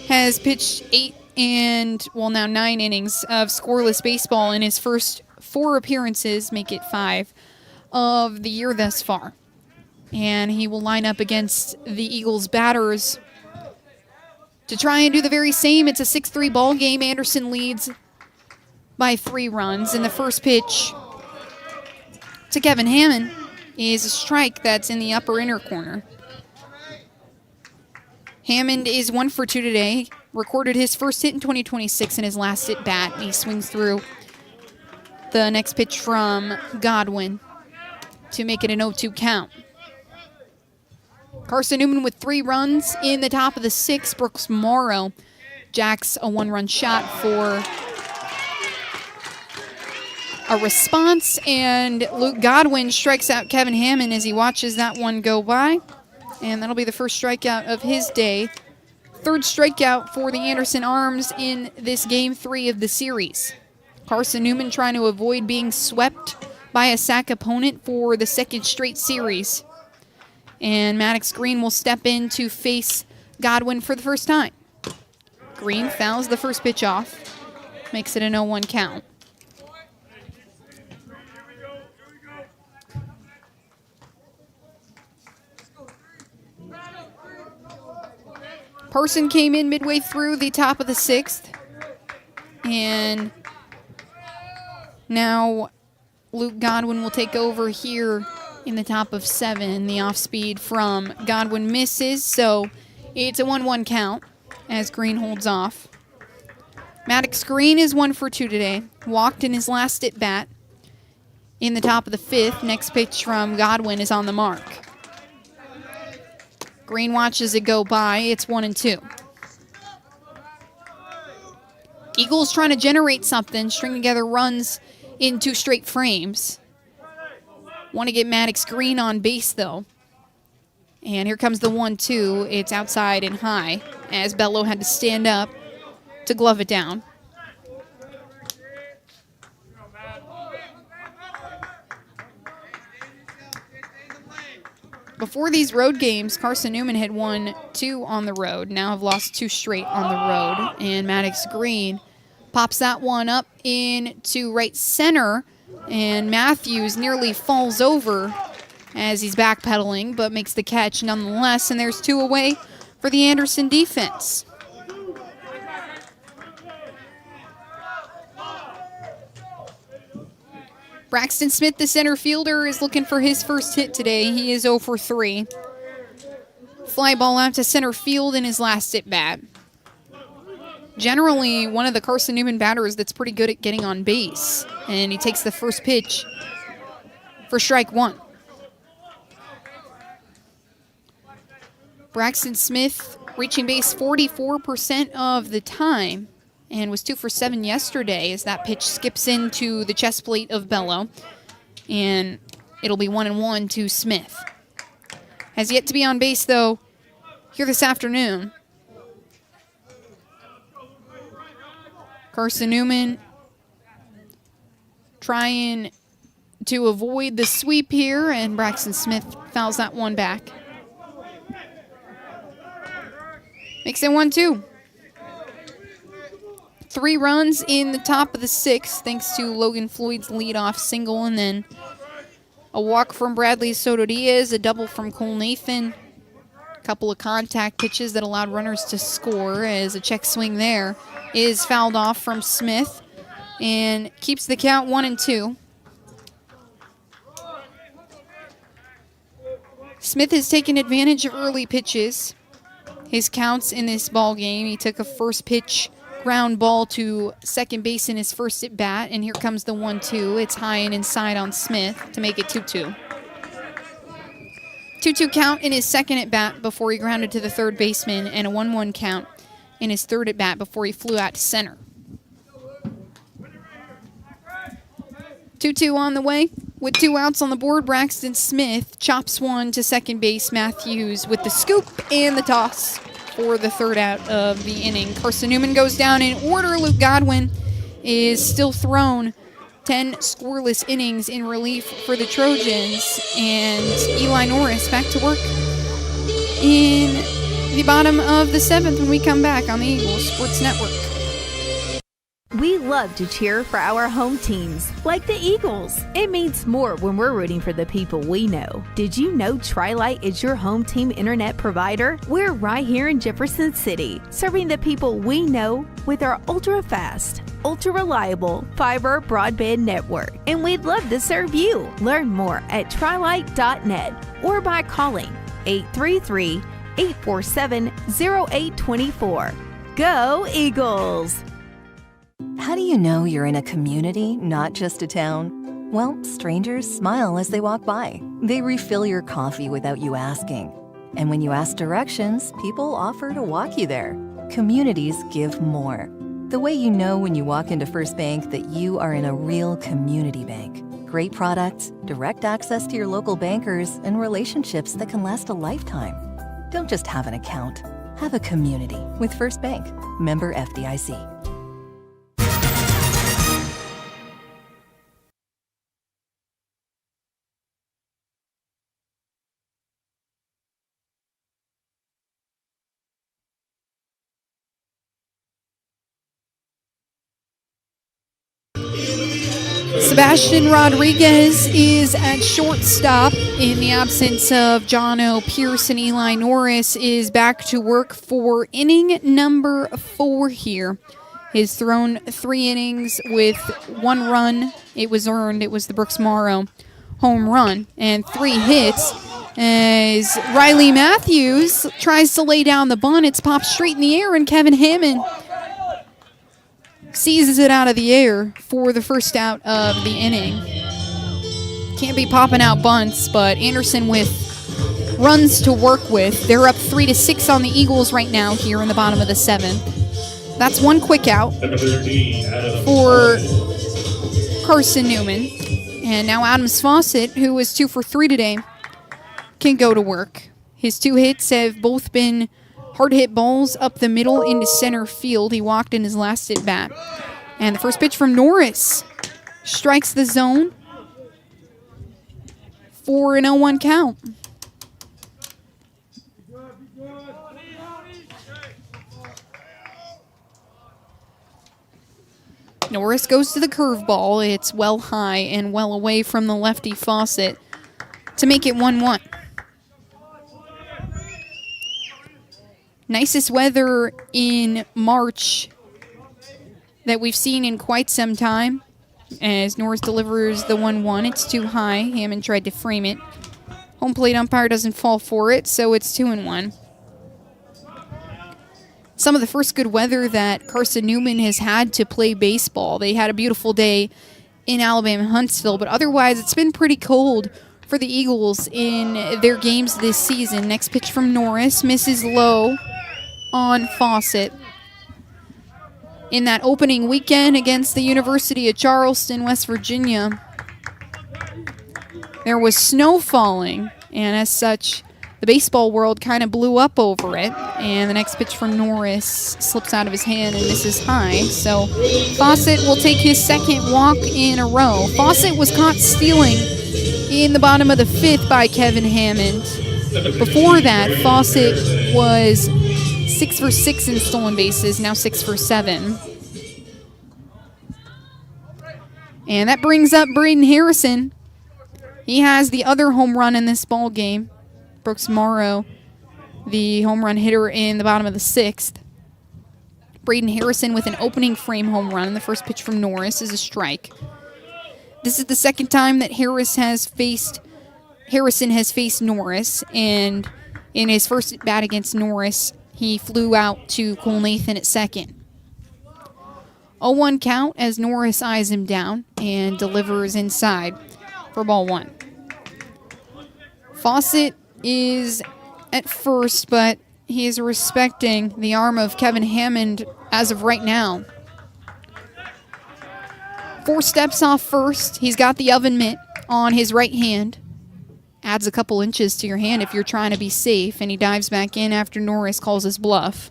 has pitched 9 innings of scoreless baseball in his first 4 appearances, make it 5, of the year thus far. And he will line up against the Eagles batters to try and do the very same. It's a 6-3 ball game. Anderson leads by 3 runs. And the first pitch to Kevin Hammond is a strike that's in the upper inner corner. Hammond is 1 for 2 today. Recorded his first hit in 2026 in his last at bat. He swings through the next pitch from Godwin to make it an 0-2 count. Carson-Newman with 3 runs in the top of the 6th. Brooks Morrow jacks a 1-run shot for a response, and Luke Godwin strikes out Kevin Hammond as he watches that one go by, and that'll be the first strikeout of his day. 3rd strikeout for the Anderson Arms in this Game 3 of the series. Carson-Newman trying to avoid being swept by a sack opponent for the 2nd straight series. And Maddox Green will step in to face Godwin for the first time. Green fouls the first pitch off, makes it an 0-1 count. Person came in midway through the top of the 6th. And now Luke Godwin will take over here in the top of 7. The off-speed from Godwin misses, so it's a 1-1 count as Green holds off. Maddox Green is 1 for 2 today. Walked in his last at-bat in the top of the 5th. Next pitch from Godwin is on the mark. Green watches it go by. It's 1-2. Eagles trying to generate something, string together runs in 2 straight frames. Want to get Maddox Green on base, though. And here comes the 1-2. It's outside and high as Bello had to stand up to glove it down. Before these road games, Carson-Newman had won 2 on the road. Now have lost 2 straight on the road. And Maddox Green pops that one up into right center. And Matthews nearly falls over as he's backpedaling, but makes the catch nonetheless. And there's 2 away for the Anderson defense. Braxton Smith, the center fielder, is looking for his first hit today. He is 0 for 3. Fly ball out to center field in his last at-bat. Generally, one of the Carson-Newman batters that's pretty good at getting on base. And he takes the first pitch for strike 1. Braxton Smith reaching base 44% of the time, and was 2 for 7 yesterday as that pitch skips into the chest plate of Bello. And it'll be 1-1 to Smith. Has yet to be on base, though, here this afternoon. Carson-Newman trying to avoid the sweep here, and Braxton Smith fouls that one back. Makes it 1-2. 3 runs in the top of the 6th, thanks to Logan Floyd's leadoff single, and then a walk from Bradley Soto Diaz, a double from Cole Nathan, a couple of contact pitches that allowed runners to score, as a check swing there is fouled off from Smith and keeps the count 1-2. Smith has taken advantage of early pitches. His counts in this ball game: he took a first pitch ground ball to second base in his first at bat, and here comes the 1-2. It's high and inside on Smith to make it 2-2. 2-2 count in his second at bat before he grounded to the third baseman, and a 1-1 count in his third at bat before he flew out to center. 2-2 on the way. With 2 outs on the board, Braxton Smith chops one to second base. Matthews with the scoop and the toss for the third out of the inning. Carson-Newman goes down in order. Luke Godwin is still thrown. 10 scoreless innings in relief for the Trojans. And Eli Norris back to work in the bottom of the 7th when we come back on the Eagles Sports Network. We love to cheer for our home teams, like the Eagles. It means more when we're rooting for the people we know. Did you know Tri-Lite is your home team internet provider? We're right here in Jefferson City, serving the people we know with our ultra-fast, ultra-reliable fiber broadband network. And we'd love to serve you. Learn more at trilite.net or by calling 833-847-0824. Go Eagles! How do you know you're in a community, not just a town? Well, strangers smile as they walk by. They refill your coffee without you asking. And when you ask directions, people offer to walk you there. Communities give more. The way you know when you walk into First Bank that you are in a real community bank. Great products, direct access to your local bankers, and relationships that can last a lifetime. Don't just have an account. Have a community with First Bank. Member FDIC. Sebastian Rodriguez is at shortstop in the absence of Jono Pierce, and Eli Norris is back to work for inning number 4 here. He's thrown 3 innings with 1 run. It was earned. It was the Brooks Morrow home run, and 3 hits as Riley Matthews tries to lay down the bunt. It's popped straight in the air, and Kevin Hammond seizes it out of the air for the first out of the inning. Can't be popping out bunts, but Anderson with runs to work with. They're up 3-6 on the Eagles right now here in the bottom of the 7th. That's 1 quick out for Carson-Newman. And now Adams Fawcett, who was 2 for 3 today, can go to work. His 2 hits have both been hard hit balls up the middle into center field. He walked in his last at bat. And the first pitch from Norris strikes the zone for an 0-1 count. Norris goes to the curveball. It's well high and well away from the lefty Fawcett to make it 1-1. Nicest weather in March that we've seen in quite some time as Norris delivers the 1-1. It's too high. Hammond tried to frame it. Home plate umpire doesn't fall for it, so it's 2-1. Some of the first good weather that Carson-Newman has had to play baseball. They had a beautiful day in Alabama, Huntsville, but otherwise it's been pretty cold for the Eagles in their games this season. Next pitch from Norris, misses low on Fawcett. In that opening weekend against the University of Charleston, West Virginia, there was snow falling, and as such, the baseball world kind of blew up over it. And the next pitch from Norris slips out of his hand and misses high. So Fawcett will take his second walk in a row. Fawcett was caught stealing in the bottom of the fifth by Kevin Hammond. Before that, Fawcett was 6 for 6 in stolen bases, now 6 for 7. And that brings up Braden Harrison. He has the other home run in this ball game. Brooks Morrow, the home run hitter in the bottom of the 6th. Braden Harrison with an opening frame home run. The first pitch from Norris is a strike. This is the second time that Harrison has faced Norris, and in his first at bat against Norris, he flew out to Cole Nathan at second. 0-1 count as Norris eyes him down and delivers inside for ball 1. Fawcett is at first, but he is respecting the arm of Kevin Hammond as of right now. 4 steps off first. He's got the oven mitt on his right hand. Adds a couple inches to your hand if you're trying to be safe, and he dives back in after Norris calls his bluff.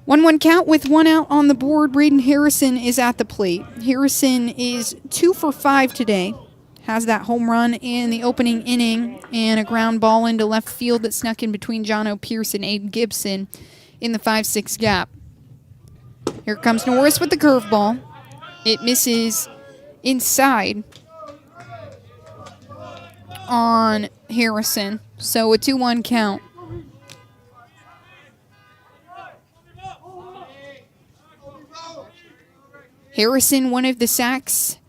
1-1 count with 1 out on the board. Braden Harrison is at the plate. Harrison is 2 for 5 today. Has that home run in the opening inning and a ground ball into left field that snuck in between John O'Pierce and Aiden Gibson in the 5-6 gap. Here comes Norris with the curveball. It misses inside on Harrison. So a 2-1 count. Harrison, one of the Sacks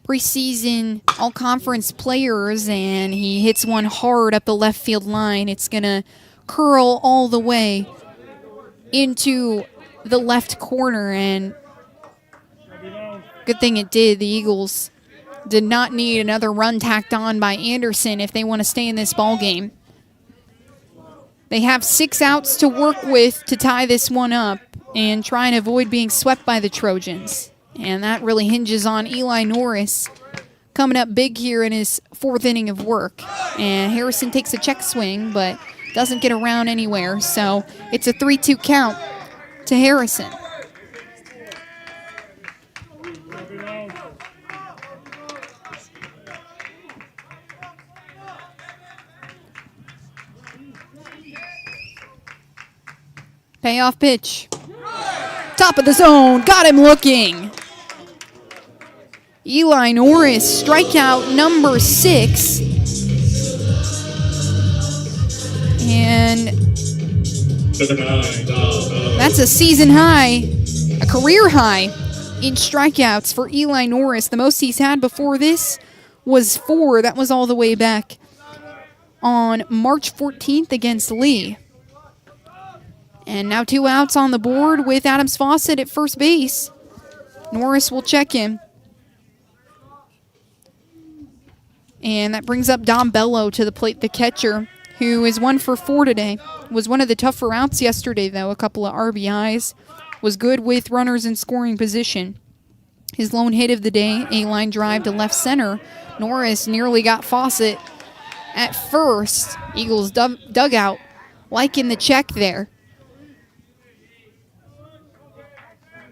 preseason all-conference players, and he hits one hard up the left field line. It's going to curl all the way into the left corner, and good thing it did. The Eagles did not need another run tacked on by Anderson if they want to stay in this ball game. They have 6 outs to work with to tie this one up and try and avoid being swept by the Trojans. And that really hinges on Eli Norris coming up big here in his 4th inning of work. And Harrison takes a check swing, but doesn't get around anywhere. So it's a 3-2 count to Harrison. Payoff pitch. Top of the zone. Got him looking. Eli Norris, strikeout number 6. And that's a season high, a career high in strikeouts for Eli Norris. The most he's had before this was 4. That was all the way back on March 14th against Lee. And now 2 outs on the board with Adams Fawcett at first base. Norris will check him. And that brings up Dom Bello to the plate, the catcher, who is 1 for 4 today. Was one of the tougher outs yesterday, though. A couple of RBIs. Was good with runners in scoring position. His lone hit of the day, a line drive to left center. Norris nearly got Fawcett at first. Eagles dugout liking the check there.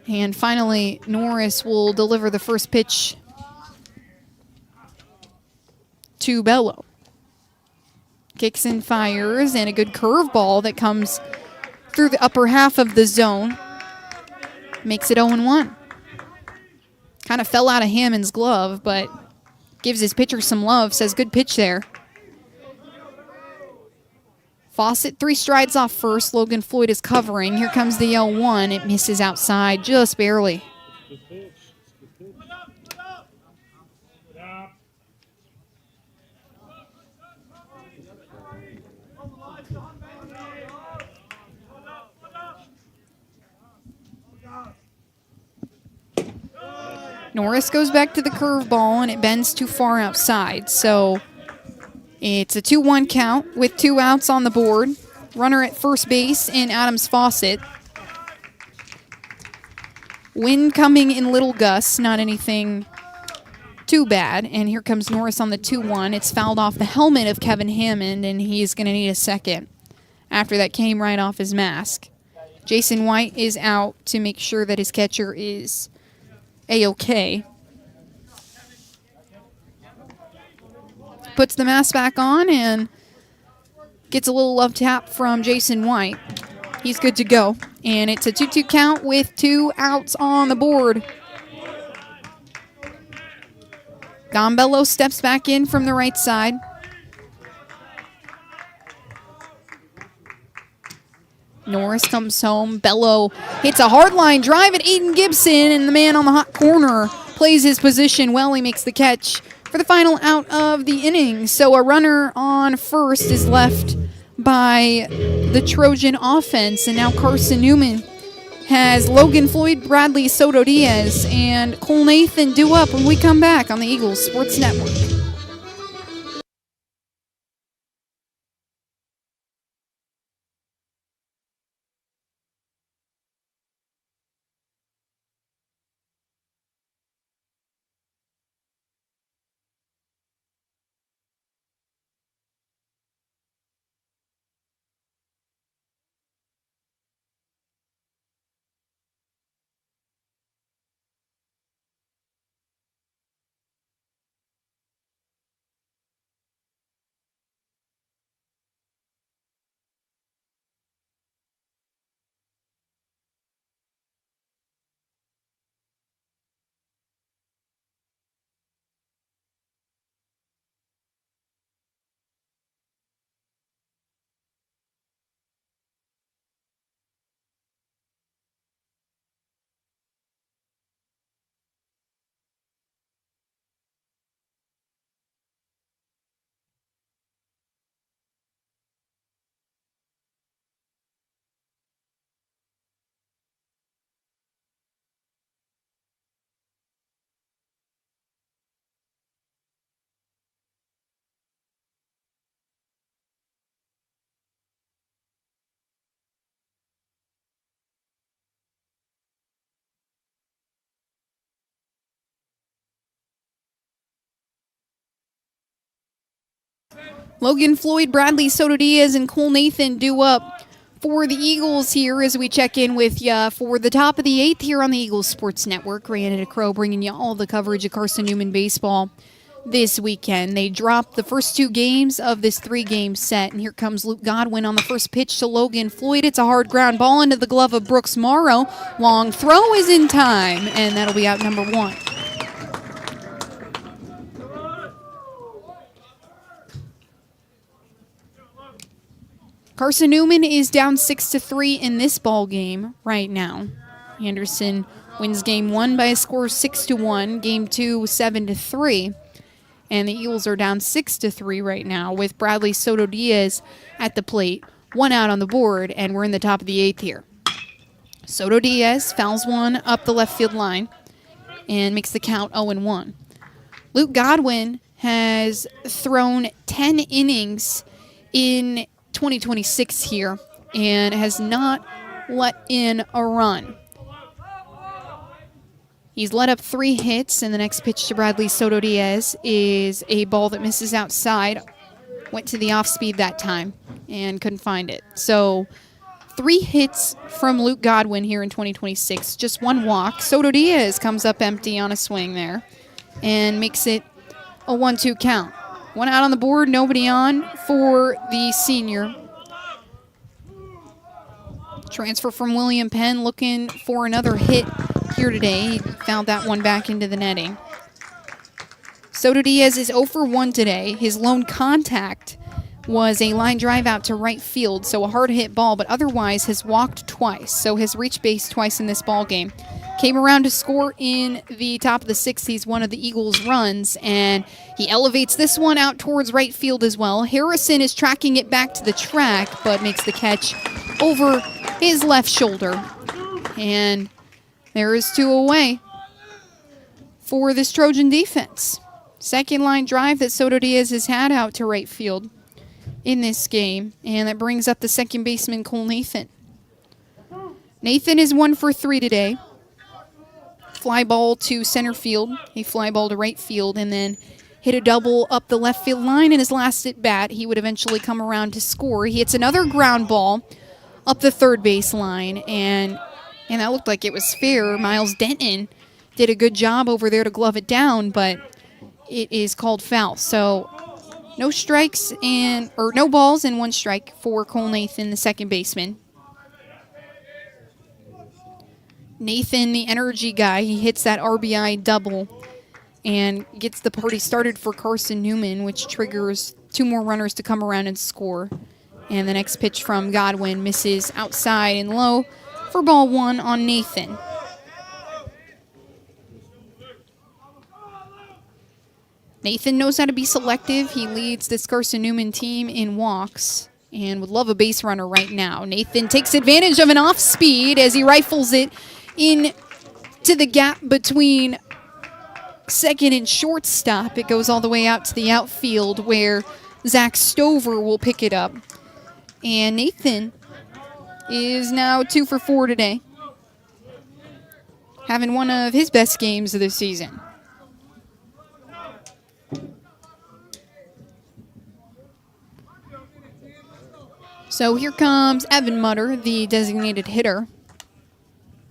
And finally, Norris will deliver the first pitch to Bello. Kicks and fires, and a good curveball that comes through the upper half of the zone. Makes it 0-1. Kind of fell out of Hammond's glove, but gives his pitcher some love. Says, good pitch there. Fawcett 3 strides off first. Logan Floyd is covering. Here comes the 0-1. It misses outside just barely. Norris goes back to the curveball, and it bends too far outside. So it's a 2-1 count with 2 outs on the board. Runner at first base in Adams Fawcett. Wind coming in little gusts, not anything too bad. And here comes Norris on the 2-1. It's fouled off the helmet of Kevin Hammond, and he's going to need a second after that came right off his mask. Jason White is out to make sure that his catcher is A-OK. Puts the mask back on and gets a little love tap from Jason White. He's good to go. And it's a 2-2 count with 2 outs on the board. Gombello steps back in from the right side. Norris comes home. Bello hits a hard line drive at Aiden Gibson, and the man on the hot corner plays his position well. He makes the catch for the final out of the inning. So a runner on first is left by the Trojan offense, and now Carson-Newman has Logan Floyd, Bradley Soto Diaz, and Cole Nathan due up when we come back on the Eagles Sports Network. Logan Floyd, Bradley Soto Diaz, and Cole Nathan due up for the Eagles here as we check in with you for the top of the 8th here on the Eagles Sports Network. Rhiannon Crow bringing you all the coverage of Carson-Newman baseball this weekend. They dropped the first 2 games of this 3-game set, and here comes Luke Godwin on the first pitch to Logan Floyd. It's a hard ground ball into the glove of Brooks Morrow. Long throw is in time, and that'll be out number 1. Carson-Newman is down 6-3 in this ball game right now. Anderson wins game 1 by a score of 6-1, game 2 7-3. And the Eagles are down 6-3 right now with Bradley Soto Diaz at the plate. 1 out on the board, and we're in the top of the 8th here. Soto Diaz fouls one up the left field line and makes the count 0-1. Luke Godwin has thrown 10 innings in 2026 here and has not let in a run. He's let up 3 hits, and the next pitch to Bradley Soto Diaz is a ball that misses outside. Went to the off speed that time and couldn't find it. So 3 hits from Luke Godwin here in 2026, just 1 walk. Soto Diaz comes up empty on a swing there and makes it a 1-2 count. 1 out on the board, nobody on for the senior. Transfer from William Penn, looking for another hit here today. He found that one back into the netting. Soto Diaz is 0 for 1 today. His lone contact was a line drive out to right field, so a hard hit ball, but otherwise has walked twice, so has reached base twice in this ball game. Came around to score in the top of the 60s, one of the Eagles' runs, and he elevates this one out towards right field as well. Harrison is tracking it back to the track, but makes the catch over his left shoulder. And there is 2 away for this Trojan defense. Second line drive that Soto Diaz has had out to right field in this game, and that brings up the second baseman, Cole Nathan. Nathan is 1 for 3 today. Fly ball to center field, a fly ball to right field, and then hit a double up the left field line in his last at bat. He would eventually come around to score. He hits another ground ball up the third base line, and that looked like it was fair. Miles Denton did a good job over there to glove it down, but it is called foul. So no strikes or no balls and 1 strike for Cole Nathan, the second baseman. Nathan, the energy guy, he hits that RBI double and gets the party started for Carson-Newman, which triggers 2 more runners to come around and score. And the next pitch from Godwin misses outside and low for ball 1 on Nathan. Nathan knows how to be selective. He leads this Carson-Newman team in walks and would love a base runner right now. Nathan takes advantage of an off speed as he rifles it in to the gap between second and shortstop. It goes all the way out to the outfield where Zach Stover will pick it up. And Nathan is now 2 for 4 today, having one of his best games of the season. So here comes Evan Mutter, the designated hitter.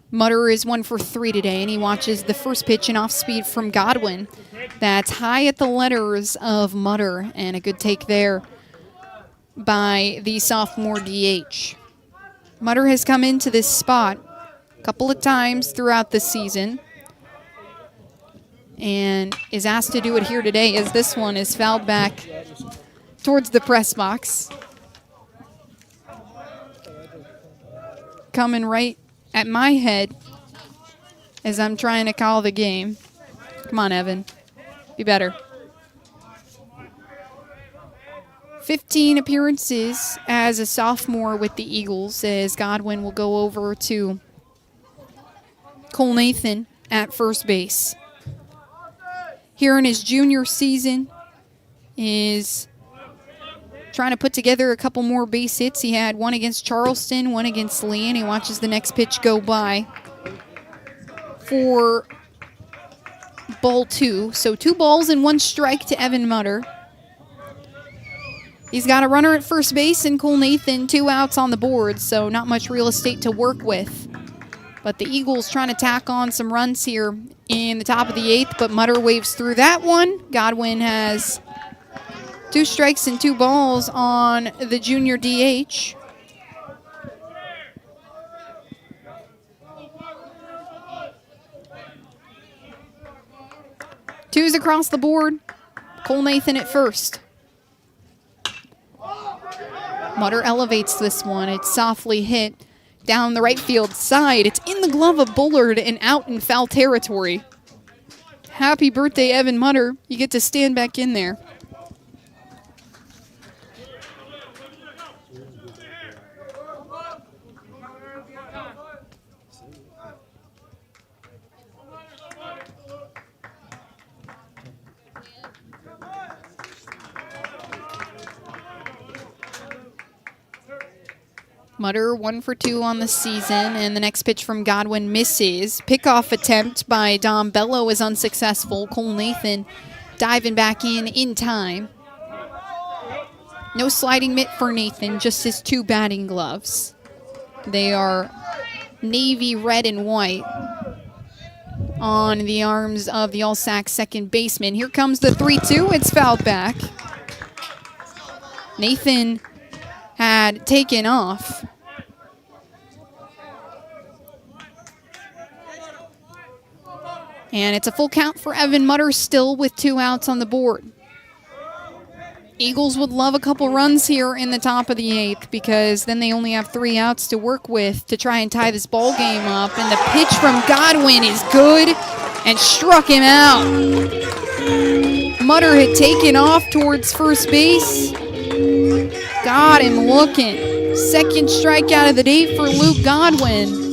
Mutter is 1 for 3 today, and he watches the first pitch and off speed from Godwin. That's high at the letters of Mutter, and a good take there by the sophomore DH. Mutter has come into this spot a couple of times throughout the season and is asked to do it here today, as this one is fouled back towards the press box. Coming right at my head as I'm trying to call the game. Come on, Evan. Be better. 15 appearances as a sophomore with the Eagles, as Godwin will go over to Cole Nathan at first base. Here in his junior season is trying to put together a couple more base hits. He had 1 against Charleston, 1 against Lee, and he watches the next pitch go by for ball 2. So 2 balls and 1 strike to Evan Mutter. He's got a runner at first base and Cole Nathan 2 outs on the board, so not much real estate to work with. But the Eagles trying to tack on some runs here in the top of the 8th, but Mutter waves through that one. Godwin has 2 strikes and 2 balls on the junior DH. Twos across the board. Cole Nathan at first. Mutter elevates this one. It's softly hit down the right field side. It's in the glove of Bullard and out in foul territory. Happy birthday, Evan Mutter. You get to stand back in there. Mutter 1 for 2 on the season, and the next pitch from Godwin misses. Pickoff attempt by Dom Bello is unsuccessful. Cole Nathan diving back in time. No sliding mitt for Nathan, just his 2 batting gloves. They are navy red and white on the arms of the All-Sac second baseman. Here comes the 3-2. It's fouled back. Nathan had taken off And it's a full count for Evan Mutter still with 2 outs on the board. Eagles would love a couple runs here in the top of the 8th because then they only have 3 outs to work with to try and tie this ball game up. And the pitch from Godwin is good and struck him out. Mutter had taken off towards first base. Got him looking. Second strikeout of the day for Luke Godwin.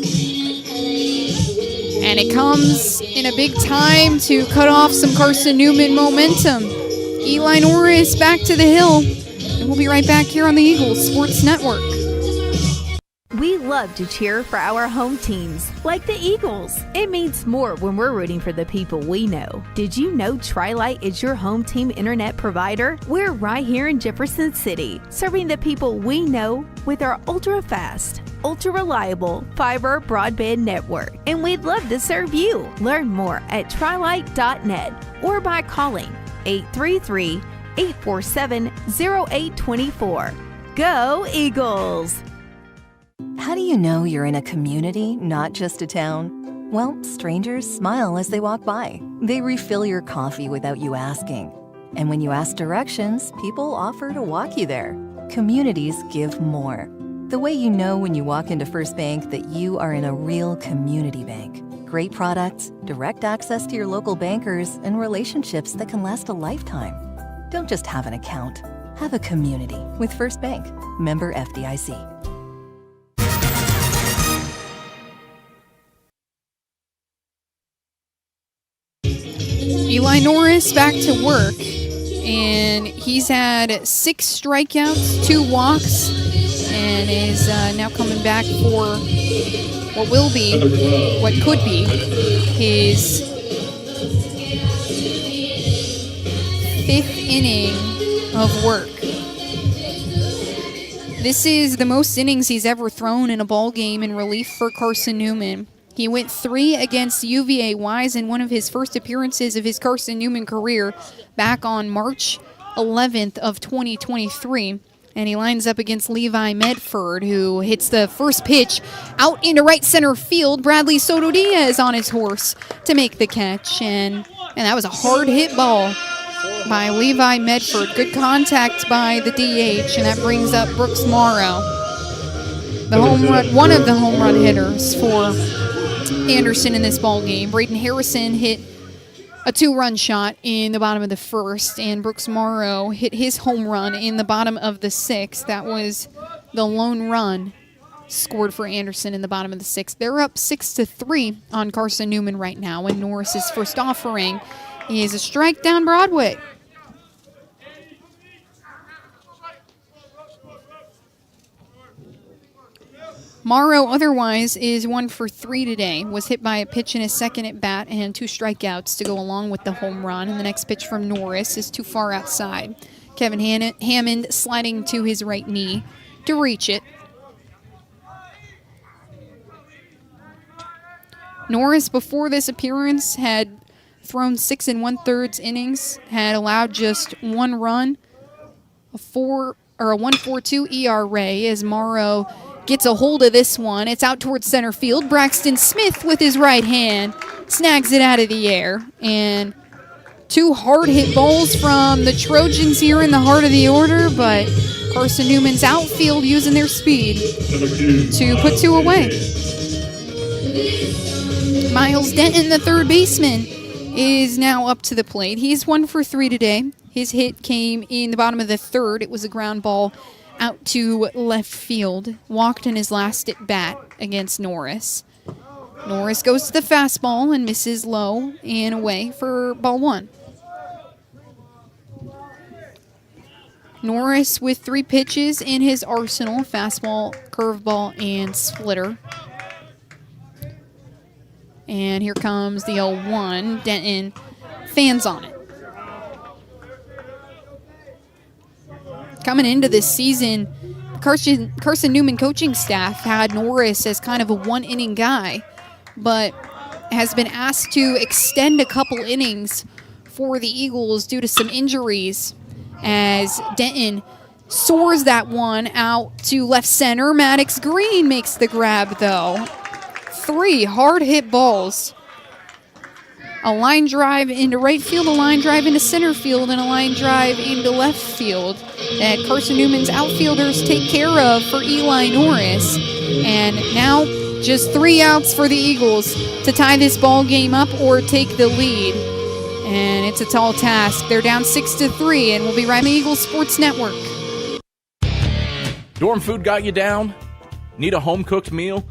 And it comes in a big time to cut off some Carson-Newman momentum. Eli Norris back to the hill, and we'll be right back here on the Eagles Sports Network. We love to cheer for our home teams, like the Eagles. It means more when we're rooting for the people we know. Did you know Tri-Light is your home team internet provider? We're right here in Jefferson City, serving the people we know with our ultra-fast, ultra-reliable fiber broadband network. And we'd love to serve you. Learn more at trilight.net or by calling 833-847-0824. Go Eagles! How do you know you're in a community, not just a town? Well, strangers smile as they walk by. They refill your coffee without you asking. And when you ask directions, people offer to walk you there. Communities give more. The way you know when you walk into First Bank that you are in a real community bank. Great products, direct access to your local bankers, and relationships that can last a lifetime. Don't just have an account. Have a community with First Bank. Member FDIC. Eli Norris back to work, and he's had 6 strikeouts, 2 walks, and is now coming back for what could be his 5th inning of work. This is the most innings he's ever thrown in a ball game in relief for Carson-Newman. He went 3 against UVA Wise in one of his first appearances of his Carson-Newman career back on March 11th of 2023. And he lines up against Levi Medford, who hits the first pitch out into right center field. Bradley Soto Diaz on his horse to make the catch. And that was a hard hit ball by Levi Medford. Good contact by the DH, and that brings up Brooks Morrow, the home run, one of the home run hitters for Anderson in this ball game. Braden Harrison hit a 2-run shot in the bottom of the 1st, and Brooks Morrow hit his home run in the bottom of the 6th. That was the lone run scored for Anderson in the bottom of the 6th. They're up 6-3 on Carson-Newman right now, and Norris's first offering is a strike down Broadway. Morrow otherwise is 1 for 3 today. Was hit by a pitch in his second at bat and 2 strikeouts to go along with the home run. And the next pitch from Norris is too far outside. Kevin Hammond sliding to his right knee to reach it. Norris before this appearance had thrown 6 1/3 innings, had allowed just 1 run, a 1.42 ERA as Morrow gets a hold of this one. It's out towards center field. Braxton Smith with his right hand snags it out of the air. And 2 hard hit balls from the Trojans here in the heart of the order, but Carson-Newman's outfield using their speed to put 2 away. Miles Denton, the third baseman, is now up to the plate. He's 1 for 3 today. His hit came in the bottom of the 3rd. It was a ground ball out to left field. Walked in his last at bat against Norris. Norris goes to the fastball and misses low and away for ball 1. Norris with 3 pitches in his arsenal: fastball, curveball, and splitter. And here comes the 0-1. Denton fans on it. Coming into this season, Carson-Newman coaching staff had Norris as kind of a 1-inning guy, but has been asked to extend a couple innings for the Eagles due to some injuries, as Denton soars that one out to left center. Maddox Green makes the grab, though. 3 hard hit balls A line drive into right field, a line drive into center field, and a line drive into left field that Carson-Newman's outfielders take care of for Eli Norris. And now just 3 outs for the Eagles to tie this ball game up or take the lead. And it's a tall task. They're down 6-3, and we'll be right on the Eagles Sports Network. Dorm food got you down? Need a home-cooked meal?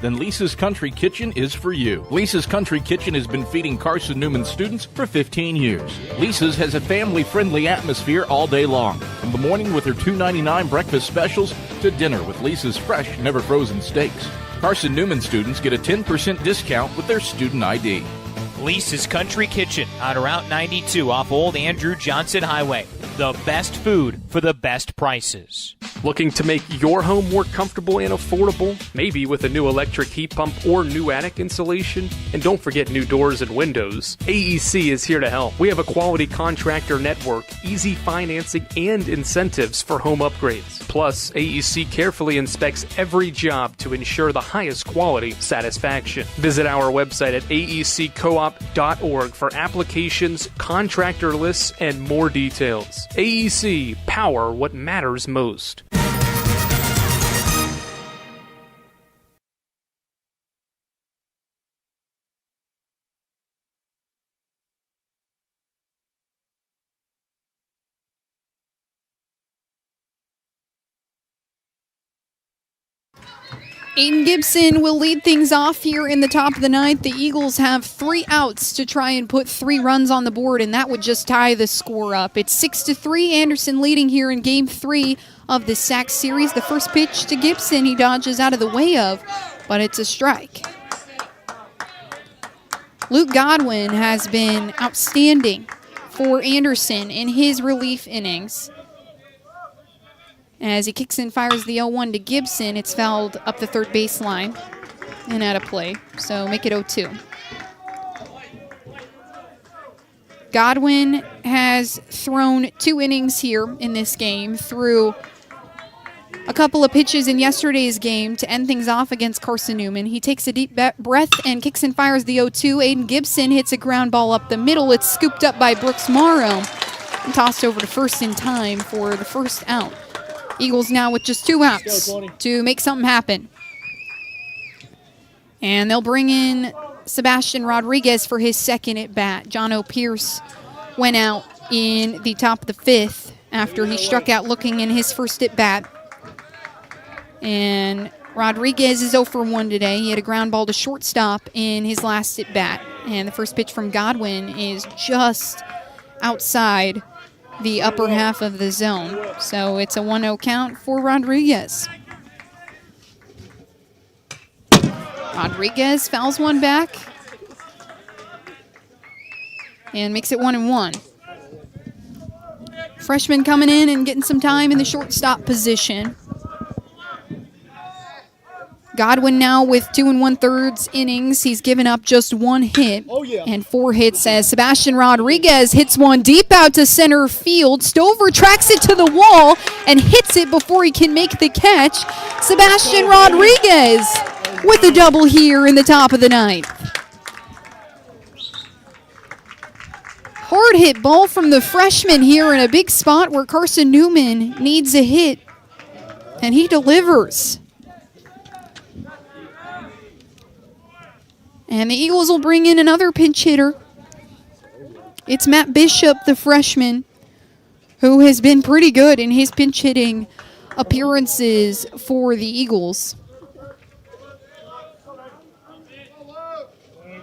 Then Lisa's Country Kitchen is for you. Lisa's Country Kitchen has been feeding Carson-Newman students for 15 years. Lisa's has a family-friendly atmosphere all day long, from the morning with her $2.99 breakfast specials to dinner with Lisa's fresh, never-frozen steaks. Carson-Newman students get a 10% discount with their student ID. Lisa's Country Kitchen on Route 92 off Old Andrew Johnson Highway. The best food for the best prices. Looking to make your home more comfortable and affordable? Maybe with a new electric heat pump or new attic insulation? And don't forget new doors and windows. AEC is here to help. We have a quality contractor network, easy financing, and incentives for home upgrades. Plus, AEC carefully inspects every job to ensure the highest quality satisfaction. Visit our website at aeccoop.org for applications, contractor lists, and more details. AEC, power what matters most. Aiden Gibson will lead things off here in the top of the ninth. The Eagles have 3 outs to try and put 3 runs on the board, and that would just tie the score up. It's 6-3. Anderson leading here in Game 3 of the SAC series. The first pitch to Gibson he dodges out of the way of, but it's a strike. Luke Godwin has been outstanding for Anderson in his relief innings. As he kicks and fires the 0-1 to Gibson, it's fouled up the third baseline and out of play, so make it 0-2. Godwin has thrown 2 innings here in this game, threw a couple of pitches in yesterday's game to end things off against Carson-Newman. He takes a deep breath and kicks and fires the 0-2. Aiden Gibson hits a ground ball up the middle. It's scooped up by Brooks Morrow and tossed over to first in time for the first out. Eagles now with just 2 outs to make something happen. And they'll bring in Sebastian Rodriguez for his second at bat. John O'Pierce went out in the top of the 5th after he struck out looking in his first at bat. And Rodriguez is 0 for 1 today. He had a ground ball to shortstop in his last at bat. And the first pitch from Godwin is just outside the upper half of the zone. So it's a 1-0 count for Rodriguez. Rodriguez fouls one back and makes it 1-1. Freshman coming in and getting some time in the shortstop position. Godwin now with 2 1/3 innings. He's given up just 1 hit and 4 hits as Sebastian Rodriguez hits one deep out to center field. Stover tracks it to the wall and hits it before he can make the catch. Sebastian Rodriguez with a double here in the top of the ninth. Hard hit ball from the freshman here in a big spot where Carson-Newman needs a hit, and he delivers. And the Eagles will bring in another pinch hitter. It's Matt Bishop, the freshman, who has been pretty good in his pinch hitting appearances for the Eagles.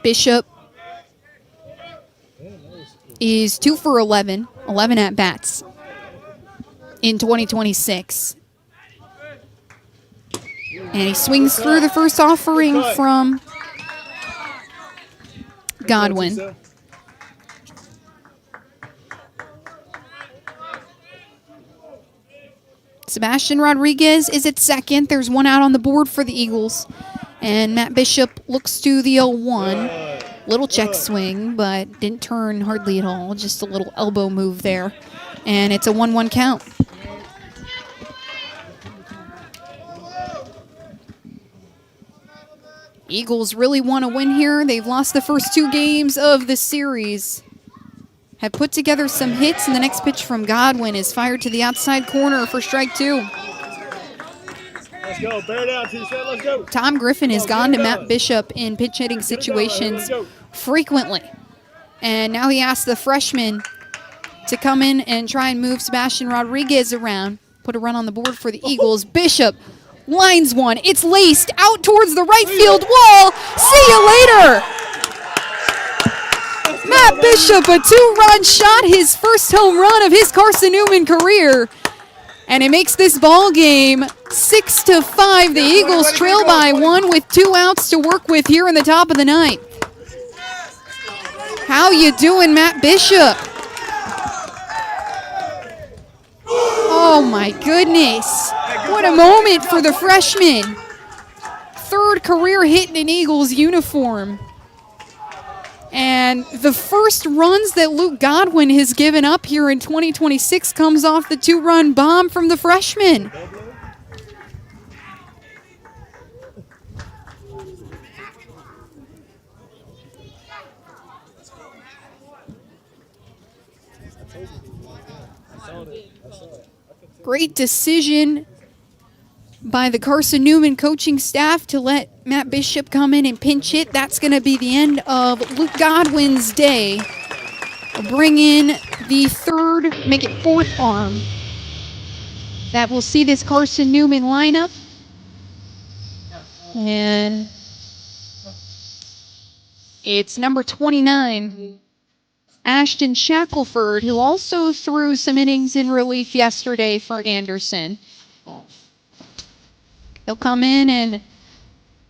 Bishop is 2 for 11 at-bats in 2026. And he swings through the first offering from Godwin. Sebastian Rodriguez is at second. There's 1 out on the board for the Eagles. And Matt Bishop looks to the 0-1. Little check swing, but didn't turn hardly at all. Just a little elbow move there. And it's a 1-1 count. Eagles really want to win here. They've lost the first 2 games of the series. Have put together some hits, and the next pitch from Godwin is fired to the outside corner for strike 2. Let's go. Bear down, 2 set. Let's go. Tom Griffin has gone to Matt Bishop in pitch hitting situations frequently. And now he asks the freshman to come in and try and move Sebastian Rodriguez around. Put a run on the board for the Eagles. Bishop lines one. It's laced out towards the right field wall. See you later. Matt Bishop, a 2-run shot, his first home run of his Carson-Newman career. And it makes this ball game 6-5. The Eagles trail by 1 with 2 outs to work with here in the top of the 9th. How you doing, Matt Bishop? Oh my goodness. What a moment for the freshman. 3rd career hit in an Eagles uniform. And the first runs that Luke Godwin has given up here in 2026 comes off the 2-run bomb from the freshman. Great decision by the Carson-Newman coaching staff to let Matt Bishop come in and pinch hit. That's going to be the end of Luke Godwin's day. We'll bring in the 3rd, make it 4th arm. That will see this Carson-Newman lineup. And it's number 29, Ashton Shackelford, who also threw some innings in relief yesterday for Anderson. He'll come in and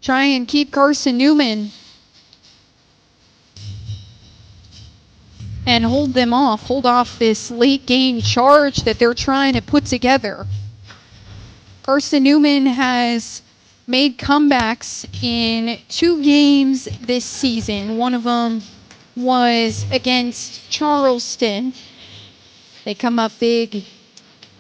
try and keep Carson-Newman and hold off this late game charge that they're trying to put together. Carson-Newman has made comebacks in 2 games this season. One of them was against Charleston. They come up big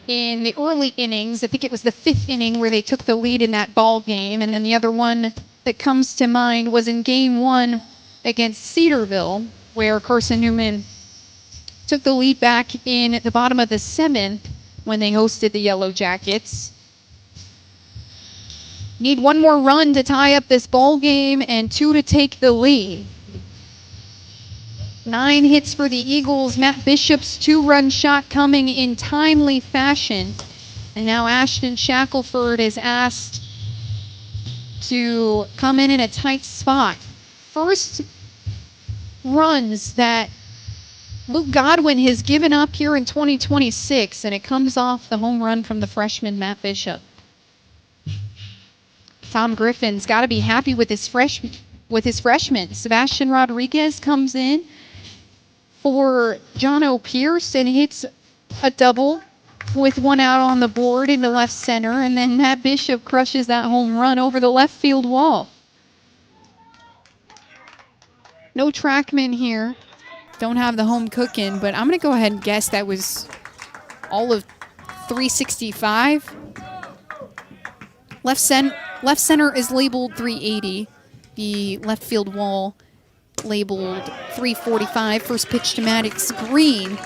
in the early innings. I think it was the 5th inning where they took the lead in that ball game. And then the other one that comes to mind was in game 1 against Cedarville, where Carson-Newman took the lead back in at the bottom of the 7th when they hosted the Yellow Jackets. Need 1 more run to tie up this ball game and 2 to take the lead. 9 hits for the Eagles. Matt Bishop's 2-run shot coming in timely fashion. And now Ashton Shackelford is asked to come in a tight spot. First runs that Luke Godwin has given up here in 2026, and it comes off the home run from the freshman Matt Bishop. Tom Griffin's got to be happy with his freshman. Sebastian Rodriguez comes in for John O'Pierce and hits a double with 1 out on the board in the left center, and then Matt Bishop crushes that home run over the left field wall. No trackman here. Don't have the home cooking, but I'm going to go ahead and guess that was all of 365. Left center is labeled 380. The left field wall labeled 345. First pitch to Maddox Green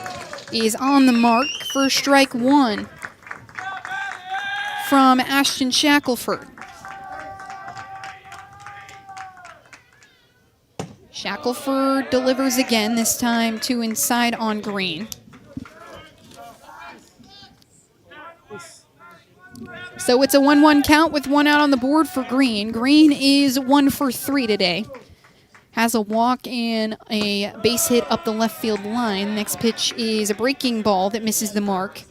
is on the mark for strike 1 from Ashton Shackelford. Shackelford delivers again, this time to inside on Green. So it's a 1-1 count with 1 out on the board for Green. Green is 1 for 3 today. Has a walk and a base hit up the left field line. Next pitch is a breaking ball that misses the mark.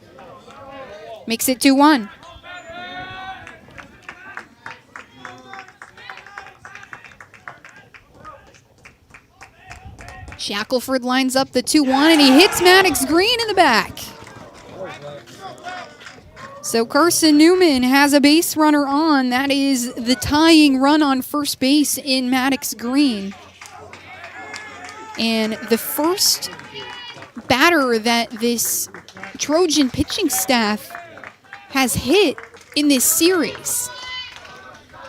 Makes it 2-1. Shackelford lines up the 2-1, and he hits Maddox Green in the back. So Carson-Newman has a base runner on. That is the tying run on first base in Maddox Green. And the first batter that this Trojan pitching staff has hit in this series.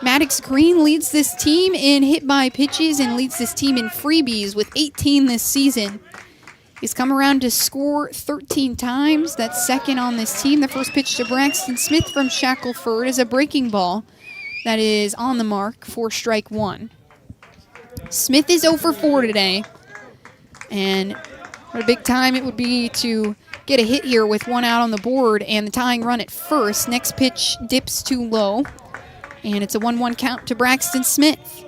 Maddox Green leads this team in hit by pitches and leads this team in freebies with 18 this season. He's come around to score 13 times. That's second on this team. The first pitch to Braxton Smith from Shackelford is a breaking ball that is on the mark for strike one. Smith is 0 for 4 today. And what a big time it would be to get a hit here with one out on the board and the tying run at first. Next pitch dips too low. And it's a 1-1 count to Braxton Smith.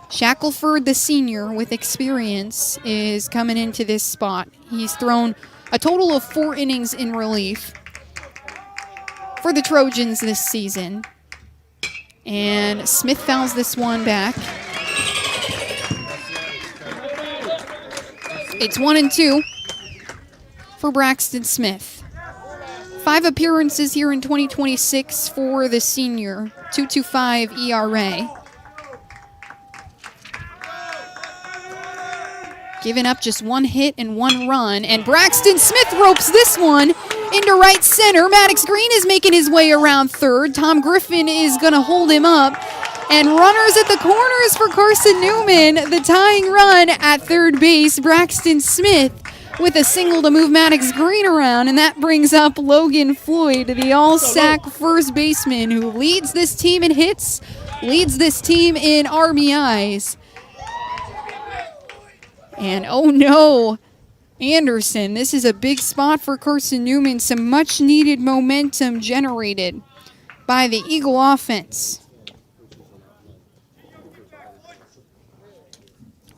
Shackelford, the senior with experience, is coming into this spot. He's thrown a total of 4 innings in relief for the Trojans this season. And Smith fouls this one back. It's 1-2 for Braxton Smith. 5 appearances here in 2026 for the senior. 2.25 ERA. Giving up just 1 hit and 1 run. And Braxton Smith ropes this one into right center. Maddox Green is making his way around third. Tom Griffin is going to hold him up. And runners at the corners for Carson-Newman. The tying run at third base. Braxton Smith with a single to move Maddox Green around, and that brings up Logan Floyd, the all-sack first baseman who leads this team in hits, leads this team in RBIs. And oh no, Anderson, this is a big spot for Carson-Newman. Some much-needed momentum generated by the Eagle offense.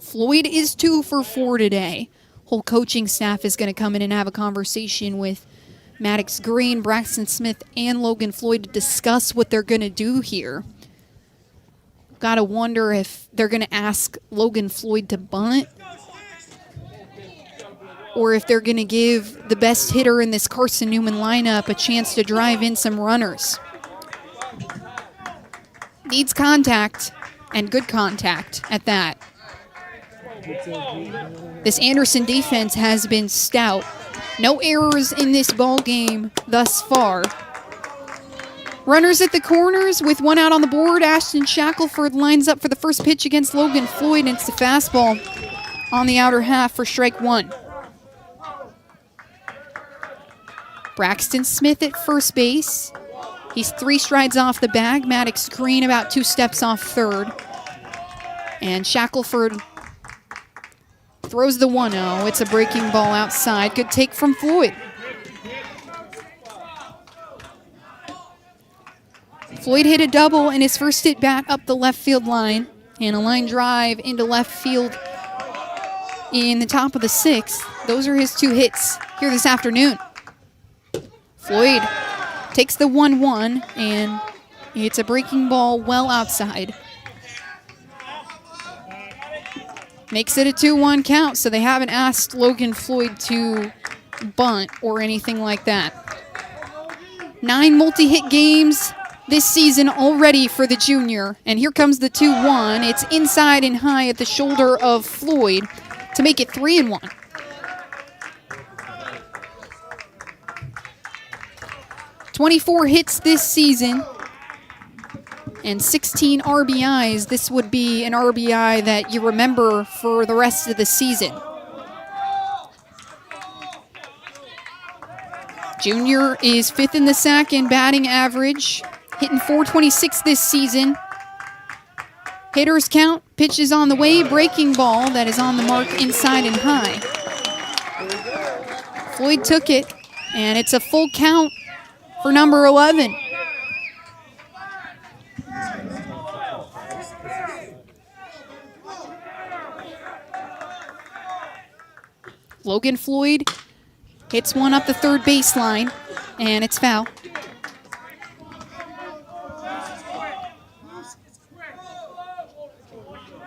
Floyd is 2 for 4 today. Whole coaching staff is going to come in and have a conversation with Maddox Green, Braxton Smith, and Logan Floyd to discuss what they're going to do here. Got to wonder if they're going to ask Logan Floyd to bunt or if they're going to give the best hitter in this Carson-Newman lineup a chance to drive in some runners. Needs contact, and good contact at that. This Anderson defense has been stout. No errors in this ball game thus far. Runners at the corners with 1 out on the board. Ashton Shackelford lines up for the first pitch against Logan Floyd, and it's the fastball on the outer half for strike 1. Braxton Smith at first base. He's 3 strides off the bag. Maddox Green about 2 steps off third. And Shackelford throws the 1-0. It's a breaking ball outside. Good take from Floyd. Floyd hit a double in his first at bat up the left field line, and a line drive into left field in the top of the 6th. Those are his 2 hits here this afternoon. Floyd takes the 1-1, and it's a breaking ball well outside. Makes it a 2-1 count, so they haven't asked Logan Floyd to bunt or anything like that. 9 multi-hit games this season already for the junior, and here comes the 2-1. It's inside and high at the shoulder of Floyd to make it 3-1. "24 hits this season and 16 RBIs. This would be an RBI that you remember for the rest of the season. Junior is 5th in the sack in batting average, hitting .426 this season. Hitters count, pitches on the way, breaking ball that is on the mark inside and high. Floyd took it, and it's a full count for number 11. Logan Floyd hits one up the third baseline, and it's foul.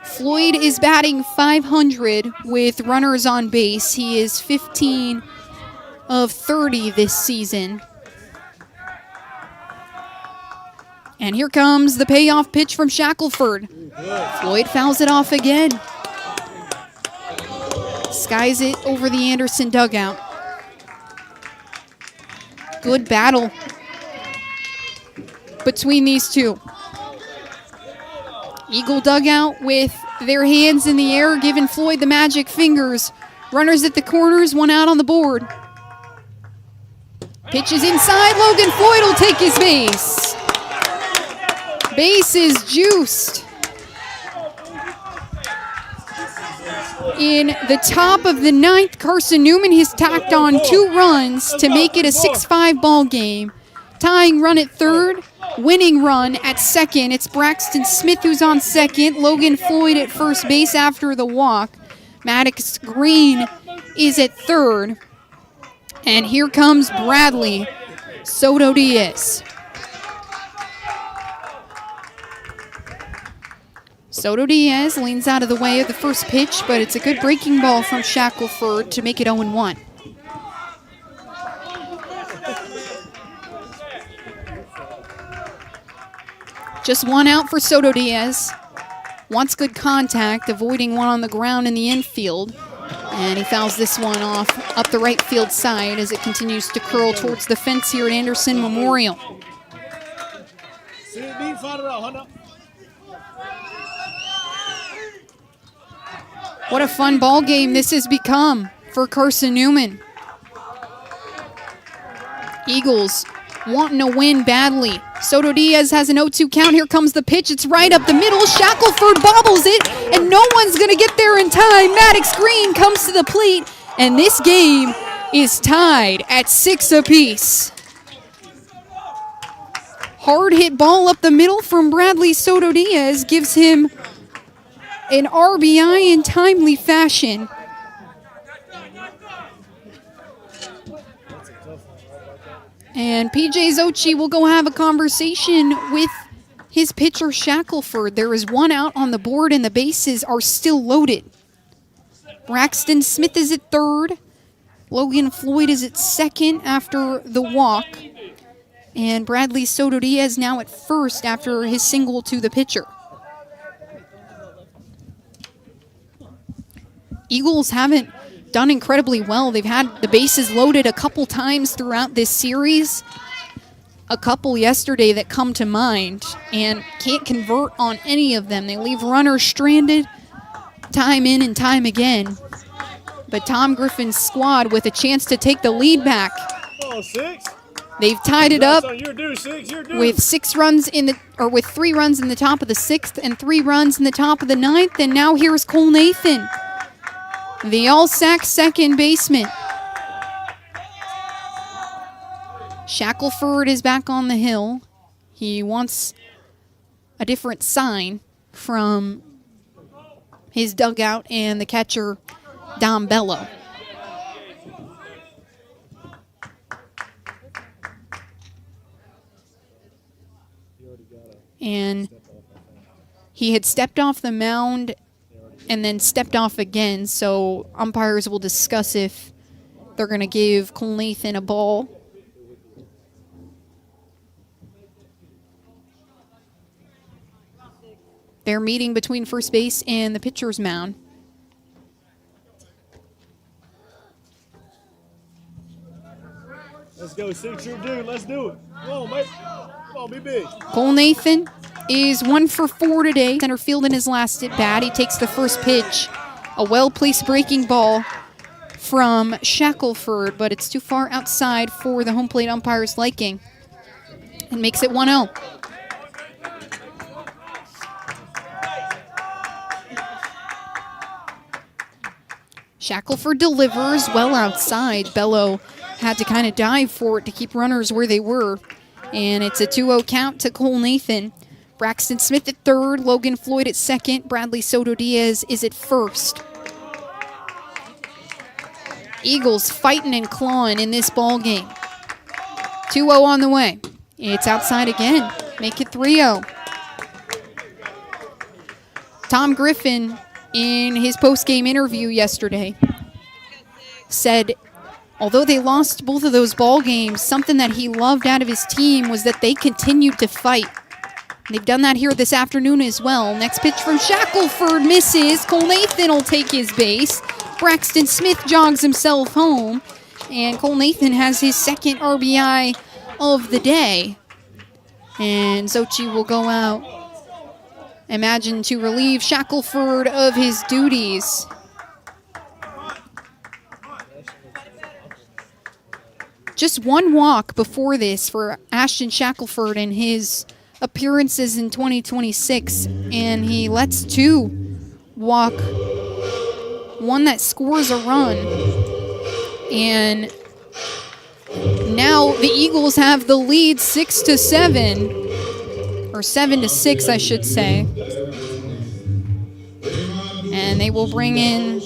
Floyd is batting .500 with runners on base. He is 15 of 30 this season. And here comes the payoff pitch from Shackelford. Floyd fouls it off again. Skies it over the Anderson dugout. Good battle between these two. Eagle dugout with their hands in the air, giving Floyd the magic fingers. Runners at the corners, one out on the board. Pitch is inside. Logan Floyd will take his base. Base is juiced. In the top of the ninth, Carson-Newman has tacked on 2 runs to make it a 6-5 ball game. Tying run at third, winning run at second. It's Braxton Smith who's on second. Logan Floyd at first base after the walk. Maddox Green is at third. And here comes Bradley Soto Diaz. Soto Diaz leans out of the way of the first pitch, but it's a good breaking ball from Shackelford to make it 0-1. Just 1 out for Soto Diaz. Wants good contact, avoiding one on the ground in the infield. And he fouls this one off up the right field side as it continues to curl towards the fence here at Anderson Memorial. What a fun ball game this has become for Carson-Newman. Eagles wanting to win badly. Soto Diaz has an 0-2 count. Here comes the pitch. It's right up the middle. Shackelford bobbles it, and no one's going to get there in time. Maddox Green comes to the plate, and this game is tied at 6 apiece. Hard hit ball up the middle from Bradley Soto Diaz gives him an RBI in timely fashion. And PJ Zochi will go have a conversation with his pitcher Shackelford. There is 1 out on the board and the bases are still loaded. Braxton Smith is at third. Logan Floyd is at second after the walk. And Bradley Soto Diaz now at first after his single to the pitcher. Eagles haven't done incredibly well. They've had the bases loaded a couple times throughout this series. A couple yesterday that come to mind, and can't convert on any of them. They leave runners stranded time in and time again. But Tom Griffin's squad with a chance to take the lead back. They've tied it up with 3 runs in the top of the 6th and 3 runs in the top of the 9th. And now here's Cole Nathan, the all-sack second baseman. Shackelford is back on the hill. He wants a different sign from his dugout and the catcher, Dom Bello. And he had stepped off the mound and then stepped off again, so umpires will discuss if they're going to give Cole Nathan a ball. They're meeting between first base and the pitcher's mound. Let's go, 6 your dude. Let's do it. Come on, mate. Come on, be big. Cole Nathan is 1 for 4 today. Center field in his last at bat. He takes the first pitch. A well-placed breaking ball from Shackelford, but it's too far outside for the home plate umpire's liking. And makes it 1-0. Shackelford delivers well outside. Bello had to kind of dive for it to keep runners where they were. And it's a 2-0 count to Cole Nathan. Braxton Smith at third, Logan Floyd at second, Bradley Soto Diaz is at first. Eagles fighting and clawing in this ball game. 2-0 on the way. It's outside again. Make it 3-0. Tom Griffin, in his post-game interview yesterday, said although they lost both of those ball games, something that he loved out of his team was that they continued to fight. They've done that here this afternoon as well. Next pitch from Shackelford misses. Cole Nathan will take his base. Braxton Smith jogs himself home. And Cole Nathan has his second RBI of the day. And Xochitl will go out. Imagine to relieve Shackelford of his duties. Just one walk before this for Ashton Shackelford in his appearances in 2026, and he lets 2 walk, one that scores a run. And now the Eagles have the lead 6-7, or 7-6, I should say. And they will bring in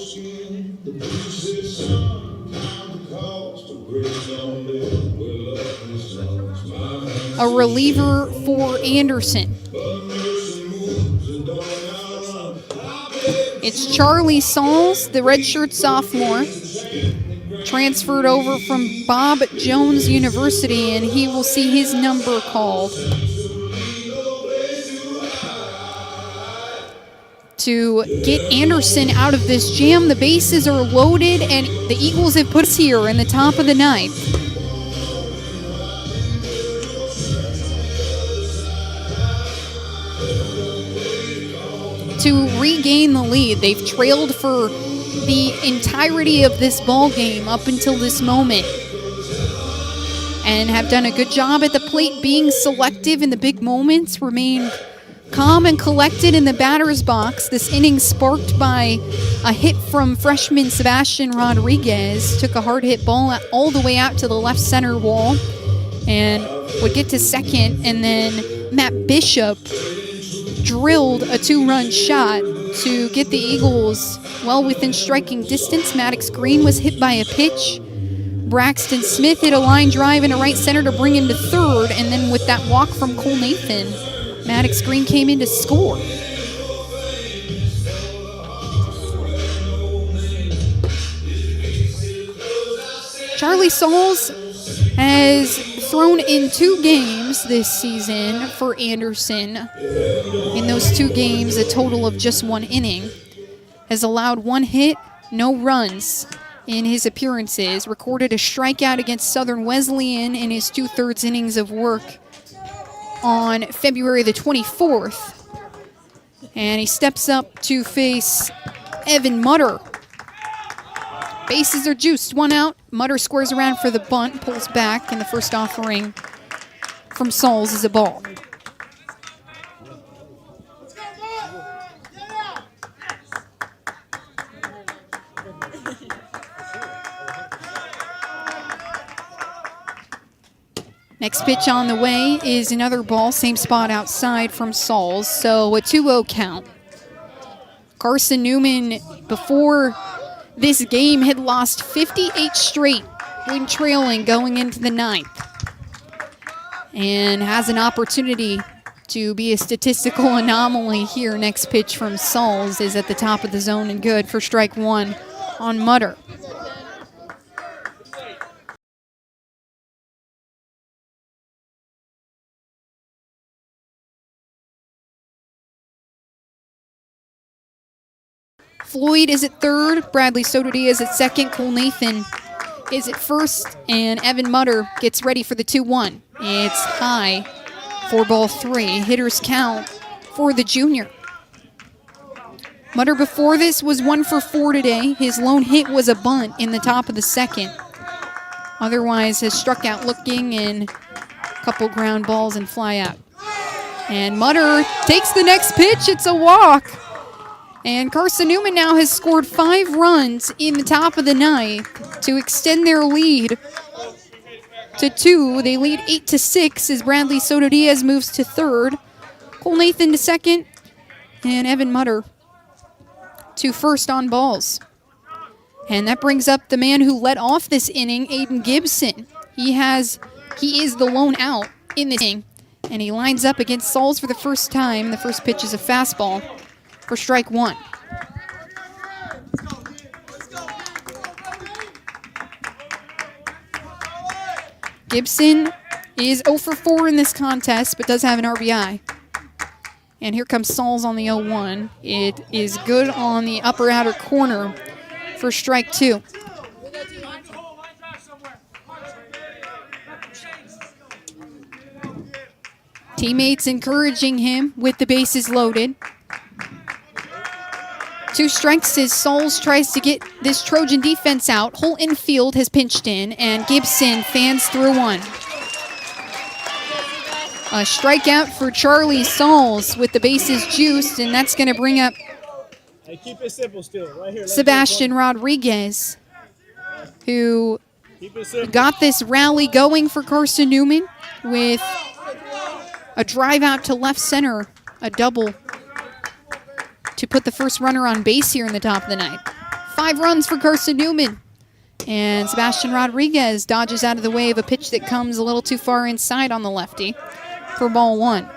a reliever for Anderson. It's Charlie Sauls, the redshirt sophomore, transferred over from Bob Jones University, and he will see his number called to get Anderson out of this jam. The bases are loaded, and the Eagles have put us here in the top of the ninth. To regain the lead. They've trailed for the entirety of this ball game up until this moment and have done a good job at the plate, being selective in the big moments, remained calm and collected in the batter's box. This inning sparked by a hit from freshman Sebastian Rodriguez. Took a hard hit ball all the way out to the left center wall and would get to second, and then Matt Bishop drilled a 2-run shot to get the Eagles well within striking distance. Maddox Green was hit by a pitch. Braxton Smith hit a line drive into right center to bring him to third, and then with that walk from Cole Nathan, Maddox Green came in to score. Charlie Sauls has thrown in 2 games this season for Anderson. In those 2 games, a total of just 1 inning. Has allowed 1 hit, no runs in his appearances. Recorded a strikeout against Southern Wesleyan in his 2/3 innings of work on February the 24th. And he steps up to face Evan Mutter. Bases are juiced, 1 out. Mutter squares around for the bunt, pulls back, and the first offering from Sauls is a ball. Next pitch on the way is another ball, same spot outside from Sauls, so a 2-0 count. Carson-Newman, before this game, had lost 58 straight when trailing going into the 9th, and has an opportunity to be a statistical anomaly here. Next pitch from Sauls is at the top of the zone and good for strike 1 on Mutter. Floyd is at third, Bradley Sotodea is at second, Cole Nathan is at first, and Evan Mutter gets ready for the 2-1. It's high for ball 3. Hitters count for the junior. Mutter before this was 1 for 4 today. His lone hit was a bunt in the top of the 2nd. Otherwise has struck out looking in a couple ground balls and fly out. And Mutter takes the next pitch. It's a walk. And Carson-Newman now has scored 5 runs in the top of the 9th to extend their lead to 2. They lead 8-6 as Bradley Soto Diaz moves to third. Cole Nathan to second, and Evan Mutter to first on balls. And that brings up the man who led off this inning, Aiden Gibson. He is the lone out in this inning, and he lines up against Sauls for the first time. The first pitch is a fastball for strike 1. Gibson is 0 for 4 in this contest, but does have an RBI. And here comes Sauls on the 0-1. It is good on the upper outer corner for strike 2. Teammates encouraging him with the bases loaded. 2 strikes as Sauls tries to get this Trojan defense out. Holt infield has pinched in, and Gibson fans through 1. A strikeout for Charlie Sauls with the bases juiced, and that's going to bring up Hey, keep it simple still. Right here. Sebastian Rodriguez, who Keep it simple. got this rally going for Carson-Newman with a drive out to left center, a double to put the first runner on base here in the top of the 9th. 5 runs for Carson-Newman. And Sebastian Rodriguez dodges out of the way of a pitch that comes a little too far inside on the lefty for ball 1.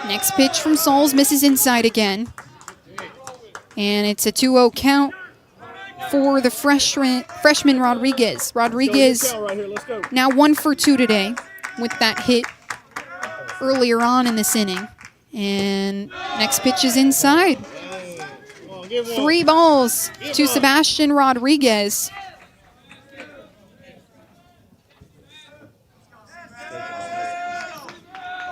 Next pitch from Sauls misses inside again. And it's a 2-0 count for the freshman Rodriguez. Rodriguez now 1 for 2 today with that hit earlier on in this inning. And next pitch is inside. 3 balls to Sebastian Rodriguez.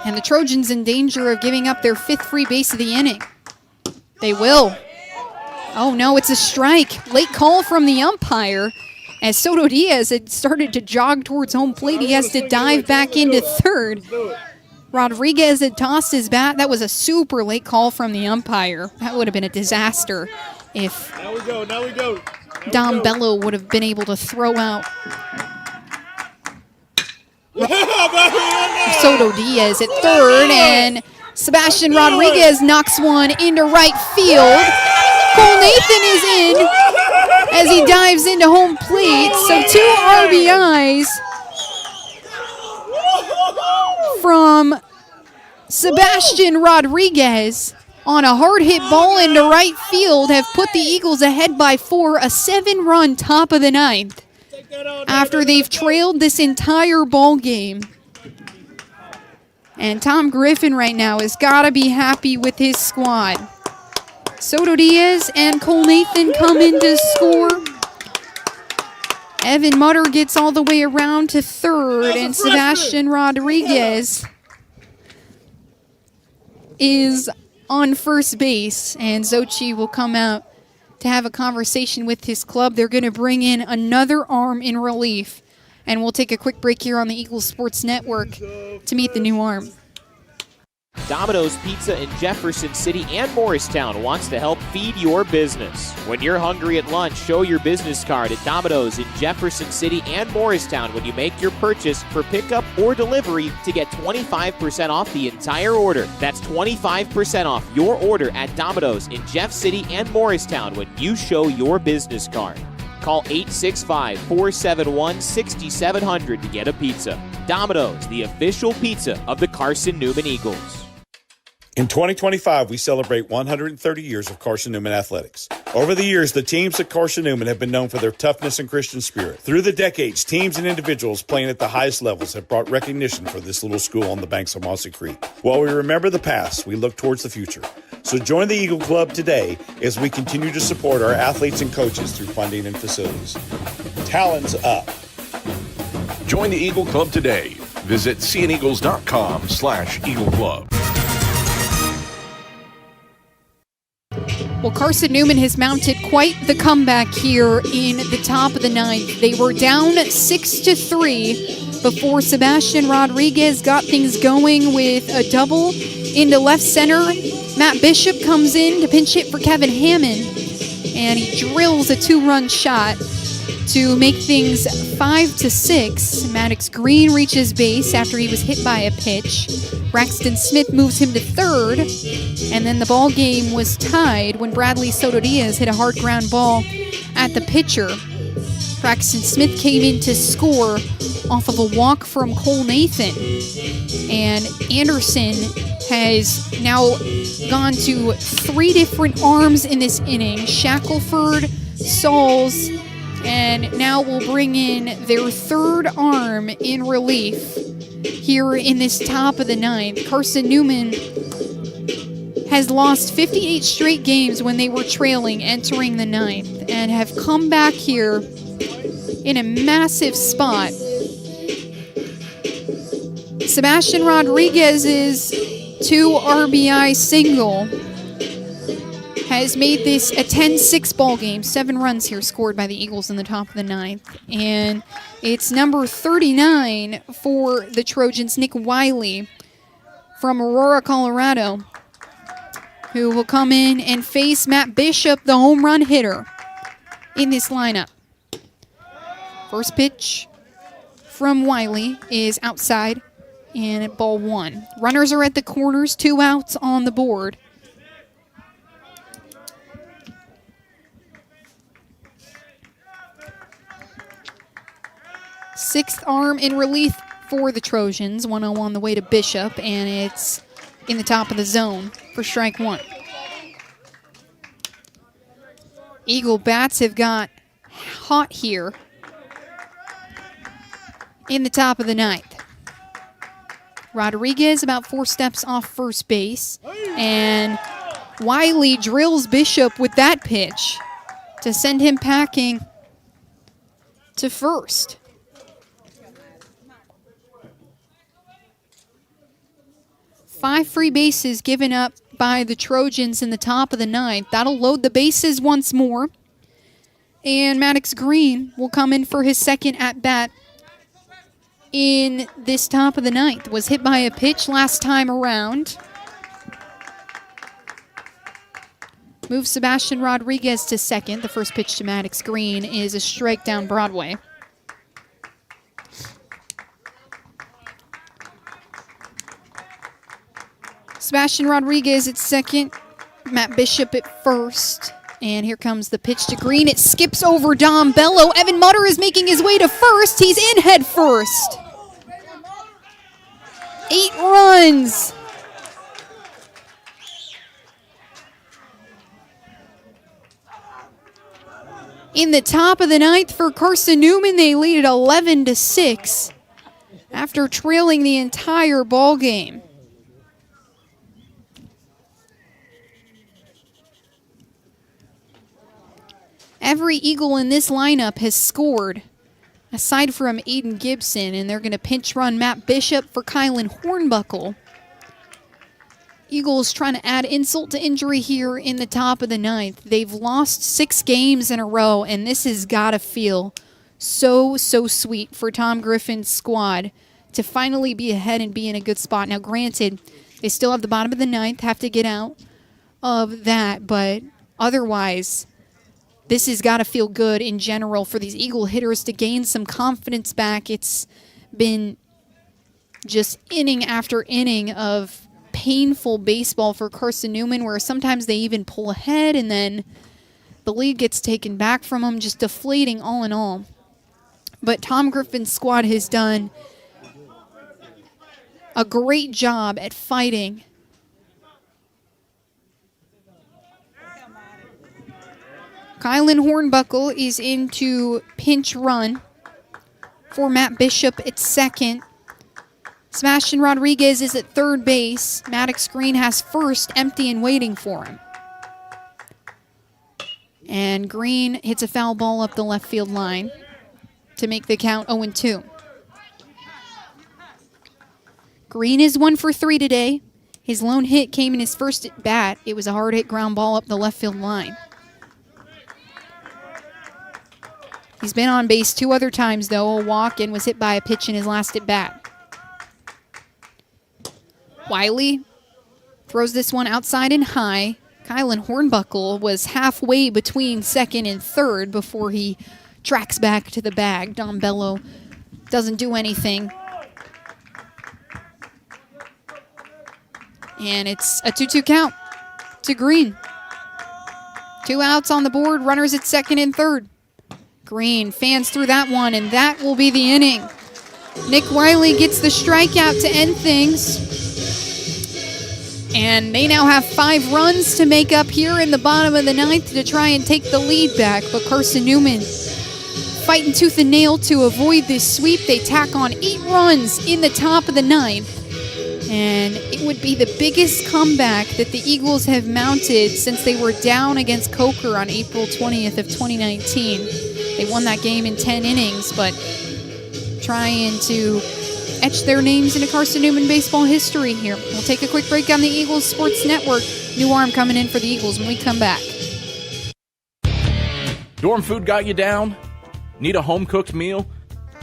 And the Trojans in danger of giving up their 5th free base of the inning. They will. Oh no, it's a strike. Late call from the umpire. As Soto Diaz had started to jog towards home plate, he has to dive back into third. Rodriguez had tossed his bat. That was a super late call from the umpire. That would have been a disaster if Dom Bello would have been able to throw out Soto Diaz at third, and Sebastian Rodriguez knocks one into right field. Cole Nathan is in as he dives into home plate. So 2 RBIs from Sebastian Rodriguez on a hard hit ball into right field have put the Eagles ahead by 4, a 7-run top of the 9th. After they've trailed this entire ball game. And Tom Griffin right now has got to be happy with his squad. Soto Diaz and Cole Nathan come in to score. Evan Mutter gets all the way around to third, and Sebastian Rodriguez is on first base, and Xochitl will come out to have a conversation with his club. They're going to bring in another arm in relief, and we'll take a quick break here on the Eagles Sports Network to meet the new arm. Domino's Pizza in Jefferson City and Morristown wants to help feed your business. When you're hungry at lunch, show your business card at Domino's in Jefferson City and Morristown when you make your purchase for pickup or delivery to get 25% off the entire order. That's 25% off your order at Domino's in Jeff City and Morristown when you show your business card. Call 865-471-6700 to get a pizza. Domino's, the official pizza of the Carson-Newman Eagles. In 2025, we celebrate 130 years of Carson-Newman athletics. Over the years, the teams at Carson-Newman have been known for their toughness and Christian spirit. Through the decades, teams and individuals playing at the highest levels have brought recognition for this little school on the banks of Mossy Creek. While we remember the past, we look towards the future. So join the Eagle Club today as we continue to support our athletes and coaches through funding and facilities. Talons up. Join the Eagle Club today. Visit seeaneagles.com/Eagle Club. Well, Carson-Newman has mounted quite the comeback here in the top of the 9th. They were down 6-3 before Sebastian Rodriguez got things going with a double into left center. Matt Bishop comes in to pinch hit for Kevin Hammond, and he drills a 2-run shot to make things 5-6. Maddox Green reaches base after he was hit by a pitch. Braxton Smith moves him to third, and then the ball game was tied when Bradley Soto Diaz hit a hard ground ball at the pitcher. Braxton Smith came in to score off of a walk from Cole Nathan, and Anderson has now gone to 3 different arms in this inning. Shackelford, Sauls, and now we'll bring in their 3rd arm in relief here in this top of the 9th. Carson-Newman has lost 58 straight games when they were trailing entering the ninth and have come back here in a massive spot. Sebastian Rodriguez's 2 RBI single has made this a 10-6 ball game. 7 runs here scored by the Eagles in the top of the ninth. And it's number 39 for the Trojans, Nick Wiley from Aurora, Colorado, who will come in and face Matt Bishop, the home run hitter, in this lineup. First pitch from Wiley is outside and at ball 1. Runners are at the corners, 2 outs on the board. Sixth arm in relief for the Trojans. 1-0 on the way to Bishop, and it's in the top of the zone for strike 1. Eagle bats have got hot here in the top of the ninth. Rodriguez about 4 steps off first base, and Wiley drills Bishop with that pitch to send him packing to first. Five free bases given up by the Trojans in the top of the ninth. That'll load the bases once more. And Maddox Green will come in for his second at-bat in this top of the ninth. Was hit by a pitch last time around. Moves Sebastian Rodriguez to second. The first pitch to Maddox Green is a strike down Broadway. Sebastian Rodriguez at second, Matt Bishop at first. And here comes the pitch to Green. It skips over Dom Bello. Evan Mutter is making his way to first. He's in head first. 8 runs. In the top of the ninth for Carson-Newman, they lead at 11-6 after trailing the entire ball game. Every Eagle in this lineup has scored, aside from Aiden Gibson, and they're going to pinch run Matt Bishop for Kylan Hornbuckle. Eagles trying to add insult to injury here in the top of the ninth. They've lost 6 games in a row, and this has got to feel so sweet for Tom Griffin's squad to finally be ahead and be in a good spot. Now, granted, they still have the bottom of the ninth, have to get out of that, but otherwise, this has got to feel good in general for these Eagle hitters to gain some confidence back. It's been just inning after inning of painful baseball for Carson-Newman, where sometimes they even pull ahead and then the lead gets taken back from them, just deflating all in all. But Tom Griffin's squad has done a great job at fighting. Kylan Hornbuckle is into pinch run for Matt Bishop at second. Sebastian Rodriguez is at third base. Maddox Green has first, empty and waiting for him. And Green hits a foul ball up the left field line to make the count 0-2. Green is 1 for 3 today. His lone hit came in his first at bat. It was a hard hit ground ball up the left field line. He's been on base 2 other times, though. A walk and was hit by a pitch in his last at bat. Wiley throws this one outside and high. Kylan Hornbuckle was halfway between second and third before he tracks back to the bag. Dom Bello doesn't do anything. And it's a 2-2 count to Green. 2 outs on the board, runners at second and third. Green fans through that one, and that will be the inning. Nick Wiley gets the strikeout to end things. And they now have 5 runs to make up here in the bottom of the ninth to try and take the lead back. But Carson-Newman fighting tooth and nail to avoid this sweep. They tack on 8 runs in the top of the ninth. And it would be the biggest comeback that the Eagles have mounted since they were down against Coker on April 20th of 2019. They won that game in 10 innings, but trying to etch their names into Carson-Newman baseball history here. We'll take a quick break on the Eagles Sports Network. New arm coming in for the Eagles when we come back. Dorm food got you down? Need a home-cooked meal?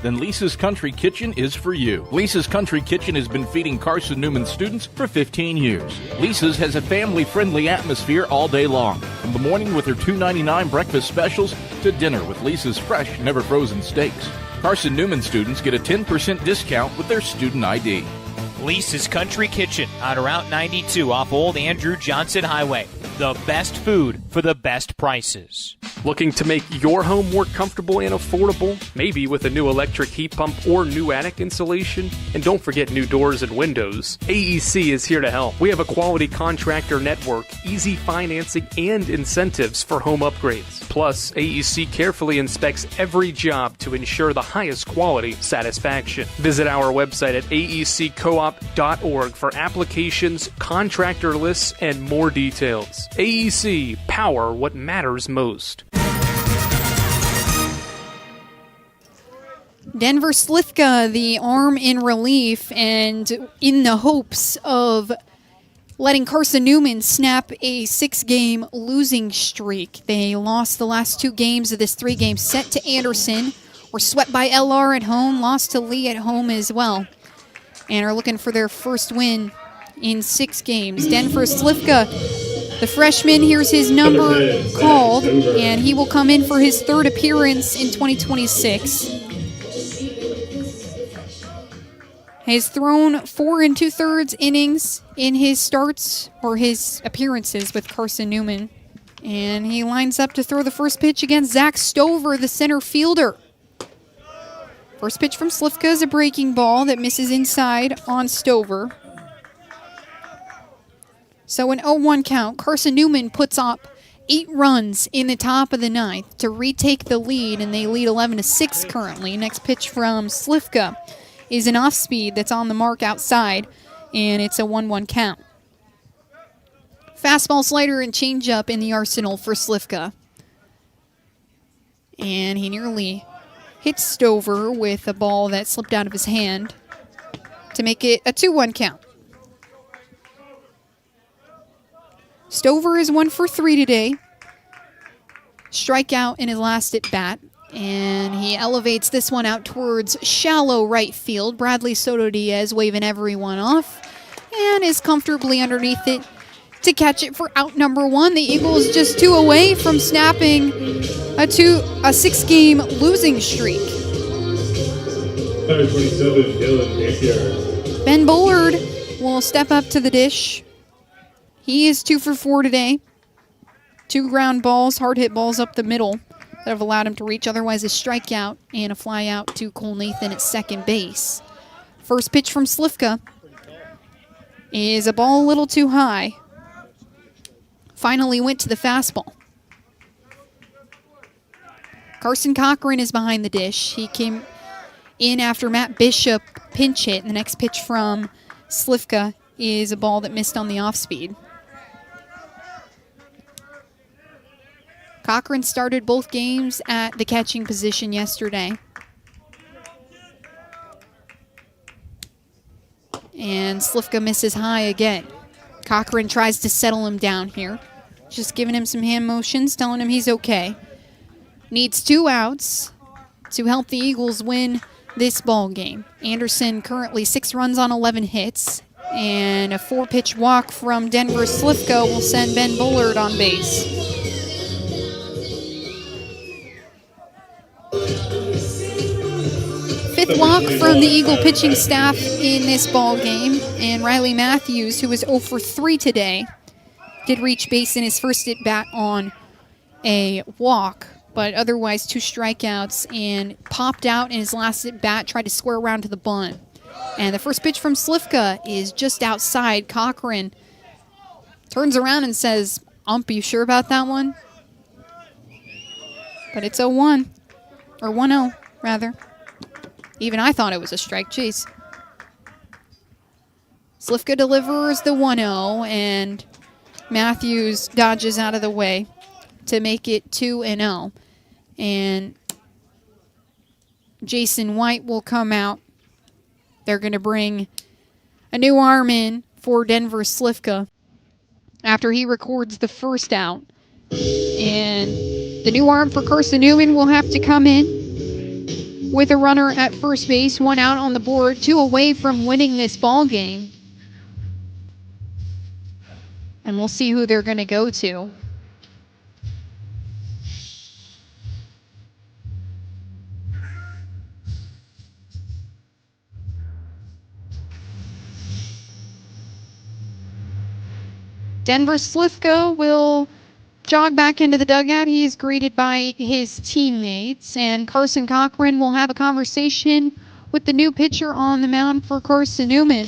Then Lisa's Country Kitchen is for you. Lisa's Country Kitchen has been feeding Carson-Newman students for 15 years. Lisa's has a family-friendly atmosphere all day long, from the morning with their $2.99 breakfast specials to dinner with Lisa's fresh, never-frozen steaks. Carson-Newman students get a 10% discount with their student ID. Lisa's Country Kitchen on Route 92 off Old Andrew Johnson Highway. The best food for the best prices. Looking to make your home more comfortable and affordable? Maybe with a new electric heat pump or new attic insulation? And don't forget new doors and windows. AEC is here to help. We have a quality contractor network, easy financing, and incentives for home upgrades. Plus, AEC carefully inspects every job to ensure the highest quality satisfaction. Visit our website at aeccoop.org for applications, contractor lists, and more details. AEC, power what matters most. Denver Slifka, the arm in relief, and in the hopes of letting Carson-Newman snap a 6-game losing streak. They lost the last 2 games of this 3-game set to Anderson, were swept by LR at home, lost to Lee at home as well, and are looking for their first win in 6 games. Denver Slifka, the freshman, here's his number called, and he will come in for his 3rd appearance in 2026. Has thrown 4 2/3 innings in his starts or his appearances with Carson-Newman. And he lines up to throw the first pitch against Zach Stover, the center fielder. First pitch from Slifka is a breaking ball that misses inside on Stover. So an 0-1 count. Carson-Newman puts up 8 runs in the top of the 9th to retake the lead, and they lead 11-6 currently. Next pitch from Slifka is an off-speed that's on the mark outside, and it's a 1-1 count. Fastball, slider, and changeup in the arsenal for Slifka. And he nearly hits Stover with a ball that slipped out of his hand to make it a 2-1 count. Stover is 1 for 3 today. Strikeout in his last at bat. And he elevates this one out towards shallow right field. Bradley Soto Diaz waving everyone off and is comfortably underneath it to catch it for out number 1. The Eagles just 2 away from snapping a 6-game losing streak. Number 27, Dylan Napier. Ben Bullard will step up to the dish. He is 2 for 4 today. 2 ground balls, hard hit balls up the middle that have allowed him to reach. Otherwise, a strikeout and a fly out to Cole Nathan at second base. First pitch from Slifka is a ball a little too high. Finally went to the fastball. Carson Cochran is behind the dish. He came in after Matt Bishop pinch hit. And the next pitch from Slifka is a ball that missed on the off speed. Cochran started both games at the catching position yesterday. And Slifka misses high again. Cochran tries to settle him down here. Just giving him some hand motions, telling him he's okay. Needs 2 outs to help the Eagles win this ball game. Anderson currently 6 runs on 11 hits. And a 4-pitch walk from Denver Slifka will send Ben Bullard on base. Fifth walk from the Eagle pitching staff in this ball game, and Riley Matthews, who was 0 for 3 today, did reach base in his first at bat on a walk, but otherwise 2 strikeouts, and popped out in his last at bat, tried to square around to the bunt. And the first pitch from Slifka is just outside. Cochran turns around and says, "Ump, you sure about that one?" But it's 0-1, or 1-0 rather. Even I thought it was a strike. Jeez. Slifka delivers the 1-0, and Matthews dodges out of the way to make it 2-0. And Jason White will come out. They're going to bring a new arm in for Denver Slifka after he records the first out. And the new arm for Carson-Newman will have to come in with a runner at first base, 1 out on the board, 2 away from winning this ball game. And we'll see who they're going to go to. Denver Slifka will jog back into the dugout. He is greeted by his teammates, and Carson Cochran will have a conversation with the new pitcher on the mound for Carson-Newman.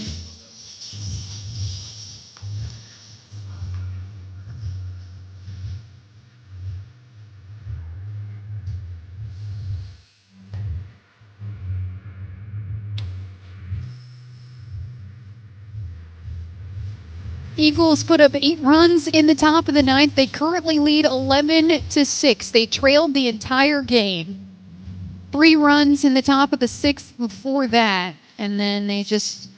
Eagles put up 8 runs in the top of the 9th. They currently lead 11-6. They trailed the entire game. 3 runs in the top of the 6th before that. And then they just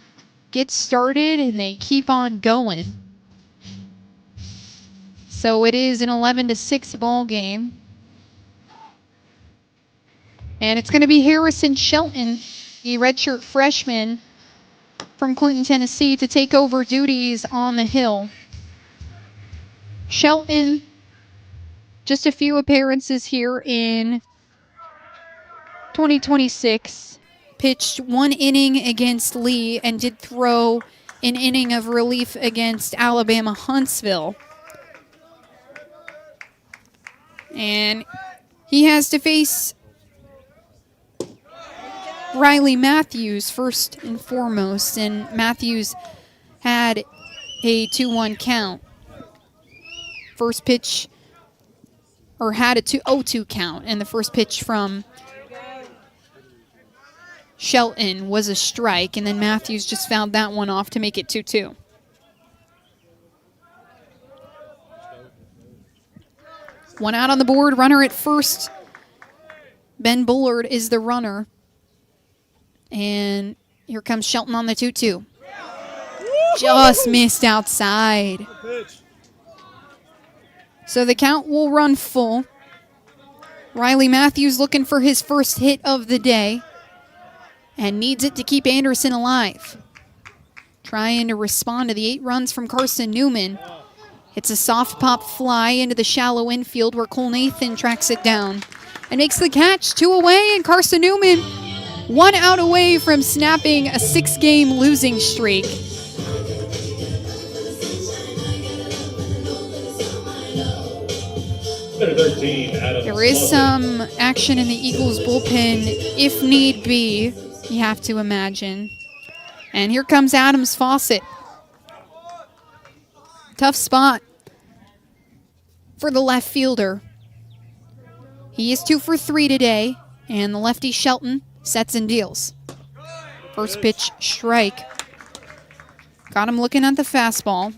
get started and they keep on going. So it is an 11-6 ball game. And it's going to be Harrison Shelton, the redshirt freshman from Clinton, Tennessee, to take over duties on the hill. Shelton, just a few appearances here in 2026. Pitched 1 inning against Lee and did throw an inning of relief against Alabama Huntsville. And he has to face Riley Matthews first and foremost, and Matthews had a 2-1 count. First pitch, or had a 0-2 count, and the first pitch from Shelton was a strike, and then Matthews just fouled that one off to make it 2-2. One out on the board, runner at first. Ben Bullard is the runner. And here comes Shelton on the 2-2. Just missed outside. So the count will run full. Riley Matthews looking for his first hit of the day and needs it to keep Anderson alive. Trying to respond to the 8 runs from Carson-Newman. It's a soft pop fly into the shallow infield where Cole Nathan tracks it down and makes the catch. 2 away, and Carson-Newman 1 out away from snapping a 6-game losing streak. There is some action in the Eagles bullpen, if need be, you have to imagine. And here comes Adams Fawcett. Tough spot for the left fielder. He is 2 for 3 today, and the lefty Shelton sets and deals. First pitch, strike. Got him looking at the fastball.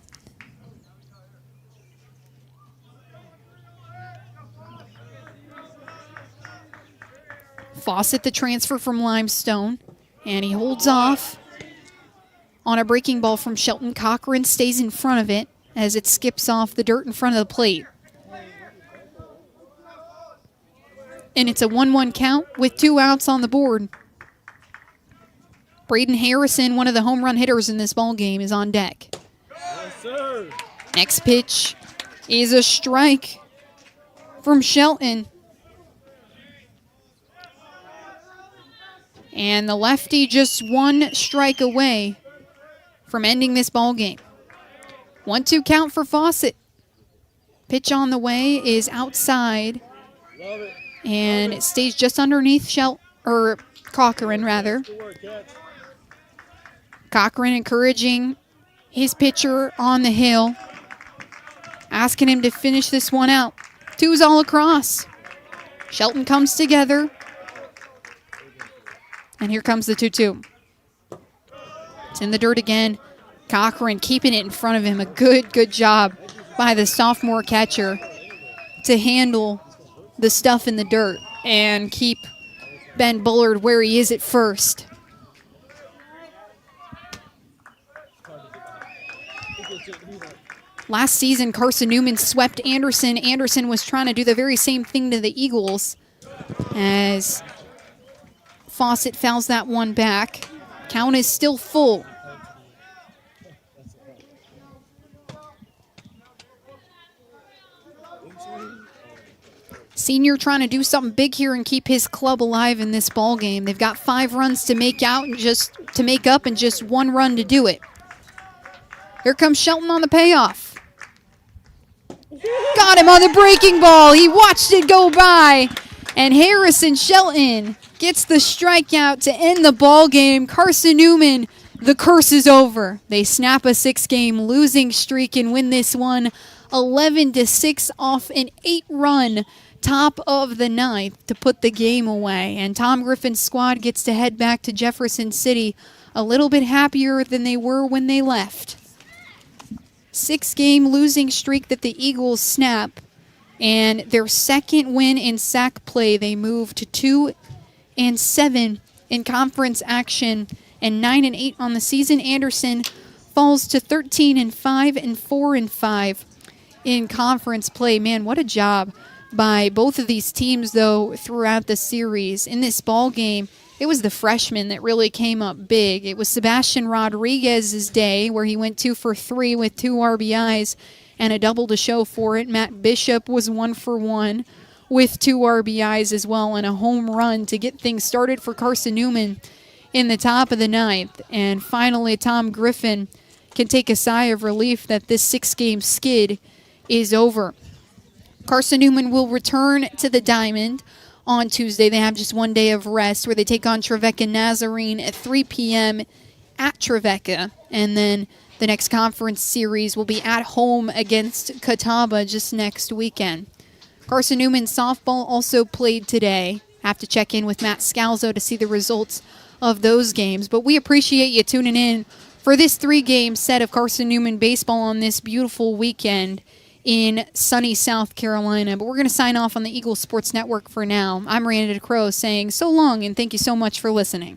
Fawcett, the transfer from Limestone, and he holds off on a breaking ball from Shelton. Cochran stays in front of it as it skips off the dirt in front of the plate. And it's a 1-1 count with 2 outs on the board. Braden Harrison, one of the home run hitters in this ball game, is on deck. Yes, sir. Next pitch is a strike from Shelton. And the lefty just 1 strike away from ending this ball game. 1-2 count for Fawcett. Pitch on the way is outside. Love it. And it stays just underneath Cochran, rather. Cochran encouraging his pitcher on the hill, asking him to finish this one out. 2's all across. Shelton comes together. And here comes the 2-2. It's in the dirt again. Cochran keeping it in front of him. A good job by the sophomore catcher to handle the stuff in the dirt and keep Ben Bullard where he is at first. Last season, Carson-Newman swept Anderson. Anderson was trying to do the very same thing to the Eagles as Fawcett fouls that one back. Count is still full. Senior trying to do something big here and keep his club alive in this ball game. They've got 5 runs to make up and just 1 run to do it. Here comes Shelton on the payoff. Got him on the breaking ball. He watched it go by. And Harrison Shelton gets the strikeout to end the ball game. Carson-Newman, the curse is over. They snap a 6-game losing streak and win this one 11-6 off an 8-run top of the 9th to put the game away. And Tom Griffin's squad gets to head back to Jefferson City a little bit happier than they were when they left. 6-game losing streak that the Eagles snap, and their second win in SAC play. They move to 2-7 in conference action and 9-8 on the season. Anderson falls to 13-5 and 4-5 in conference play. Man, what a job by both of these teams, though, throughout the series. In this ball game, it was the freshman that really came up big. It was Sebastian Rodriguez's day where he went 2 for 3 with 2 RBIs and a double to show for it. Matt Bishop was 1 for 1 with 2 RBIs as well and a home run to get things started for Carson-Newman in the top of the 9th. And finally, Tom Griffin can take a sigh of relief that this 6-game skid is over. Carson-Newman will return to the Diamond on Tuesday. They have just 1 day of rest where they take on Trevecca Nazarene at 3 p.m. at Trevecca. And then the next conference series will be at home against Catawba just next weekend. Carson-Newman softball also played today. Have to check in with Matt Scalzo to see the results of those games. But we appreciate you tuning in for this 3-game set of Carson-Newman baseball on this beautiful weekend in sunny South Carolina. But we're going to sign off on the Eagle Sports Network for now. I'm Miranda DeCrow saying so long and thank you so much for listening.